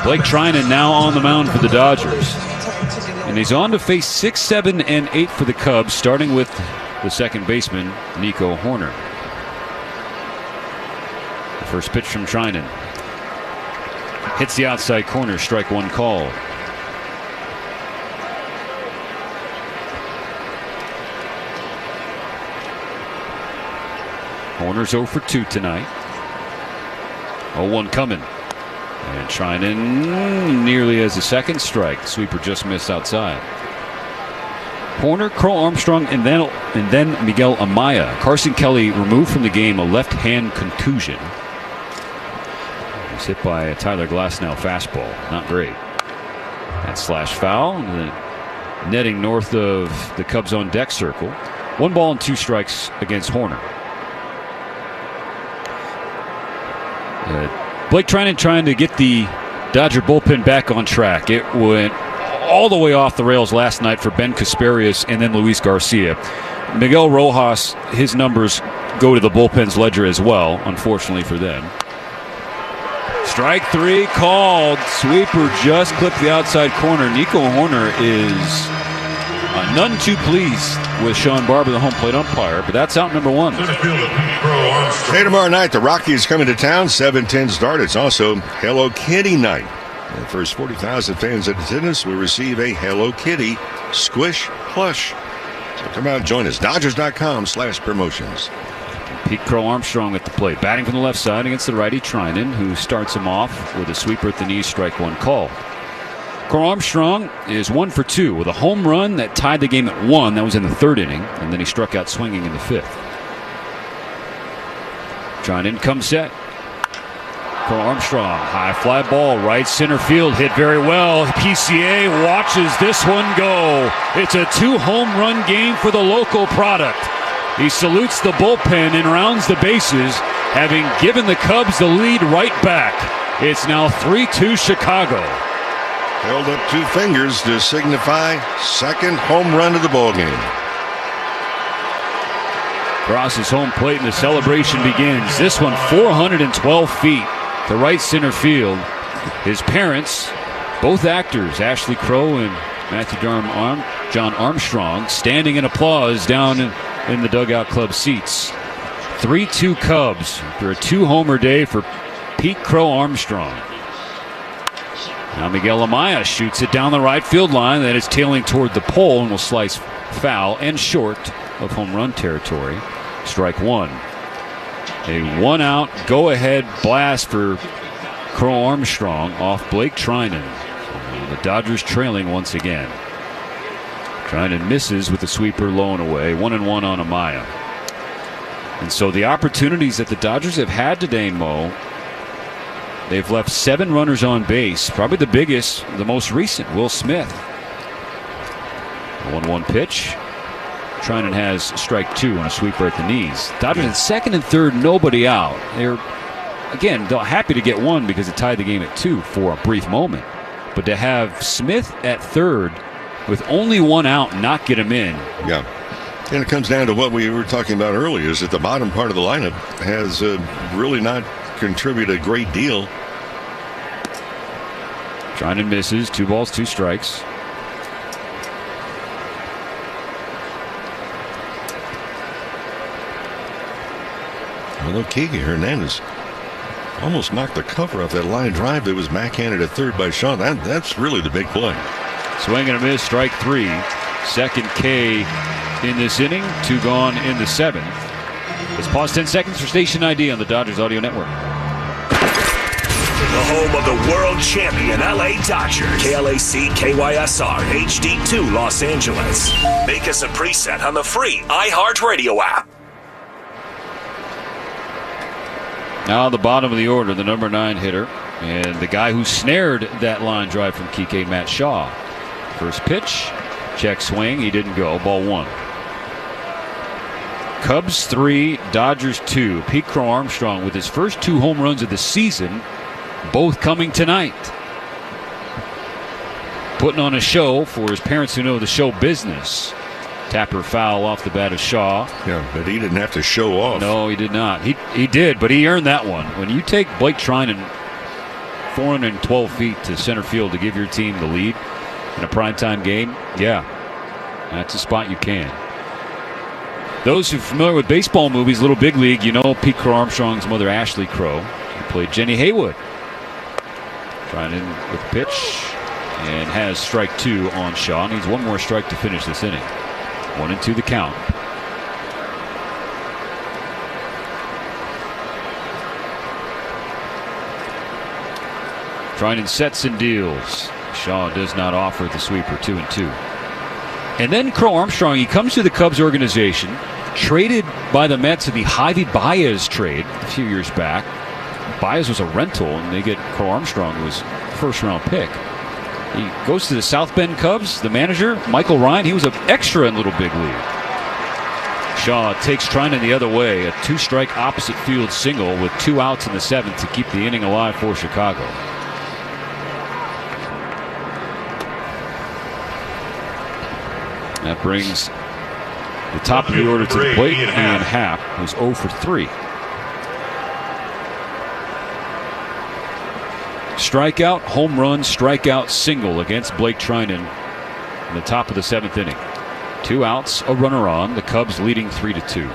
Blake Trinan now on the mound for the Dodgers. And he's on to face 6, 7, and 8 for the Cubs, starting with the second baseman, Nico Horner. The first pitch from Trinan. Hits the outside corner, strike one call. Horner's 0 for 2 tonight. 0-1 coming. And Trinan nearly has a second strike. Sweeper just missed outside. Horner, Crow Armstrong, and then Miguel Amaya. Carson Kelly removed from the game a left-hand contusion. He's hit by a Tyler Glasnow fastball. Not great. That slash foul. Netting north of the Cubs on deck circle. 1 ball and 2 strikes against Horner. Blake Trinan trying to get the Dodger bullpen back on track. It went all the way off the rails last night for Ben Kasparius and then Luis Garcia. Miguel Rojas, his numbers go to the bullpen's ledger as well, unfortunately for them. Strike 3 called. Sweeper just clipped the outside corner. Nico Horner is none too pleased with Sean Barber, the home plate umpire, but that's out number 1. Hey, tomorrow night, the Rockies coming to town, 7:10 start. It's also Hello Kitty night. The first 40,000 fans in attendance will receive a Hello Kitty Squish Plush. So come out and join us. Dodgers.com/promotions. Pete Crow Armstrong at the plate, batting from the left side against the righty Trinan, who starts him off with a sweeper at the knees, strike 1 call. Crow Armstrong is 1 for 2 with a home run that tied the game at 1. That was in the 3rd inning, and then he struck out swinging in the 5th. Trinan comes set. Crow Armstrong, high fly ball, right center field, hit very well. PCA watches this one go. It's a 2 home run game for the local product. He salutes the bullpen and rounds the bases, having given the Cubs the lead right back. It's now 3-2 Chicago. Held up 2 fingers to signify second home run of the ballgame. Crosses home plate and the celebration begins. This one 412 feet to right center field. His parents, both actors, Ashley Crow and Matthew John Armstrong, standing in applause down in the dugout club seats. 3-2 Cubs after a 2-homer day for Pete Crow Armstrong. Now Miguel Amaya shoots it down the right field line. That is tailing toward the pole and will slice foul and short of home run territory. Strike one. A 1-out go-ahead blast for Crow Armstrong off Blake Trinan. The Dodgers trailing once again. Trinan misses with the sweeper low and away. 1-1 on Amaya. And so the opportunities that the Dodgers have had today, Mo, they've left 7 runners on base. Probably the biggest, the most recent, Will Smith. 1-1 pitch. Trinan has strike 2 on a sweeper at the knees. Dodgers in second and third, nobody out. They're, again, happy to get one because it tied the game at 2 for a brief moment. But to have Smith at third with only 1 out, not get him in. Yeah. And it comes down to what we were talking about earlier, is that the bottom part of the lineup has really not contributed a great deal. Trinan misses. 2 balls, 2 strikes. Although Kike Hernandez almost knocked the cover off that line drive that was backhanded at third by Shaw. That's really the big play. Swing and a miss, strike 3. Second K in this inning. 2 gone in the 7th. Let's pause 10 seconds for station ID on the Dodgers Audio Network. The home of the world champion LA Dodgers. KLAC KYSR HD2 Los Angeles. Make us a preset on the free iHeartRadio app. Now the bottom of the order, the number 9 hitter, and the guy who snared that line drive from Kike, Matt Shaw. First pitch, check swing, he didn't go, ball 1. Cubs 3, Dodgers 2. Pete Crow Armstrong with his first 2 home runs of the season, both coming tonight. Putting on a show for his parents who know the show business. Tapper foul off the bat of Shaw. Yeah, but he didn't have to show off. No, he did not. He did, but he earned that one. When you take Blake Trinan 412 feet to center field to give your team the lead in a primetime game, yeah, that's a spot you can. Those who are familiar with baseball movies, Little Big League, you know Pete Crow Armstrong's mother, Ashley Crow. He played Jenny Haywood. Trinan with the pitch and has strike 2 on Shaw. Needs 1 more strike to finish this inning. 1-2 the count. Trinan sets and deals. Shaw does not offer the sweeper. 2-2. And then Crow Armstrong, he comes to the Cubs organization, traded by the Mets in the Javi Baez trade a few years back. Baez was a rental, and they get Crow Armstrong, who was a first-round pick. He goes to the South Bend Cubs. The manager, Michael Ryan, he was an extra in Little Big League. Shaw takes Trinan the other way. A 2-strike opposite field single with 2 outs in the 7th to keep the inning alive for Chicago. That brings the top of the order to the plate. Ian Happ, who's 0 for 3. Strikeout, home run, strikeout, single against Blake Trinan in the top of the 7th inning. 2 outs, a runner on. The Cubs leading 3-2.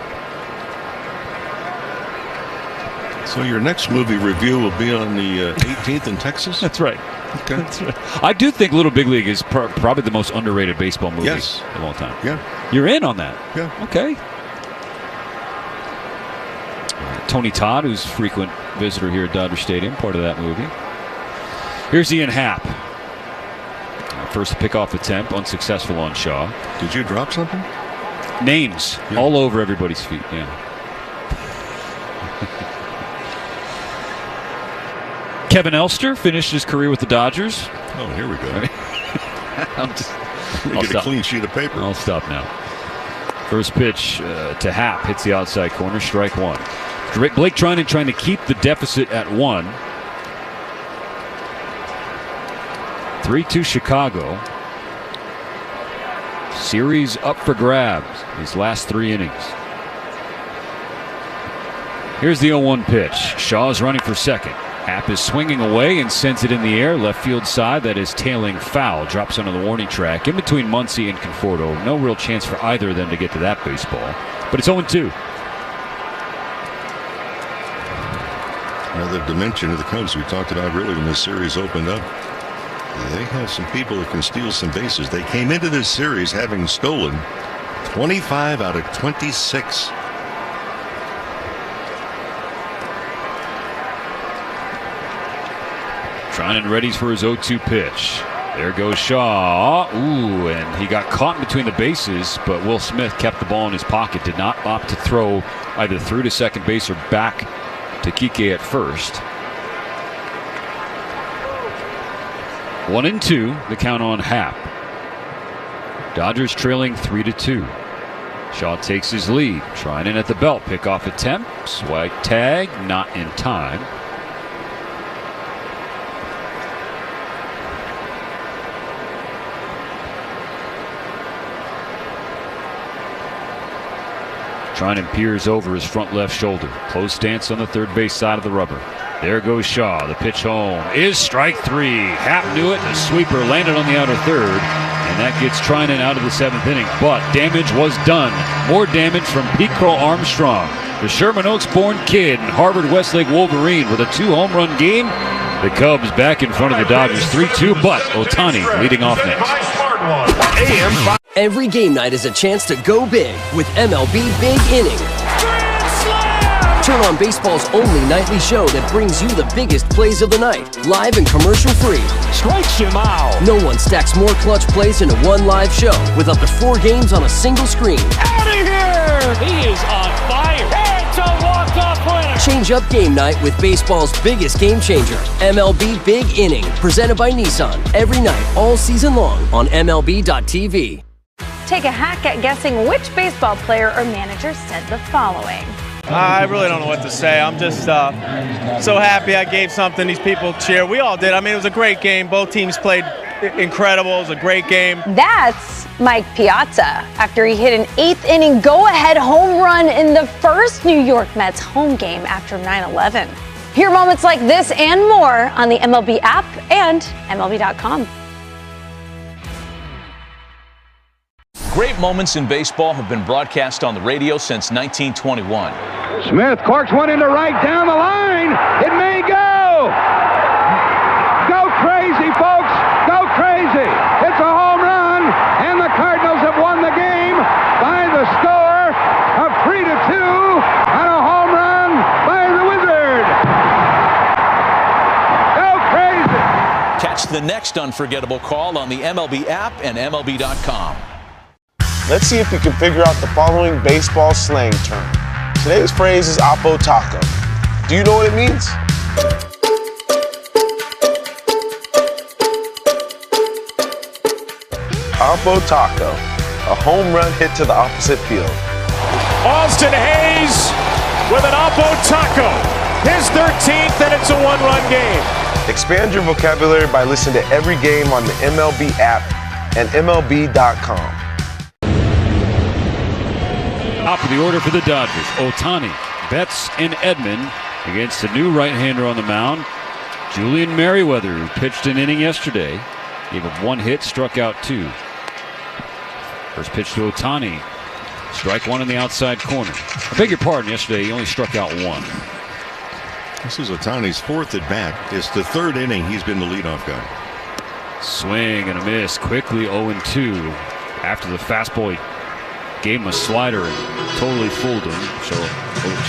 So your next movie review will be on the 18th in Texas? That's right. Okay. That's right. I do think Little Big League is probably the most underrated baseball movie of all time. Yeah. You're in on that? Yeah. Okay. Tony Todd, who's a frequent visitor here at Dodger Stadium, part of that movie. Here's Ian Happ. First pickoff attempt, unsuccessful on Shaw. Did you drop something? Names all over everybody's feet, yeah. Kevin Elster finished his career with the Dodgers. Oh, here we go. I'll get a clean sheet of paper. I'll stop now. First pitch to Happ, hits the outside corner, strike 1. Blake trying to keep the deficit at 1. 3-2 Chicago. Series up for grabs these last 3 innings. Here's the 0-1 pitch. Shaw's running for second. Happ is swinging away and sends it in the air. Left field side, that is tailing foul. Drops onto the warning track in between Muncy and Conforto. No real chance for either of them to get to that baseball. But it's 0-2. Another dimension of the Cubs we talked about really when this series opened up. They have some people that can steal some bases. They came into this series having stolen 25 out of 26. Trinan readies for his 0-2 pitch. There goes Shaw. Ooh, and he got caught between the bases, but Will Smith kept the ball in his pocket, did not opt to throw either through to second base or back to Kike at first. 1-2, the count on Happ. Dodgers trailing 3-2. Shaw takes his lead. Trinan at the belt. Pickoff attempt. Swag tag. Not in time. Trinan peers over his front left shoulder. Close stance on the third base side of the rubber. There goes Shaw. The pitch home is strike three. Happ knew it. The sweeper landed on the outer third. And that gets Trinan out of the seventh inning. But damage was done. More damage from Pete Crow Armstrong. The Sherman Oaks-born kid and Harvard-Westlake Wolverine with a 2-home run game. The Cubs back in front of the Dodgers 3-2, but Ohtani leading off next. Every game night is a chance to go big with MLB Big Inning. Turn on baseball's only nightly show that brings you the biggest plays of the night, live and commercial-free. Strikes him out. No one stacks more clutch plays into one live show with up to 4 games on a single screen. Out of here! He is on fire. It's a walk-off winner. Change up game night with baseball's biggest game changer, MLB Big Inning, presented by Nissan. Every night, all season long on MLB.tv. Take a hack at guessing which baseball player or manager said the following. I really don't know what to say. I'm just so happy I gave something these people cheer. We all did. I mean, it was a great game. Both teams played incredible. It was a great game. That's Mike Piazza after he hit an 8th inning go-ahead home run in the first New York Mets home game after 9/11. Hear moments like this and more on the MLB app and MLB.com. Great moments in baseball have been broadcast on the radio since 1921. Smith corks one into right down the line. It may go. Go crazy, folks. Go crazy. It's a home run, and the Cardinals have won the game by the score of 3-2 on a home run by the Wizard. Go crazy. Catch the next unforgettable call on the MLB app and MLB.com. Let's see if you can figure out the following baseball slang term. Today's phrase is Oppo Taco. Do you know what it means? Oppo Taco, a home run hit to the opposite field. Austin Hayes with an Oppo Taco. His 13th, and it's a 1-run game. Expand your vocabulary by listening to every game on the MLB app and MLB.com. Top of the order for the Dodgers. Ohtani, Betts, and Edman against a new right-hander on the mound. Julian Merriweather, who pitched an inning yesterday, gave up 1 hit, struck out 2. First pitch to Ohtani. Strike 1 in the outside corner. I beg your pardon, yesterday he only struck out 1. This is Ohtani's 4th at bat. It's the 3rd inning he's been the leadoff guy. Swing and a miss. Quickly 0-2 after the fastball. He gave him a slider and totally fooled him. So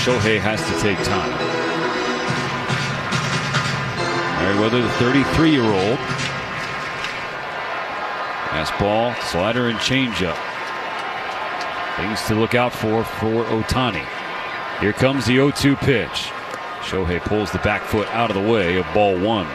Shohei has to take time. Merriweather, the 33-year-old. Fastball, slider, and changeup. Things to look out for Ohtani. Here comes the 0-2 pitch. Shohei pulls the back foot out of the way of ball 1.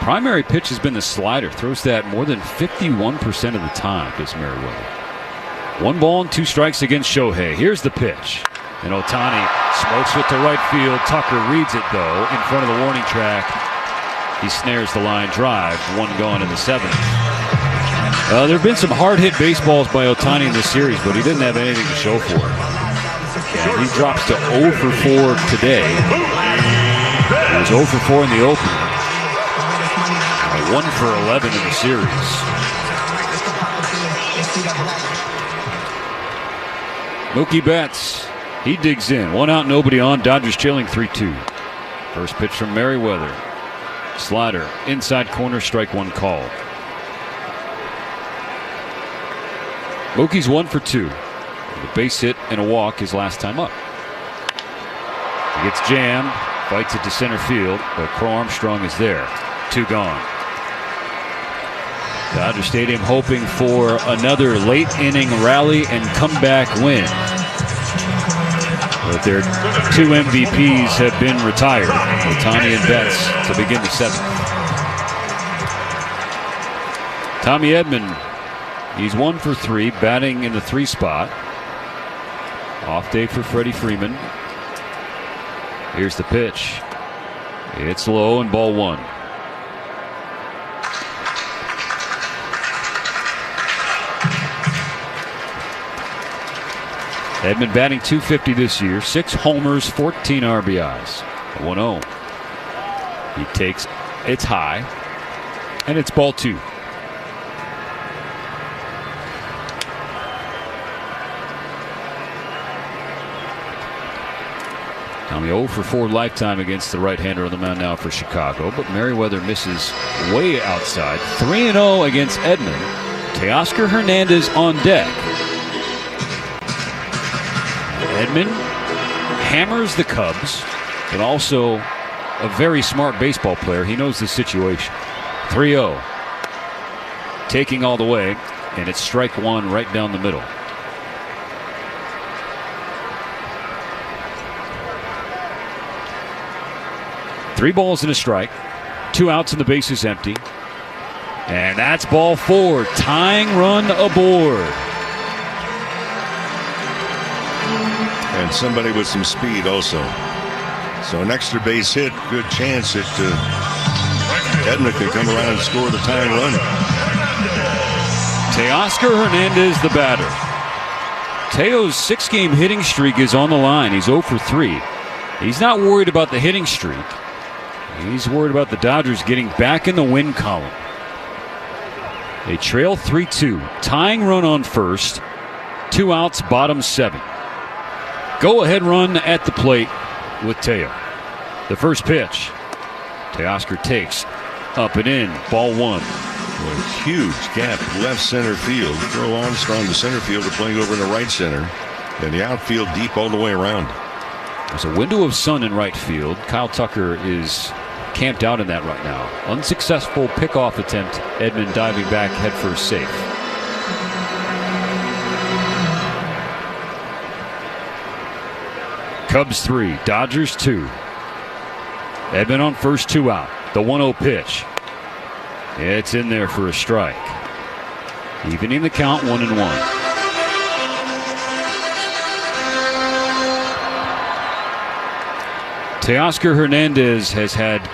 Primary pitch has been the slider. Throws that more than 51% of the time, does Merriweather. 1 ball and 2 strikes against Shohei. Here's the pitch. And Ohtani smokes it to right field. Tucker reads it, though, in front of the warning track. He snares the line drive. 1 gone in the 7th. There have been some hard-hit baseballs by Ohtani in this series, but he didn't have anything to show for it. And he drops to 0 for 4 today. He was 0 for 4 in the opener. 1 for 11 in the series. Mookie Betts He digs in. 1 out, nobody on. Dodgers trailing 3-2. First pitch from Merriweather. Slider, inside corner, strike one call. Mookie's 1 for 2. The base hit and a walk his last time up. He gets jammed, fights it to center field, but Crow Armstrong is there. 2 gone. Dodger Stadium hoping for another late inning rally and comeback win. But their 2 MVPs have been retired. Ohtani and Betts to begin the 7th. Tommy Edman, he's 1 for 3, batting in the 3 spot. Off day for Freddie Freeman. Here's the pitch. It's low and ball 1. Edman batting .250 this year, 6 homers, 14 RBIs. 1-0. He takes, it's high, and it's ball 2. Tommy 0 for 4 lifetime against the right-hander on the mound now for Chicago, but Merriweather misses way outside. 3-0 against Edman. Teoscar Hernandez on deck. Edman hammers the Cubs, but also a very smart baseball player. He knows the situation. 3-0. Taking all the way, and it's strike 1 right down the middle. Three balls and a strike. 2 outs and the base is empty. And that's ball 4. Tying run aboard. And somebody with some speed also. So an extra base hit, good chance that Edman can come around and score the tying run. Teoscar Hernandez, the batter. Teo's 6-game hitting streak is on the line. He's 0 for 3. He's not worried about the hitting streak. He's worried about the Dodgers getting back in the win column. They trail 3-2. Tying run on first. 2 outs, bottom 7. Go-ahead run at the plate with Teo. The first pitch. Teoscar takes up and in. Ball 1. A huge gap left center field. Crow Armstrong, the center fielder, playing over in the right center. And the outfield deep all the way around. There's a window of sun in right field. Kyle Tucker is camped out in that right now. Unsuccessful pickoff attempt. Edman diving back headfirst safe. Cubs 3, Dodgers 2. Edman on first, 2 out. The 1-0 pitch. It's in there for a strike. Evening the count, 1-1. Teoscar Hernandez has had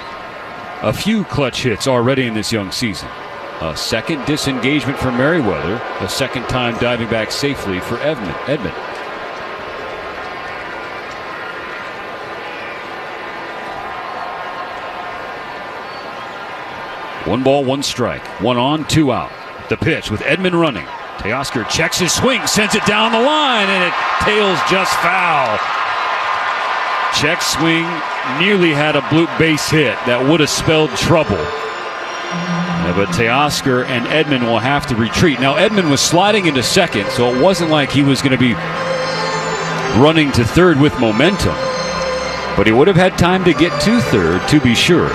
a few clutch hits already in this young season. A second disengagement for Merriweather. A second time diving back safely for Edman. 1 ball, 1 strike. 1 on, 2 out. The pitch with Edman running. Teoscar checks his swing, sends it down the line, and it tails just foul. Check swing, nearly had a bloop base hit that would have spelled trouble. But Teoscar and Edman will have to retreat. Now Edman was sliding into second, so it wasn't like he was going to be running to third with momentum. But he would have had time to get to third, to be sure.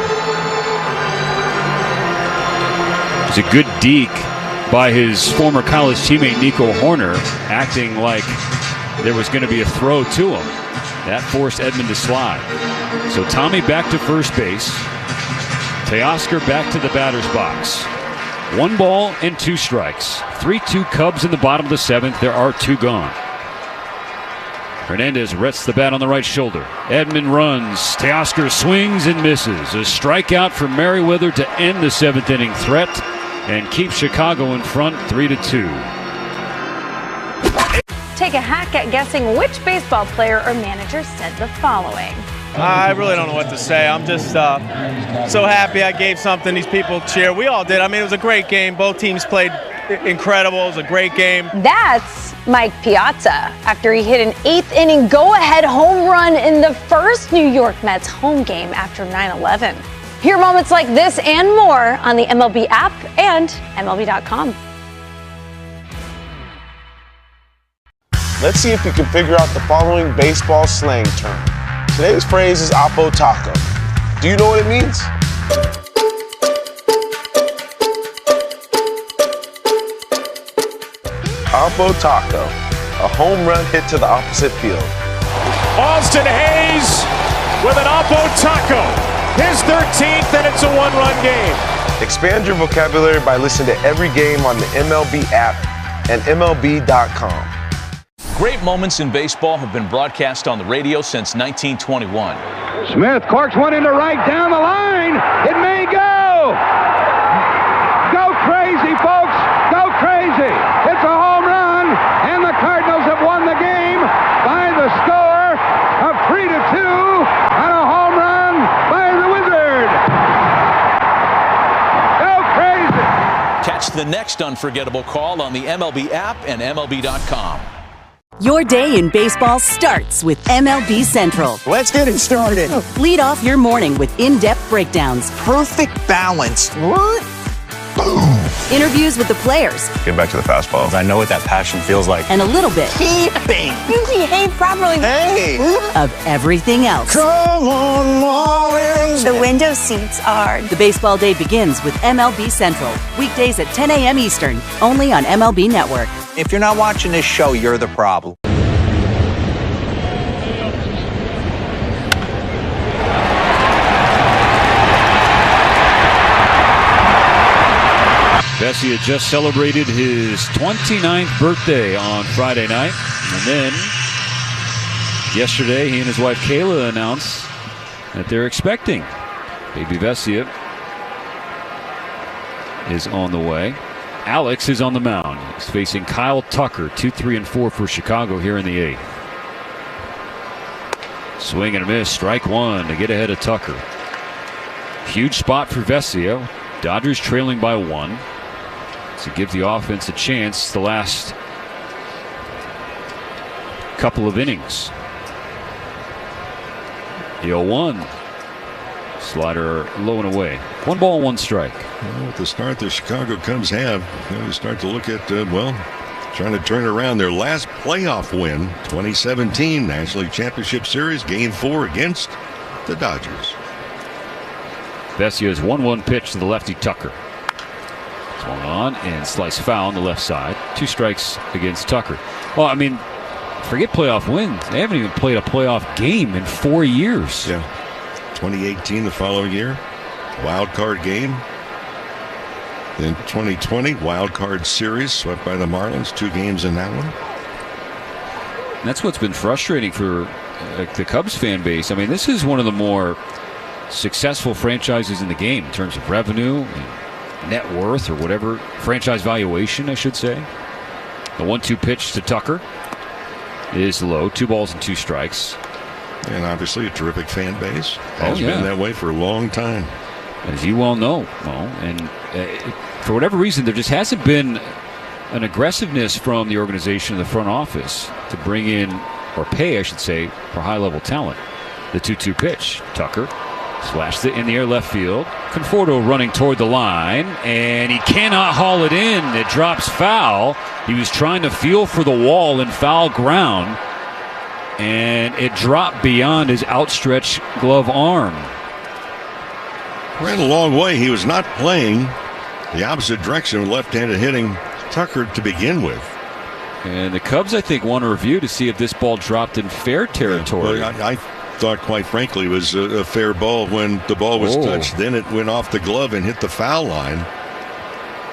It was a good deke by his former college teammate Nico Horner, acting like there was going to be a throw to him. That forced Edman to slide. So Tommy back to first base. Teoscar back to the batter's box. 1 ball and 2 strikes. 3-2 Cubs in the bottom of the 7th. There are 2 gone. Hernandez rests the bat on the right shoulder. Edman runs. Teoscar swings and misses. A strikeout for Merriweather to end the 7th inning threat and keep Chicago in front 3-2. Take a hack at guessing which baseball player or manager said the following. I really don't know what to say. I'm just so happy I gave something these people cheer. We all did. I mean, it was a great game. Both teams played incredible. It was a great game. That's Mike Piazza after he hit an 8th inning go-ahead home run in the first New York Mets home game after 9/11. Hear moments like this and more on the MLB app and MLB.com. Let's see if you can figure out the following baseball slang term. Today's phrase is Oppo Taco. Do you know what it means? Oppo Taco, a home run hit to the opposite field. Austin Hayes with an Oppo Taco, his 13th, and it's a one-run game. Expand your vocabulary by listening to every game on the MLB app and MLB.com. Great moments in baseball have been broadcast on the radio since 1921. Smith corks one into right down the line. It may go. Go crazy, folks. Go crazy. It's a home run, and the Cardinals have won the game by the score of 3-2 on a home run by the Wizard. Go crazy. Catch the next unforgettable call on the MLB app and MLB.com. Your day in baseball starts with MLB Central. Let's get it started. Lead off your morning with in-depth breakdowns. Perfect balance. What? Boom. Interviews with the players. Get back to the fastballs. I know what that passion feels like. And a little bit. Keeping. You behave properly. Hey. Of everything else. Come on, Marlins. The window seats are. The baseball day begins with MLB Central. Weekdays at 10 a.m. Eastern. Only on MLB Network. If you're not watching this show, you're the problem. Vesia just celebrated his 29th birthday on Friday night. And then yesterday, he and his wife Kayla announced that they're expecting. Baby Vesia is on the way. Alex is on the mound. He's facing Kyle Tucker, 2-3-4 for Chicago here in the 8th. Swing and a miss, strike one to get ahead of Tucker. Huge spot for Vesia. Dodgers trailing by 1. To give the offense a chance the last couple of innings. The 0-1. Slider low and away. 1 ball, 1 strike. Well, with the start the Chicago Cubs have, you start to look at, trying to turn around their last playoff win, 2017 National League Championship Series, Game 4 against the Dodgers. Vesia's 1-1 pitch to the lefty Tucker. Swung on and slice foul on the left side. 2 strikes against Tucker. Well, I mean, forget playoff wins. They haven't even played a playoff game in 4 years. Yeah. 2018 the following year, wild card game. Then 2020 wild card series swept by the Marlins, 2 games in that one. And that's what's been frustrating for the Cubs fan base. I mean, this is one of the more successful franchises in the game in terms of revenue and net worth, or whatever, franchise valuation, I should say. The 1-2 pitch to Tucker is low. 2 balls and 2 strikes. And obviously a terrific fan base. Has been that way for a long time. As you well know. And for whatever reason, there just hasn't been an aggressiveness from the organization in the front office to bring in, or pay, I should say, for high-level talent. The 2-2 pitch. Tucker slashed it in the air left field. Conforto running toward the line, and he cannot haul it in. It drops foul. He was trying to feel for the wall in foul ground, and it dropped beyond his outstretched glove arm. Ran a long way. He was not playing the opposite direction with left-handed hitting Tucker to begin with. And the Cubs, I think, want a review to see if this ball dropped in fair territory. Yeah, well, I thought, quite frankly, it was a fair ball when the ball was touched. Then it went off the glove and hit the foul line.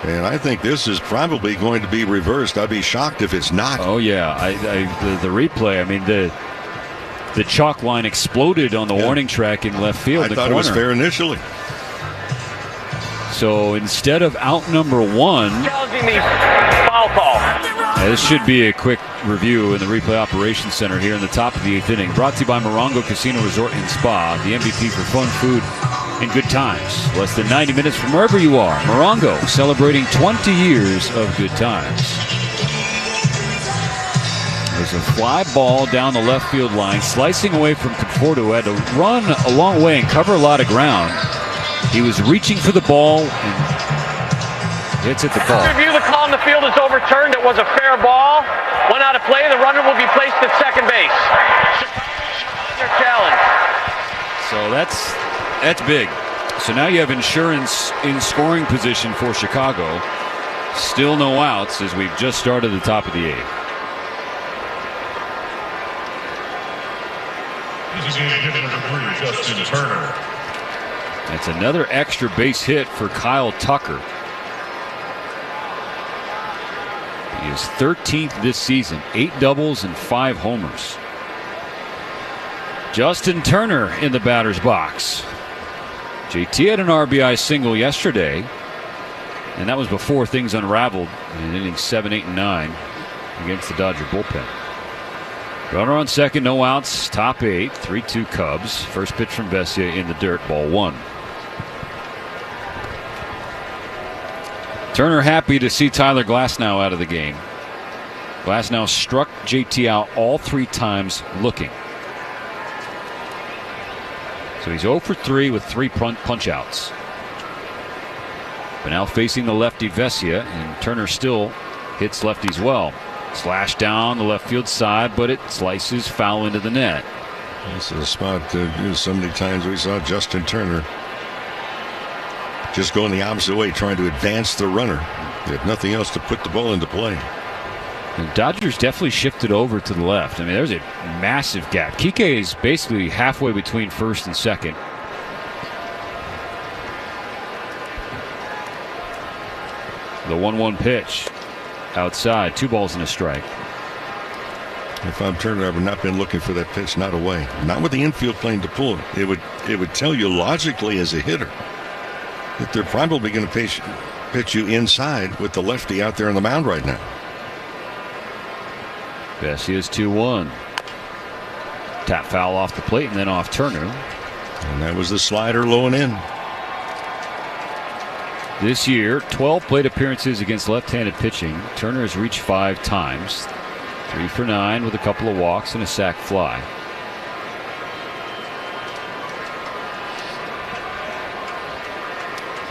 And I think this is probably going to be reversed. I'd be shocked if it's not. Oh, yeah. The replay, I mean, the chalk line exploded on the warning track in left field. I thought it was fair initially. So instead of out number 1, challenging the foul call. This should be a quick review in the replay operations center here in the top of the 8th inning. Brought to you by Morongo Casino Resort and Spa, the MVP for fun, food, and good times. Less than 90 minutes from wherever you are. Morongo, celebrating 20 years of good times. There's a fly ball down the left field line, slicing away from Conforto, who had to run a long way and cover a lot of ground. He was reaching for the ball and hits at the ball. Review the call in the field is overturned. It was a fair ball. Went out of play. The runner will be placed at second base. Their challenge. So that's big. So now you have insurance in scoring position for Chicago. Still no outs as we've just started the top of the 8th. Justin Turner. That's another extra base hit for Kyle Tucker. He is 13th this season, 8 doubles and 5 homers. Justin Turner in the batter's box. JT had an RBI single yesterday, and that was before things unraveled in innings 7, 8, and 9 against the Dodger bullpen. Runner on second, no outs, top 8, 3-2 Cubs. First pitch from Vesia in the dirt, ball 1. Turner happy to see Tyler Glasnow out of the game. Glasnow struck JT out all 3 times looking. So he's 0 for 3 with 3 punch outs. But now facing the lefty Vesia, and Turner still hits lefties well. Slash down the left field side, but it slices foul into the net. This is a spot so many times we saw Justin Turner just going the opposite way, trying to advance the runner. If nothing else, to put the ball into play. The Dodgers definitely shifted over to the left. I mean, there's a massive gap. Kike is basically halfway between first and second. The 1-1 pitch. Outside, 2 balls and a strike. If I'm Turner, I would not been looking for that pitch, not away. Not with the infield playing to pull it. It would tell you logically as a hitter that they're probably going to pitch you inside with the lefty out there on the mound right now. Vesia's 2-1. Tap foul off the plate and then off Turner. And that was the slider low and in. This year, 12 plate appearances against left-handed pitching. Turner has reached 5 times. 3 for 9 with a couple of walks and a sac fly.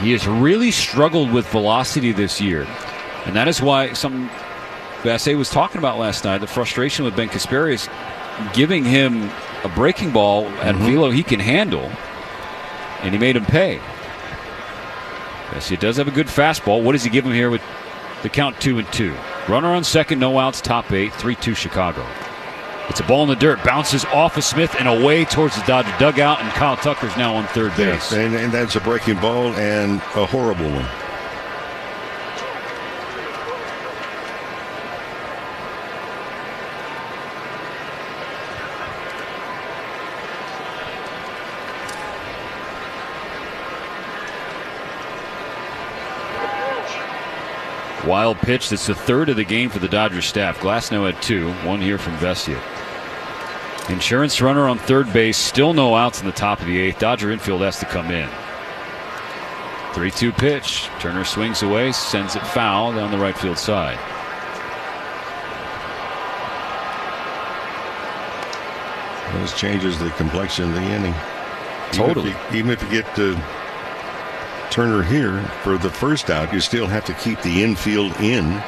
He has really struggled with velocity this year. And that is why some Vassay was talking about last night, the frustration with Ben Kasperius giving him a breaking ball at velo he can handle, and he made him pay. Yes, he does have a good fastball. What does he give him here with the count 2-2? Runner on second, no outs, top 8, 3-2 Chicago. It's a ball in the dirt, bounces off of Smith and away towards the Dodger dugout, and Kyle Tucker's now on third base. Yeah, and that's a breaking ball and a horrible one. Wild pitch. That's the third of the game for the Dodgers staff. Glasnow had 2, 1 here from Vesia. Insurance runner on third base. Still no outs in the top of the 8th. Dodger infield has to come in. 3-2 pitch. Turner swings away, sends it foul down the right field side. This changes the complexion of the inning. Totally. Even if you get to Turner here for the first out, you still have to keep the infield in.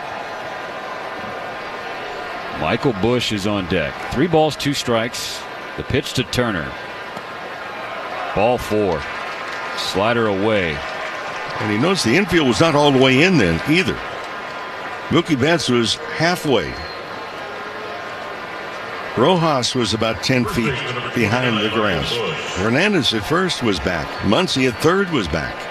Michael Busch is on deck. 3 balls, 2 strikes. The pitch to Turner. Ball 4. Slider away. And he knows the infield was not all the way in then either. Mookie Betts was halfway. Rojas was about 10 feet behind the grass. Hernandez at first was back. Muncy at third was back.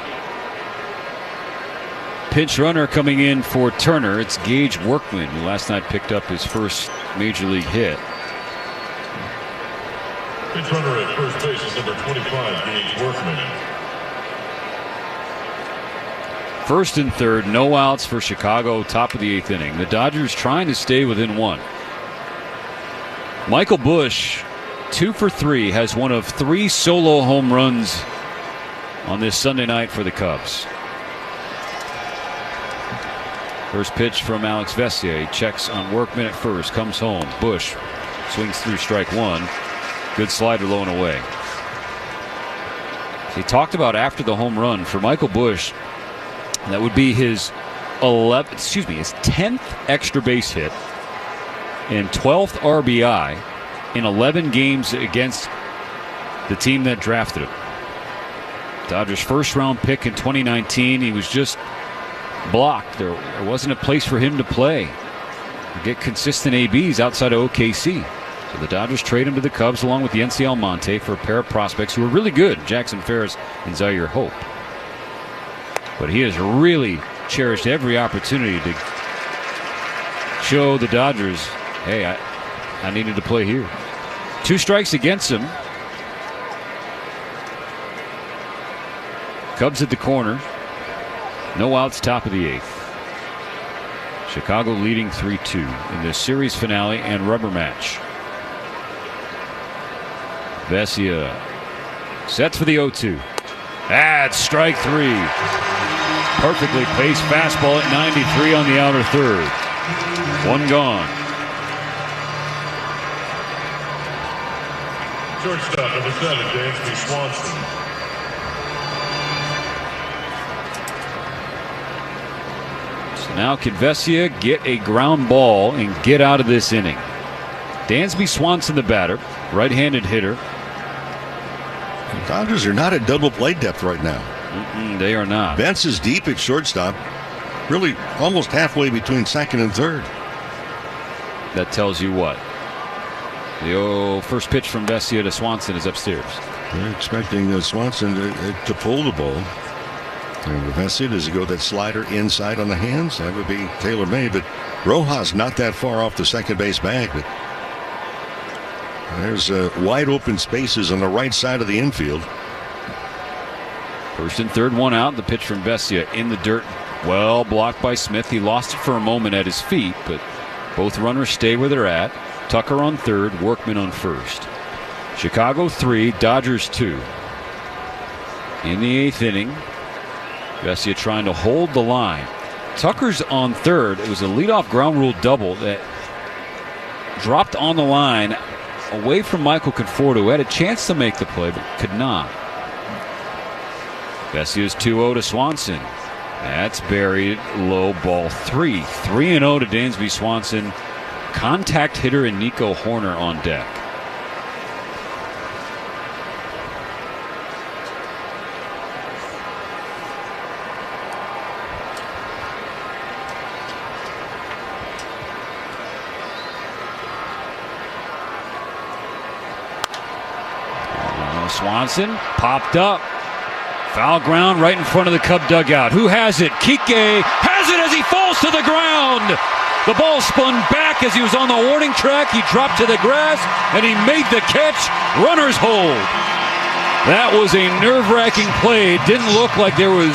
Pinch runner coming in for Turner. It's Gage Workman, who last night picked up his first major league hit. Pinch runner at first base is number 25, Gage Workman. First and third, no outs for Chicago, top of the 8th inning. The Dodgers trying to stay within 1. Michael Busch, 2 for 3, has one of 3 solo home runs on this Sunday night for the Cubs. First pitch from Alex Vesia. He checks on Workman at first. Comes home. Bush swings through strike one. Good slider low and away. He talked about after the home run for Michael Bush, that would be his 10th extra base hit and 12th RBI in 11 games against the team that drafted him. Dodgers first round pick in 2019. He was just blocked. There wasn't a place for him to play, to get consistent ABs outside of OKC. So the Dodgers trade him to the Cubs along with Yency Almonte for a pair of prospects who are really good, Jackson Ferris and Zaire Hope. But he has really cherished every opportunity to show the Dodgers, hey, I needed to play here. 2 strikes against him. Cubs at the corner. No outs, top of the 8th. Chicago leading 3-2 in the series finale and rubber match. Vesia sets for the 0-2. That's strike 3. Perfectly placed fastball at 93 on the outer third. 1 gone. Shortstop number 7, Dansby Swanson. So now can Vesia get a ground ball and get out of this inning? Dansby Swanson, the batter, right-handed hitter. The Dodgers are not at double play depth right now. They are not. Vance is deep at shortstop, really almost halfway between second and third. That tells you what? The first pitch from Vesia to Swanson is upstairs. They're expecting Swanson to pull the ball. And Vesia, does he go that slider inside on the hands? That would be tailor-made, but Rojas not that far off the second base bag. But there's wide open spaces on the right side of the infield. First and third, 1 out. The pitch from Vesia in the dirt. Well blocked by Smith. He lost it for a moment at his feet, but both runners stay where they're at. Tucker on third, Workman on first. Chicago 3, Dodgers 2. In the 8th inning, Vesia trying to hold the line. Tucker's on third. It was a leadoff ground rule double that dropped on the line away from Michael Conforto, who had a chance to make the play but could not. Vesia's 2-0 to Swanson. That's buried low, ball 3. 3-0 to Dansby Swanson. Contact hitter and Nico Horner on deck. Swanson popped up. Foul ground right in front of the Cub dugout. Who has it? Kike has it as he falls to the ground. The ball spun back as he was on the warning track. He dropped to the grass and he made the catch. Runners hold. That was a nerve-wracking play. It didn't look like there was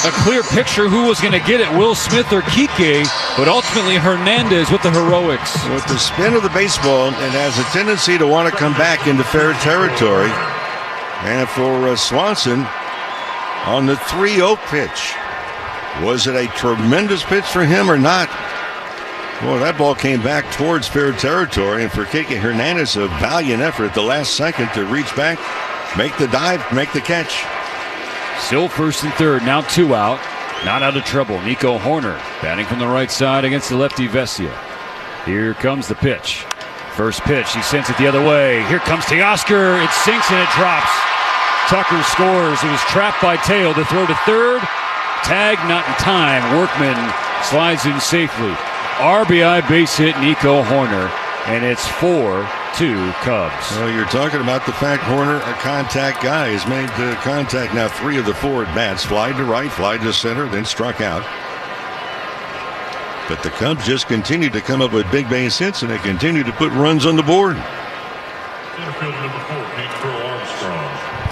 a clear picture who was going to get it, Will Smith or Kike, but ultimately Hernandez with the heroics. With the spin of the baseball, it has a tendency to want to come back into fair territory. And for Swanson on the 3-0 pitch, was it a tremendous pitch for him or not? Boy, that ball came back towards fair territory, and for Kike Hernandez, a valiant effort at the last second to reach back, make the dive, make the catch. Still first and third, now 2 out. Not out of trouble. Nico Horner batting from the right side against the lefty Vesia. Here comes the pitch. First pitch, he sends it the other way. Here comes Teoscar. It sinks and it drops. Tucker scores. It was trapped by Teo to throw to third. Tag not in time. Workman slides in safely. RBI base hit Nico Horner, and it's 4-2 Cubs. Well, you're talking about the fact Horner, a contact guy, has made contact now 3 of the 4 at bats. Fly to right, fly to center, then struck out. But the Cubs just continue to come up with big base hits, and they continue to put runs on the board.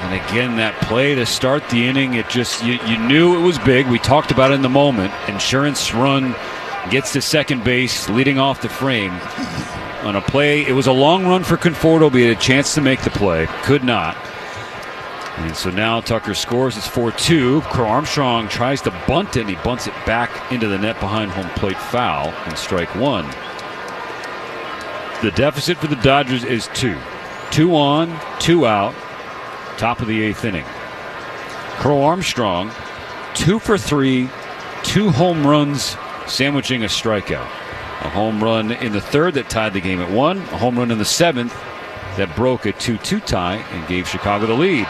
And again, that play to start the inning, it just, you knew it was big. We talked about it in the moment. Insurance run gets to second base, leading off the frame. On a play, it was a long run for Conforto, but he had a chance to make the play. Could not. And so now Tucker scores. It's 4-2. Crow Armstrong tries to bunt it, and he bunts it back into the net behind home plate, foul, and strike one. The deficit for the Dodgers is 2. 2 on, 2 out. Top of the 8th inning. Crow Armstrong, 2 for 3, 2 home runs, sandwiching a strikeout. A home run in the 3rd that tied the game at 1. A home run in the 7th that broke a 2-2 tie and gave Chicago the lead.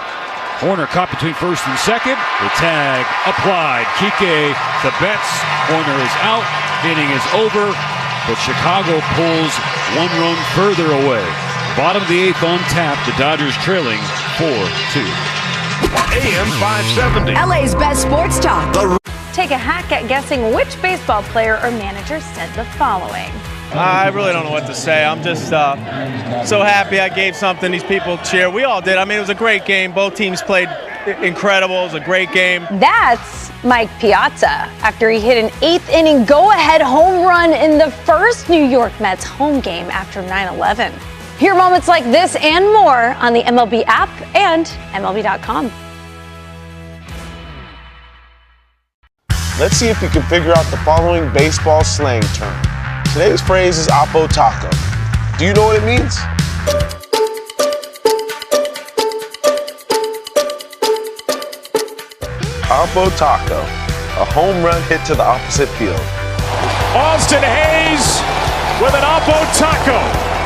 Horner caught between 1st and 2nd. The tag applied. Kike the bets. Horner is out. Inning is over. But Chicago pulls 1 run further away. Bottom of the 8th on tap. The Dodgers trailing 4-2. AM 570. LA's best sports talk. Take a hack at guessing which baseball player or manager said the following. I really don't know what to say. I'm just so happy I gave something these people cheer. We all did. I mean, it was a great game. Both teams played incredible. It was a great game. That's Mike Piazza after he hit an 8th inning go-ahead home run in the first New York Mets home game after 9/11. Hear moments like this and more on the MLB app and MLB.com. Let's see if you can figure out the following baseball slang term. Today's phrase is Oppo Taco. Do you know what it means? Oppo Taco, a home run hit to the opposite field. Austin Hayes with an Oppo Taco.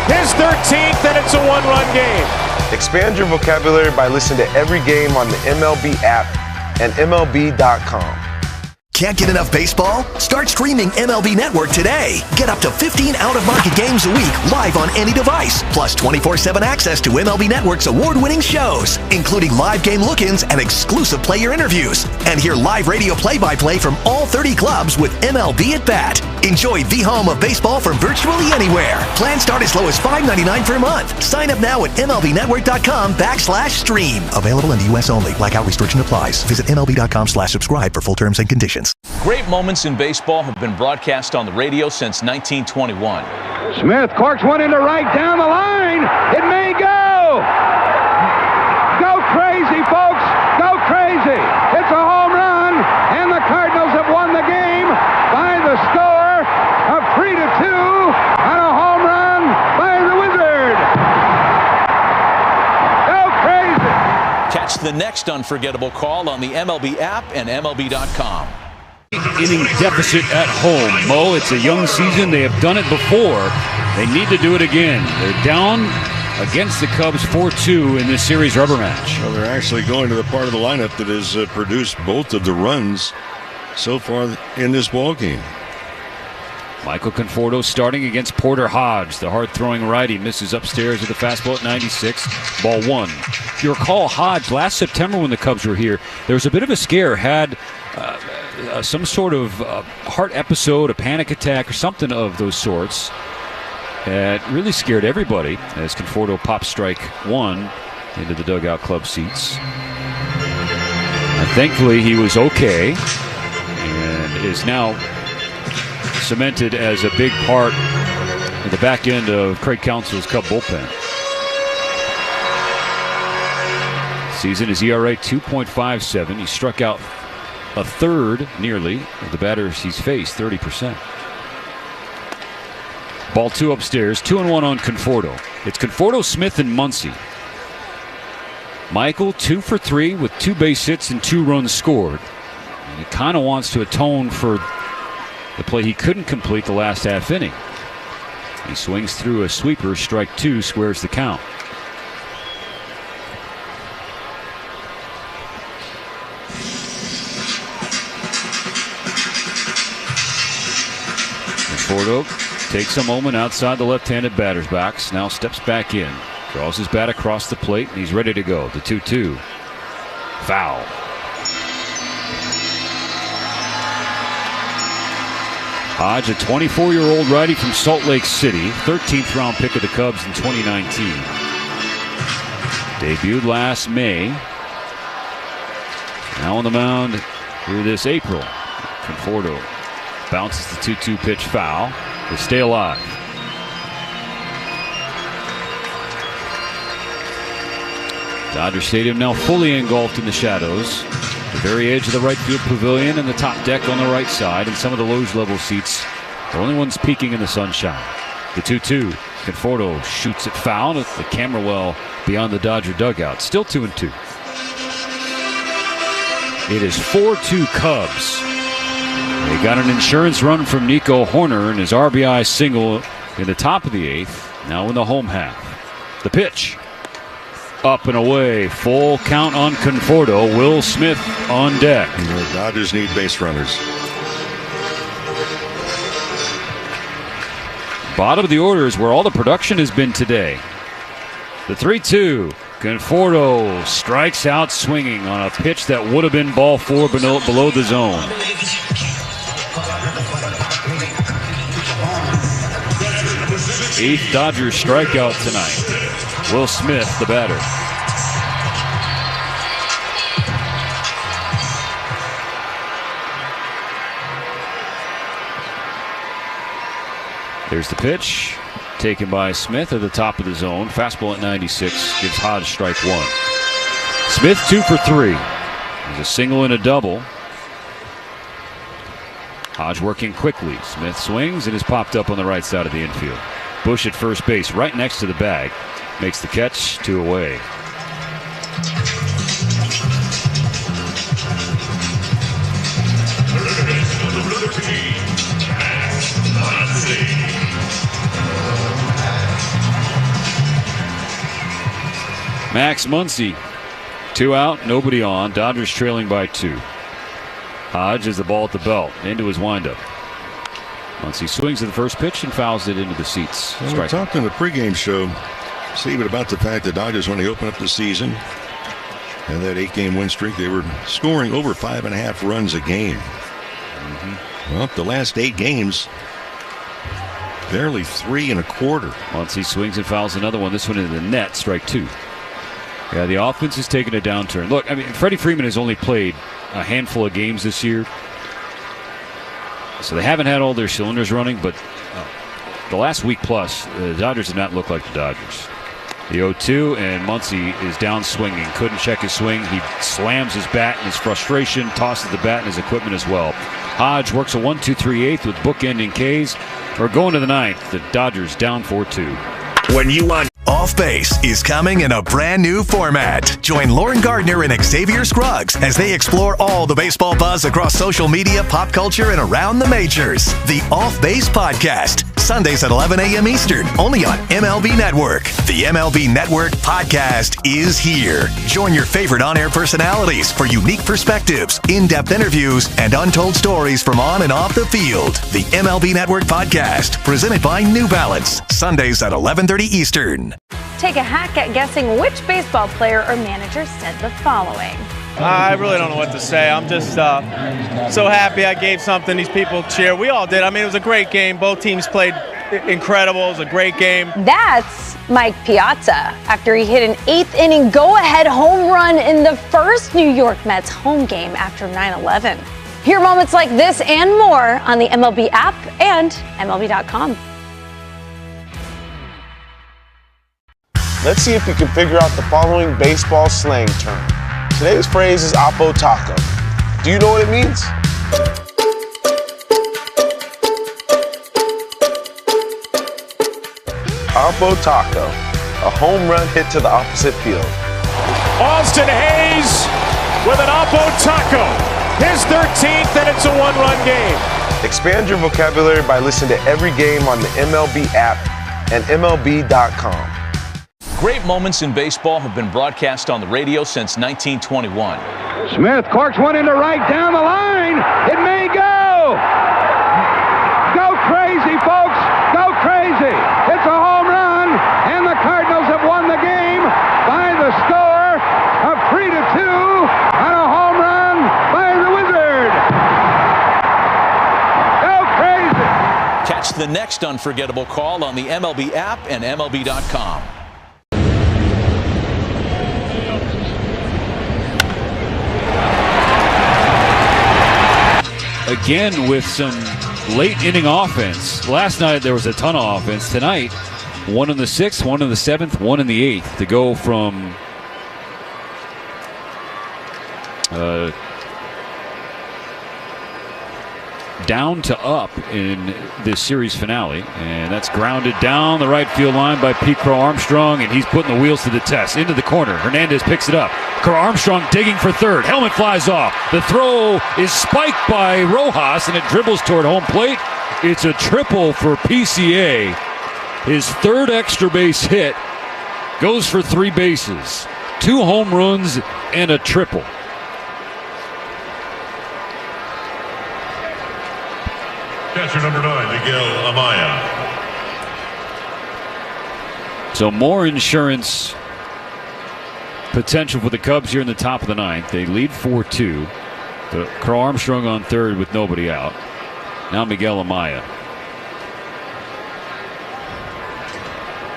His 13th, and it's a 1-run game. Expand your vocabulary by listening to every game on the MLB app and MLB.com. Can't get enough baseball? Start streaming MLB Network today. Get up to 15 out-of-market games a week live on any device, plus 24/7 access to MLB Network's award-winning shows, including live game look-ins and exclusive player interviews. And hear live radio play-by-play from all 30 clubs with MLB at Bat. Enjoy the home of baseball from virtually anywhere. Plans start as low as $5.99 per month. Sign up now at MLBnetwork.com/stream. Available in the U.S. only. Blackout restriction applies. Visit MLB.com/subscribe for full terms and conditions. Great moments in baseball have been broadcast on the radio since 1921. Smith corks one into right down the line. It may go. Go crazy, folks. Go crazy. It's a home run, and the Cardinals have won the game by the score of 3-2 on a home run by the Wizard. Go crazy. Catch the next unforgettable call on the MLB app and MLB.com. Inning deficit at home. Mo, it's a young season. They have done it before. They need to do it again. They're down against the Cubs 4-2 in this series rubber match. Well, they're actually going to the part of the lineup that has produced both of the runs so far in this ball game. Michael Conforto starting against Porter Hodge. The hard-throwing righty misses upstairs with a fastball at 96. Ball 1. If you recall, Hodge, last September when the Cubs were here, there was a bit of a scare. Had some sort of heart episode, a panic attack, or something of those sorts. It really scared everybody as Conforto popped strike 1 into the dugout club seats. And thankfully, he was okay and is now cemented as a big part of the back end of Craig Counsell's Cub bullpen. Season is ERA 2.57. He struck out a third, nearly, of the batters he's faced, 30%. Ball 2 upstairs, 2-1 on Conforto. It's Conforto, Smith, and Muncy. Michael 2 for 3 with 2 base hits and 2 runs scored. And he kind of wants to atone for the play he couldn't complete the last half inning. He swings through a sweeper, strike 2, squares the count. Conforto takes a moment outside the left-handed batter's box, now steps back in, draws his bat across the plate, and he's ready to go. The 2-2. Foul. Hodge, a 24-year-old righty from Salt Lake City, 13th round pick of the Cubs in 2019. Debuted last May. Now on the mound through this April. Conforto bounces the 2-2 pitch foul to stay alive. Dodger Stadium now fully engulfed in the shadows. The very edge of the right field pavilion and the top deck on the right side, and some of the loge-level seats, the only ones peeking in the sunshine. The 2-2. Conforto shoots it foul at the camera well beyond the Dodger dugout. Still 2-2. It is 4-2 Cubs. They got an insurance run from Nico Horner and his RBI single in the top of the eighth. Now in the home half. The pitch. Up and away. Full count on Conforto. Will Smith on deck. The Dodgers need base runners. Bottom of the order is where all the production has been today. The 3-2. Conforto strikes out swinging on a pitch that would have been ball four below the zone. Eighth Dodgers strikeout tonight. Will Smith, the batter. There's the pitch. Taken by Smith at the top of the zone. Fastball at 96. Gives Hodge strike one. Smith 2 for 3. There's a single and a double. Hodge working quickly. Smith swings and is popped up on the right side of the infield. Bush at first base, right next to the bag. Makes the catch, 2 away. Max Muncy, 2 out, nobody on. Dodgers trailing by 2. Hodge has the ball at the belt, into his windup. Muncy swings at the first pitch and fouls it into the seats. Well, we talked in the pregame show, Stephen, about the fact that Dodgers, when they opened up the season and that 8-game win streak, they were scoring over 5.5 runs a game. Well, the last 8 games, barely 3 1/4. Muncy swings and fouls another one. This one into the net, strike 2. Yeah, the offense has taken a downturn. Look, I mean, Freddie Freeman has only played a handful of games this year, so they haven't had all their cylinders running, but the last week plus, the Dodgers did not look like the Dodgers. The 0-2, and Muncy is down swinging. Couldn't check his swing. He slams his bat in his frustration, tosses the bat and his equipment as well. Hodge works a 1-2-3-8 with bookending Ks. We're going to the ninth. The Dodgers down 4-2. When you want Off Base is coming in a brand new format. Join Lauren Gardner and Xavier Scruggs as they explore all the baseball buzz across social media, pop culture, and around the majors. The Off Base Podcast, Sundays at 11 a.m. Eastern, only on MLB Network. The MLB Network Podcast is here. Join your favorite on-air personalities for unique perspectives, in-depth interviews, and untold stories from on and off the field. The MLB Network Podcast, presented by New Balance, Sundays at 11:30 Eastern. Take a hack at guessing which baseball player or manager said the following. I really don't know what to say. I'm just so happy I gave something these people cheer. We all did. I mean, it was a great game. Both teams played incredible. It was a great game. That's Mike Piazza after he hit an 8th inning go-ahead home run in the first New York Mets home game after 9/11. Hear moments like this and more on the MLB app and MLB.com. Let's see if you can figure out the following baseball slang term. Today's phrase is Oppo Taco. Do you know what it means? Oppo Taco, a home run hit to the opposite field. Austin Hayes with an Oppo Taco, his 13th, and it's a 1-run game. Expand your vocabulary by listening to every game on the MLB app and MLB.com. Great moments in baseball have been broadcast on the radio since 1921. Smith corks one into right down the line. It may go. Go crazy, folks. Go crazy. It's a home run, and the Cardinals have won the game by the score of 3-2 on a home run by the Wizard. Go crazy. Catch the next unforgettable call on the MLB app and MLB.com. Again with some late inning offense. Last night there was a ton of offense. Tonight, 1 in the 6th, 1 in the 7th, 1 in the 8th to go from down to up in this series finale, and that's grounded down the right field line by Pete Crow Armstrong, and he's putting the wheels to the test. Into the corner, Hernandez picks it up. Crow Armstrong digging for third. Helmet flies off. The throw is spiked by Rojas, and it dribbles toward home plate. It's a triple for PCA. His third extra base hit, goes for 3 bases, 2 home runs, and a triple. Catcher number 9, Miguel Amaya. So more insurance potential for the Cubs here in the top of the 9th. They lead 4-2. Crow Armstrong on third with nobody out. Now Miguel Amaya.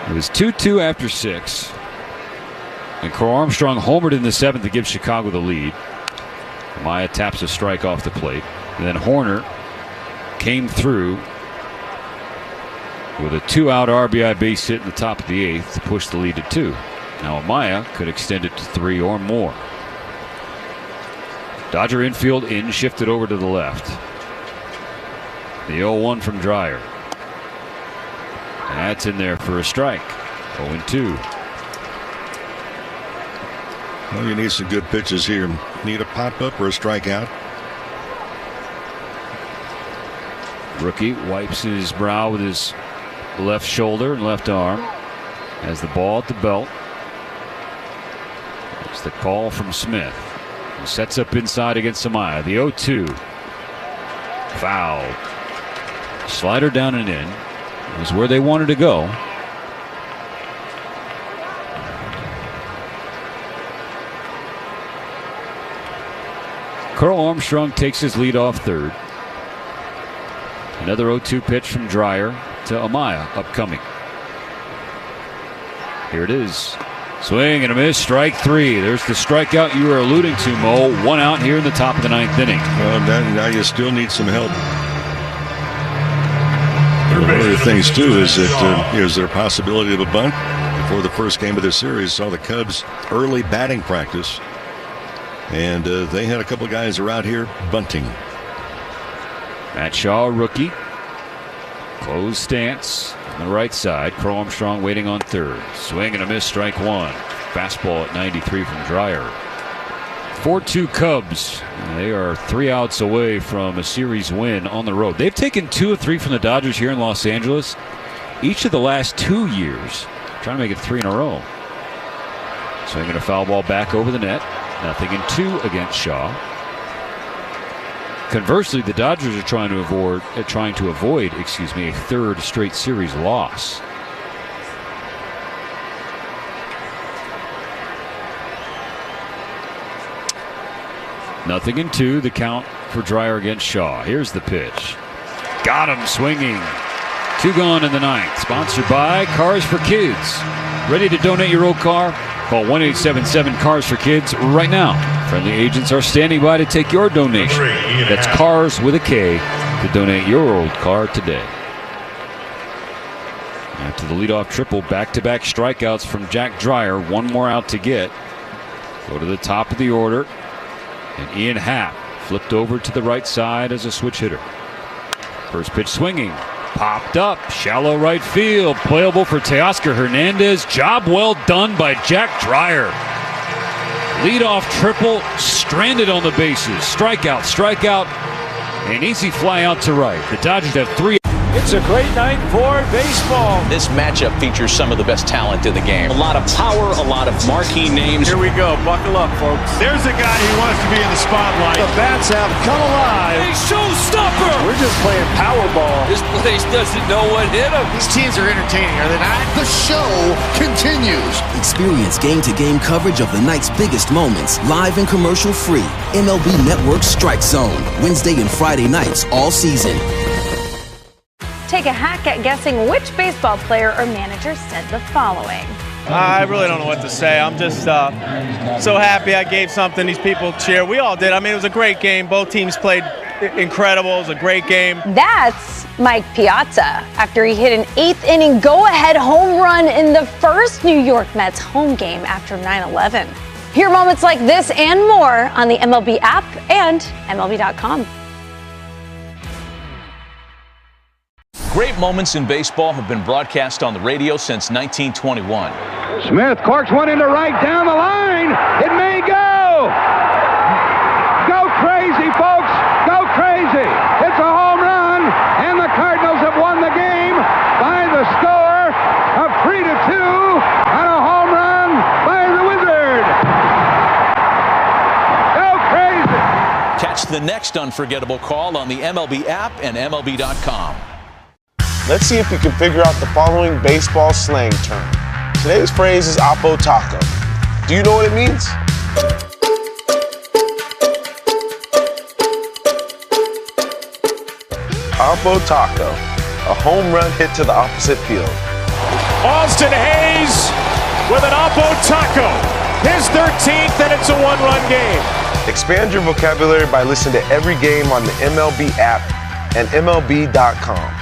It was 2-2 after 6. And Crow Armstrong homered in the 7th to give Chicago the lead. Amaya taps a strike off the plate. And then Horner came through with a 2-out RBI base hit in the top of the 8th to push the lead to 2. Now Amaya could extend it to 3 or more. Dodger infield in, shifted over to the left. The 0-1 from Dreyer. That's in there for a strike. 0-2. Well, you need some good pitches here. Need a pop-up or a strikeout. Rookie wipes his brow with his left shoulder and left arm. Has the ball at the belt. It's the call from Smith. He sets up inside against Amaya. The 0-2. Foul. Slider down and in. It was where they wanted to go. Crow Armstrong takes his lead off third. Another 0-2 pitch from Dreyer to Amaya upcoming. Here it is. Swing and a miss. Strike 3. There's the strikeout you were alluding to, Mo. 1 out here in the top of the 9th inning. Well, now you still need some help. One of the things, too, is that is there a possibility of a bunt? Before the first game of the series, saw the Cubs early batting practice. And they had a couple of guys around here bunting. Matt Shaw, rookie. Closed stance on the right side. Crow Armstrong waiting on third. Swing and a miss, strike 1. Fastball at 93 from Dreyer. 4-2 Cubs. They are 3 outs away from a series win on the road. They've taken 2 of 3 from the Dodgers here in Los Angeles each of the last 2 years. Trying to make it 3 in a row. Swinging a foul ball back over the net. 0-2 against Shaw. Conversely, the Dodgers are trying to avoid a third straight series loss. Nothing in 2. The count for Dreyer against Shaw. Here's the pitch. Got him swinging. 2 gone in the 9th. Sponsored by Cars for Kids. Ready to donate your old car? Call 1-877-CARS-FOR-KIDS right now. Friendly agents are standing by to take your donation. That's Cars with a K to donate your old car today. After the leadoff triple, back-to-back strikeouts from Jack Dreyer. 1 more out to get. Go to the top of the order. And Ian Happ flipped over to the right side as a switch hitter. First pitch swinging. Popped up. Shallow right field. Playable for Teoscar Hernandez. Job well done by Jack Dreyer. Leadoff triple. Stranded on the bases. Strikeout, strikeout. An easy fly out to right. The Dodgers have 3. It's a great night for baseball. This matchup features some of the best talent in the game. A lot of power, a lot of marquee names. Here we go. Buckle up, folks. There's a guy who wants to be in the spotlight. The bats have come alive. A showstopper. We're just playing Powerball. This place doesn't know what hit him. These teams are entertaining, are they not? The show continues. Experience game-to-game coverage of the night's biggest moments, live and commercial-free. MLB Network Strike Zone, Wednesday and Friday nights all season. Take a hack at guessing which baseball player or manager said the following. I really don't know what to say. I'm just so happy I gave something these people cheer. We all did. I mean, it was a great game. Both teams played incredible. It was a great game. That's Mike Piazza after he hit an 8th inning go-ahead home run in the first New York Mets home game after 9/11. Hear moments like this and more on the MLB app and MLB.com. Great moments in baseball have been broadcast on the radio since 1921. Smith corks one into right down the line. It may go. Go crazy, folks. Go crazy. It's a home run, and the Cardinals have won the game by the score of 3-2 on a home run by the Wizard. Go crazy. Catch the next unforgettable call on the MLB app and MLB.com. Let's see if you can figure out the following baseball slang term. Today's phrase is Oppo Taco. Do you know what it means? Oppo Taco, a home run hit to the opposite field. Austin Hayes with an Oppo Taco. His 13th, and it's a one-run game. Expand your vocabulary by listening to every game on the MLB app and MLB.com.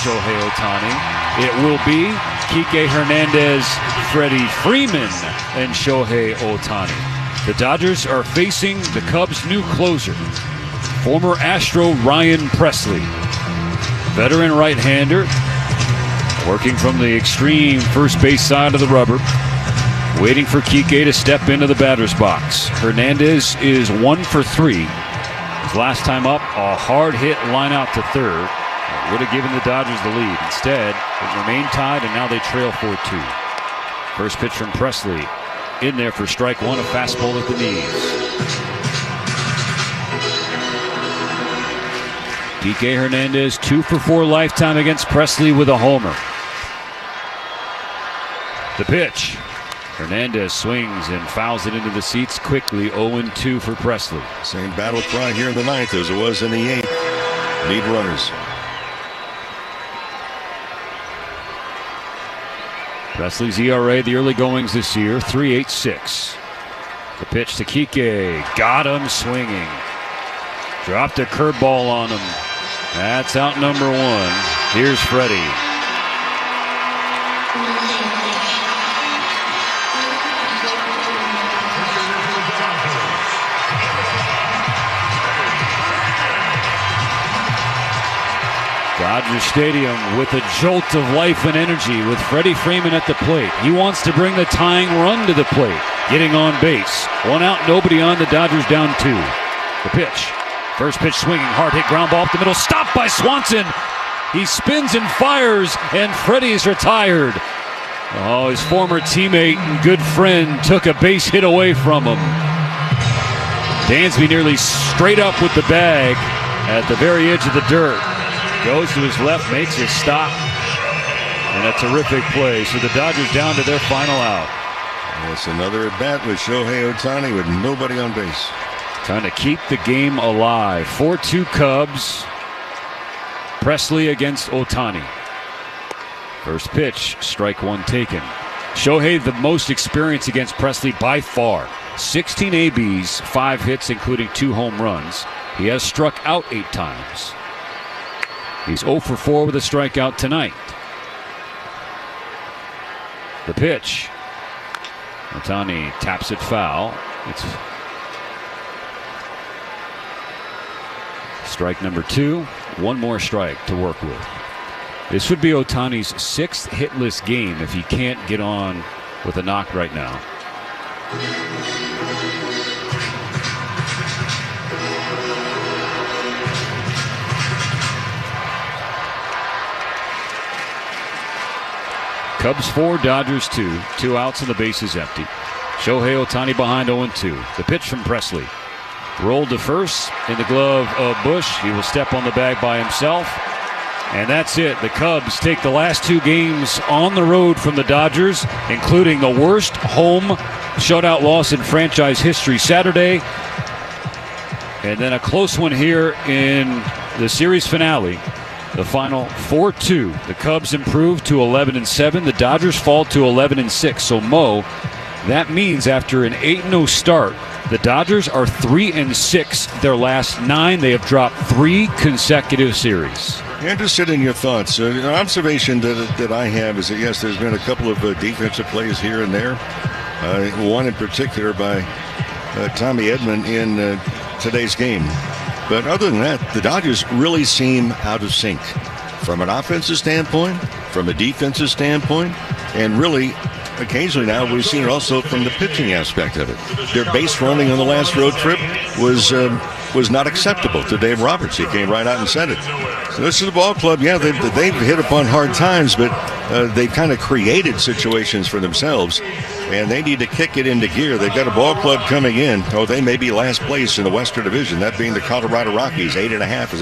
Shohei Ohtani. It will be Kike Hernandez, Freddie Freeman, and Shohei Ohtani. The Dodgers are facing the Cubs' new closer, former Astro Ryan Pressly. Veteran right-hander, working from the extreme first base side of the rubber, waiting for Kike to step into the batter's box. Hernandez is 1 for 3. His last time up, a hard hit line out to third. Would have given the Dodgers the lead. Instead, it remained tied, and now they trail 4-2. First pitch from Pressly. In there for strike one, a fastball at the knees. Kike Hernandez, 2 for 4 lifetime against Pressly with a homer. The pitch. Hernandez swings and fouls it into the seats quickly. 0-2 for Pressly. Same battle cry here in the 9th as it was in the 8th. Lead runners. Pressly's ERA, the early goings this year, 3.86. The pitch to Kike. Got him swinging. Dropped a curveball on him. That's out number 1. Here's Freddie. Dodger Stadium with a jolt of life and energy with Freddie Freeman at the plate. He wants to bring the tying run to the plate. Getting on base. 1 out, nobody on. The Dodgers down 2. The pitch. First pitch swinging. Hard hit ground ball up the middle. Stopped by Swanson. He spins and fires, and Freddie's retired. Oh, his former teammate and good friend took a base hit away from him. Dansby nearly straight up with the bag at the very edge of the dirt. Goes to his left, makes a stop, and a terrific play. So the Dodgers down to their final out. That's another at bat with Shohei Ohtani with nobody on base. Trying to keep the game alive. 4-2 Cubs. Pressly against Ohtani. First pitch, strike 1 taken. Shohei the most experience against Pressly by far. 16 ABs, 5 hits, including 2 home runs. He has struck out 8 times. He's 0 for 4 with a strikeout tonight. The pitch. Ohtani taps it foul. It's strike number 2. 1 more strike to work with. This would be Ohtani's 6th hitless game if he can't get on with a knock right now. Cubs 4, Dodgers 2. 2 outs and the base is empty. Shohei Ohtani behind 0-2. The pitch from Pressly. Rolled to first in the glove of Bush. He will step on the bag by himself. And that's it. The Cubs take the last 2 games on the road from the Dodgers, including the worst home shutout loss in franchise history Saturday. And then a close one here in the series finale. The final 4-2. The Cubs improve to 11-7. The Dodgers fall to 11-6. So, Mo, that means after an 8-0 start, the Dodgers are 3-6. Their last 9, they have dropped 3 consecutive series. Interested in your thoughts. An observation that I have is that, yes, there's been a couple of defensive plays here and there. One in particular by Tommy Edman in today's game. But other than that, the Dodgers really seem out of sync from an offensive standpoint, from a defensive standpoint, and really occasionally now we've seen it also from the pitching aspect of it. Their base running on the last road trip was not acceptable to Dave Roberts. He came right out and said it. So this is a ball club. Yeah, they've hit upon hard times, but they've kind of created situations for themselves, and they need to kick it into gear. They've got a ball club coming in. Oh, they may be last place in the Western Division, that being the Colorado Rockies, 8.5 is